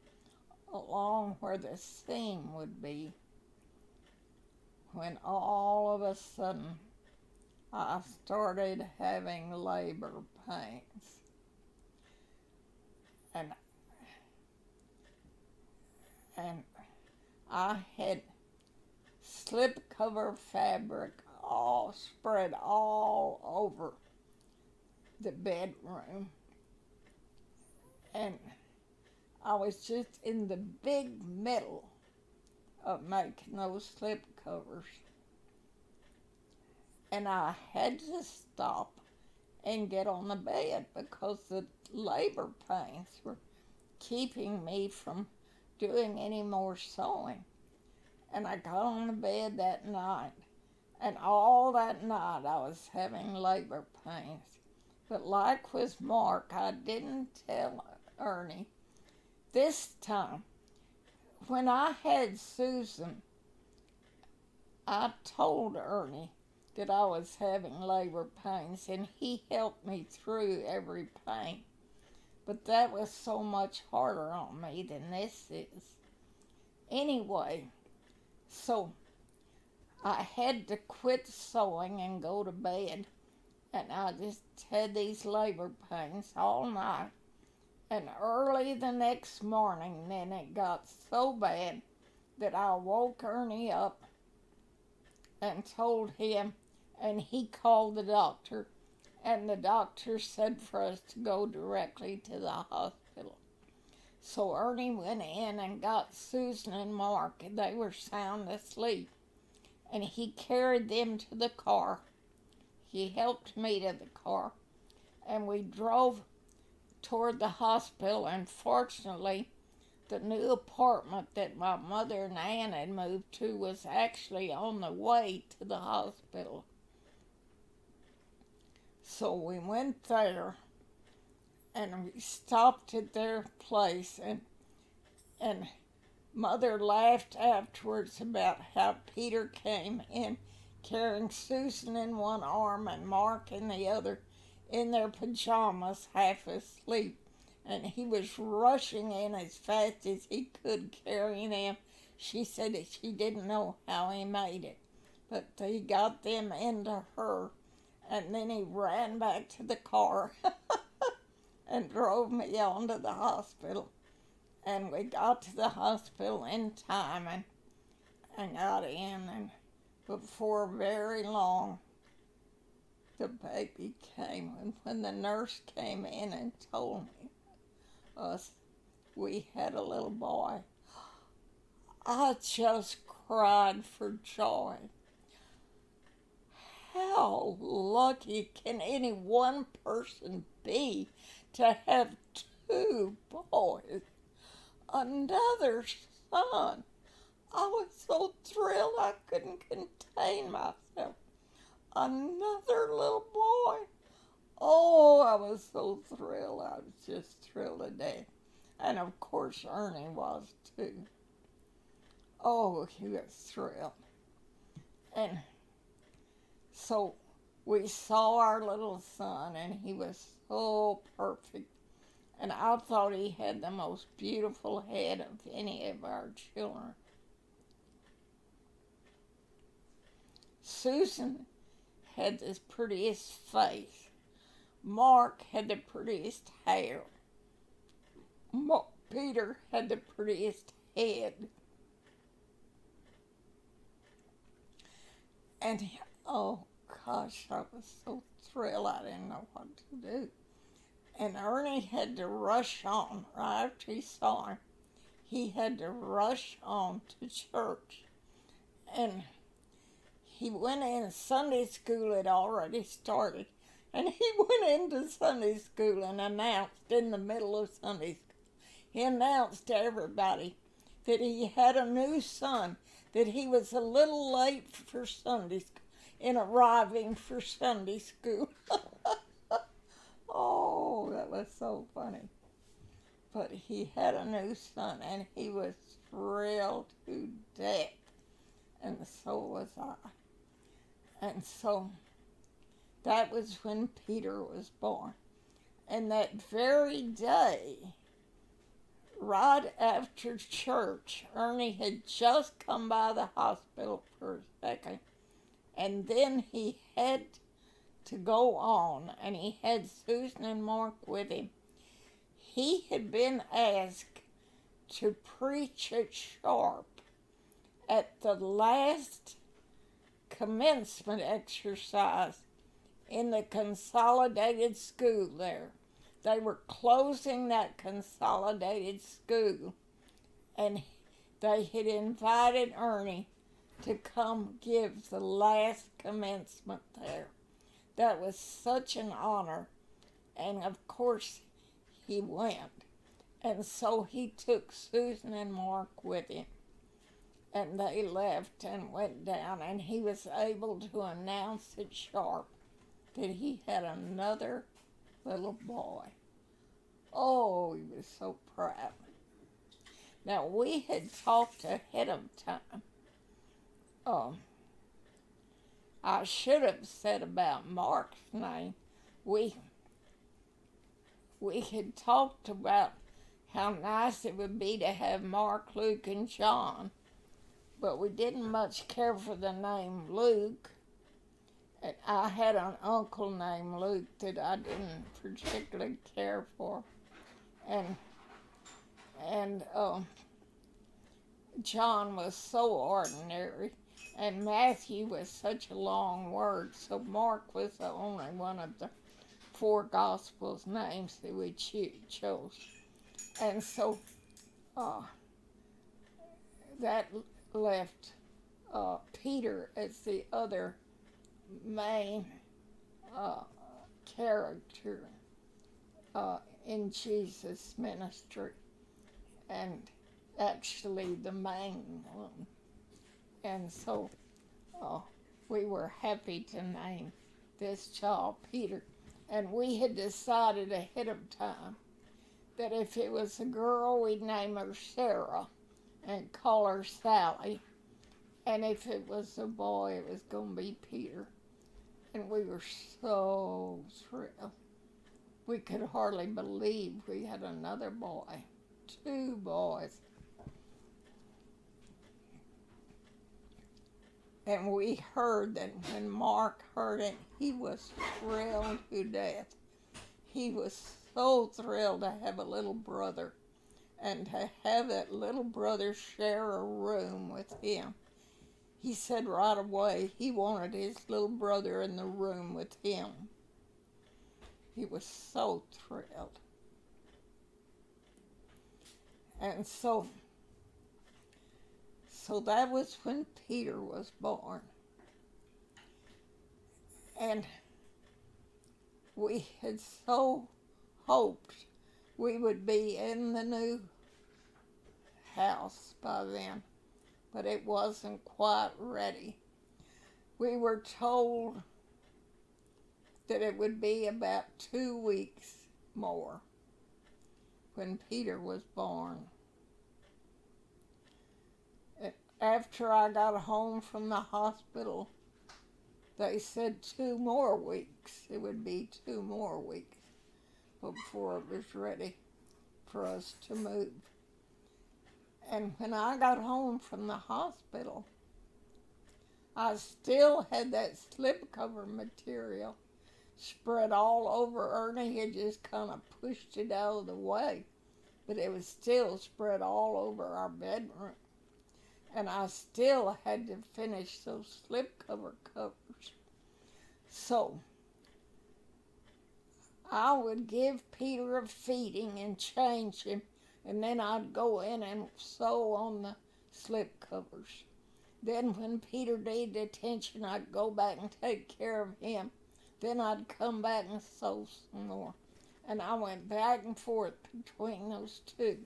along where the seam would be, when all of a sudden I started having labor pains. And I had slipcover fabric all spread all over the bedroom. And I was just in the big middle of making those slipcovers. And I had to stop and get on the bed because the labor pains were keeping me from doing any more sewing. And I got on the bed that night, and all that night I was having labor pains. But like with Mark, I didn't tell Ernie. This time, when I had Susan, I told Ernie that I was having labor pains, and he helped me through every pain. But that was so much harder on me than this is. Anyway, so I had to quit sewing and go to bed, and I just had these labor pains all night. And early the next morning, then it got so bad that I woke Ernie up and told him, and he called the doctor, and the doctor said for us to go directly to the hospital. So Ernie went in and got Susan and Mark, and they were sound asleep, and he carried them to the car. He helped me to the car, and we drove toward the hospital, and fortunately, the new apartment that my mother and Aunt had moved to was actually on the way to the hospital. So we went there, and we stopped at their place, and Mother laughed afterwards about how Peter came in carrying Susan in one arm and Mark in the other, in their pajamas, half asleep, and he was rushing in as fast as he could carrying them. She said that she didn't know how he made it, But he got them into her, and then he ran back to the car and drove me on to the hospital. And we got to the hospital in time and got in, and before very long, the baby came. And when the nurse came in and told me us we had a little boy, I just cried for joy. How lucky can any one person be to have two boys? Another son. I was so thrilled I couldn't contain myself. Another little boy. Oh, I was so thrilled. I was just thrilled to death. And of course, Ernie was too. Oh, he was thrilled. And so we saw our little son, and he was so perfect. And I thought he had the most beautiful head of any of our children. Susan had the prettiest face. Mark had the prettiest hair. Peter had the prettiest head. And oh gosh, I was so thrilled I didn't know what to do. And Ernie had to rush on right after he saw him. He had to rush on to church. And he went in, Sunday school had already started. And he went into Sunday school and announced in the middle of Sunday school, he announced to everybody that he had a new son, that he was a little late for Sunday school, in arriving for Sunday school. Oh, that was so funny. But he had a new son, and he was thrilled to death. And so was I. And so that was when Peter was born. And that very day, right after church, Ernie had just come by the hospital for a second. And then he had to go on, and he had Susan and Mark with him. He had been asked to preach at Sharp at the last commencement exercise in the consolidated school there. They were closing that consolidated school, and they had invited Ernie to come give the last commencement there. That was such an honor, and of course he went. And so he took Susan and Mark with him, and they left and went down, and he was able to announce at Sharp that he had another little boy. Oh, he was so proud. Now, we had talked ahead of time. I should have said about Mark's name. We had talked about how nice it would be to have Mark, Luke, and John, but we didn't much care for the name Luke. And I had an uncle named Luke that I didn't particularly care for, and John was so ordinary. And Matthew was such a long word, so Mark was the only one of the four Gospels names that we chose. And so that left Peter as the other main character in Jesus' ministry, and actually the main one. And so we were happy to name this child Peter. And we had decided ahead of time that if it was a girl, we'd name her Sarah and call her Sally. And if it was a boy, it was going to be Peter. And we were so thrilled. We could hardly believe we had another boy. 2 boys. And we heard that when Mark heard it, he was thrilled to death. He was so thrilled to have a little brother and to have that little brother share a room with him. He said right away he wanted his little brother in the room with him. He was so thrilled. And so that was when Peter was born. And we had so hoped we would be in the new house by then, but it wasn't quite ready. We were told that it would be about 2 weeks more when Peter was born. After I got home from the hospital, they said 2 more weeks. It would be 2 more weeks before it was ready for us to move. And when I got home from the hospital, I still had that slipcover material spread all over. Ernie had just kind of pushed it out of the way, but it was still spread all over our bedroom. And I still had to finish those slipcover covers. So I would give Peter a feeding and change him, and then I'd go in and sew on the slipcovers. Then when Peter needed attention, I'd go back and take care of him. Then I'd come back and sew some more. And I went back and forth between those two.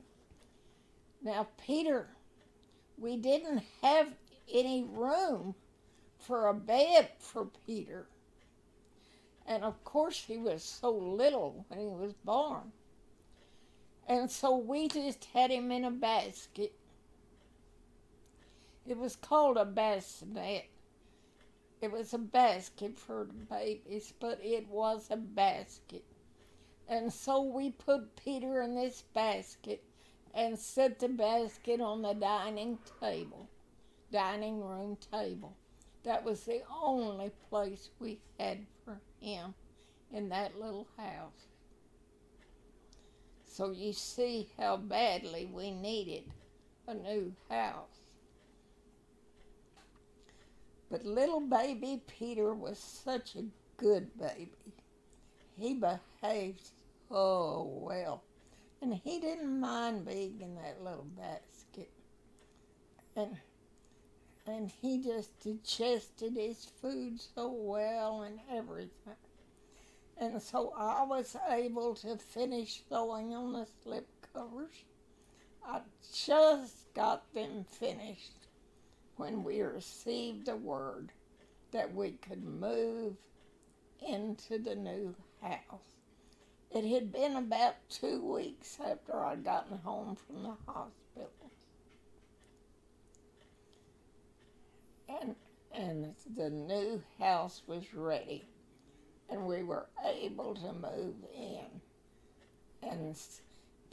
Now, Peter, we didn't have any room for a bed for Peter. And of course, he was so little when he was born. And so we just had him in a basket. It was called a bassinet. It was a basket for the babies, but it was a basket. And so we put Peter in this basket and set the basket on the dining room table. That was the only place we had for him in that little house. So you see how badly we needed a new house. But little baby Peter was such a good baby. He behaved so well. And he didn't mind being in that little basket. And he just digested his food so well and everything. And so I was able to finish sewing on the slipcovers. I just got them finished when we received the word that we could move into the new house. It had been about 2 weeks after I'd gotten home from the hospital. And the new house was ready, and we were able to move in. And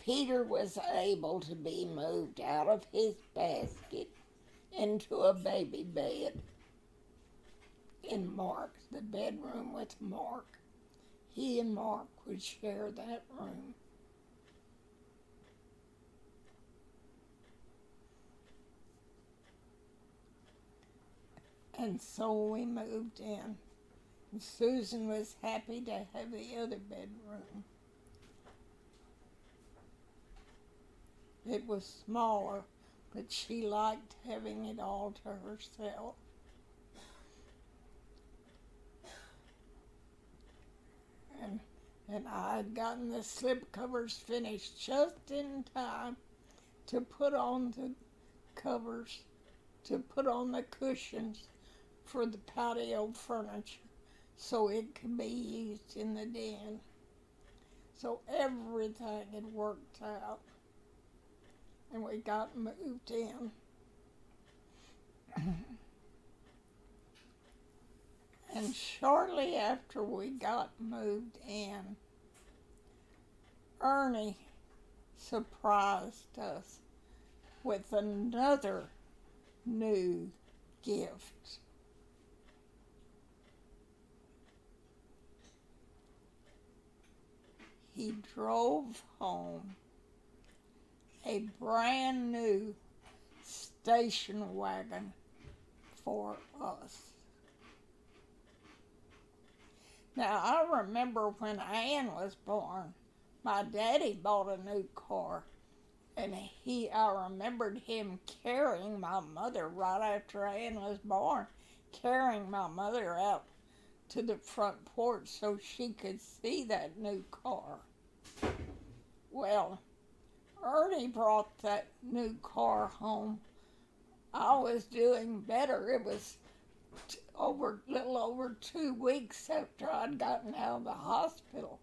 Peter was able to be moved out of his basket into a baby bed in Mark's, the bedroom with Mark. He and Mark would share that room. And so we moved in. And Susan was happy to have the other bedroom. It was smaller, but she liked having it all to herself. And I had gotten the slipcovers finished just in time to put on the covers, to put on the cushions for the patio furniture so it could be used in the den. So everything had worked out, and we got moved in. And shortly after we got moved in, Ernie surprised us with another new gift. he drove home a brand new station wagon for us. Now, I remember when Ann was born, my daddy bought a new car, and I remembered him carrying my mother right after Ann was born, carrying my mother out to the front porch so she could see that new car. Well, Ernie brought that new car home. I was doing better. It was little over 2 weeks after I'd gotten out of the hospital,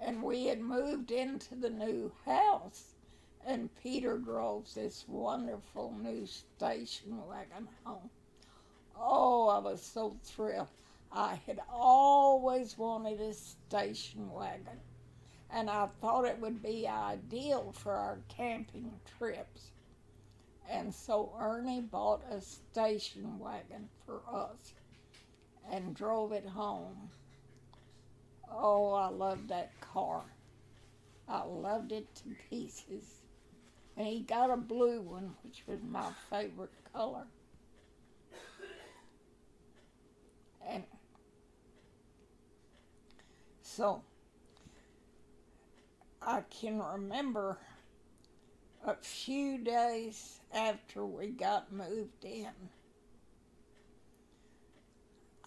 and we had moved into the new house, and Peter drove this wonderful new station wagon home. Oh, I was so thrilled. I had always wanted a station wagon, and I thought it would be ideal for our camping trips. And so Ernie bought a station wagon for us and drove it home. Oh, I loved that car. I loved it to pieces. And he got a blue one, which was my favorite color. And so I can remember a few days after we got moved in,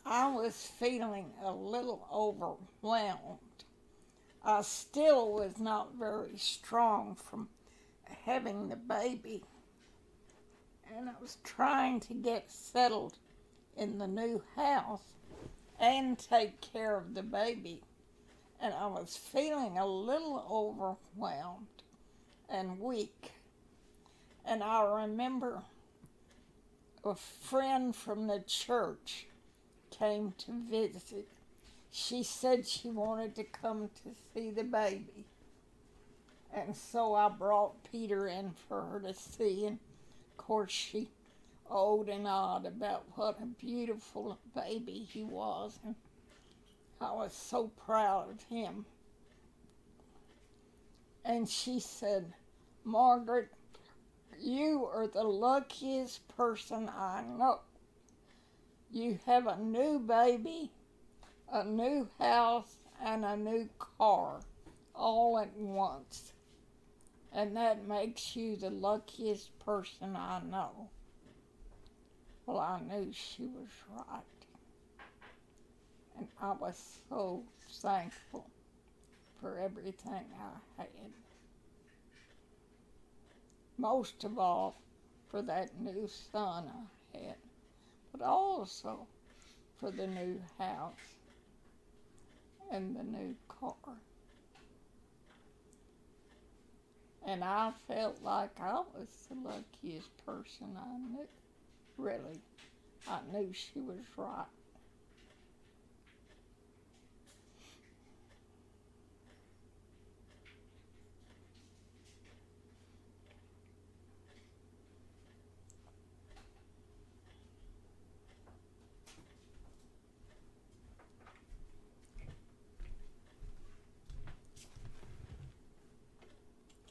I was feeling a little overwhelmed. I still was not very strong from having the baby, and I was trying to get settled in the new house and take care of the baby, and I was feeling a little overwhelmed and weak. And I remember a friend from the church came to visit. She said she wanted to come to see the baby. And so I brought Peter in for her to see. And of course she oh'd and awed about what a beautiful baby he was. And I was so proud of him. And she said, "Margaret, you are the luckiest person I know. You have a new baby, a new house, and a new car all at once. And that makes you the luckiest person I know." Well, I knew she was right. And I was so thankful for everything I had. Most of all for that new son I had, but also for the new house and the new car. And I felt like I was the luckiest person I knew. Really, I knew she was right.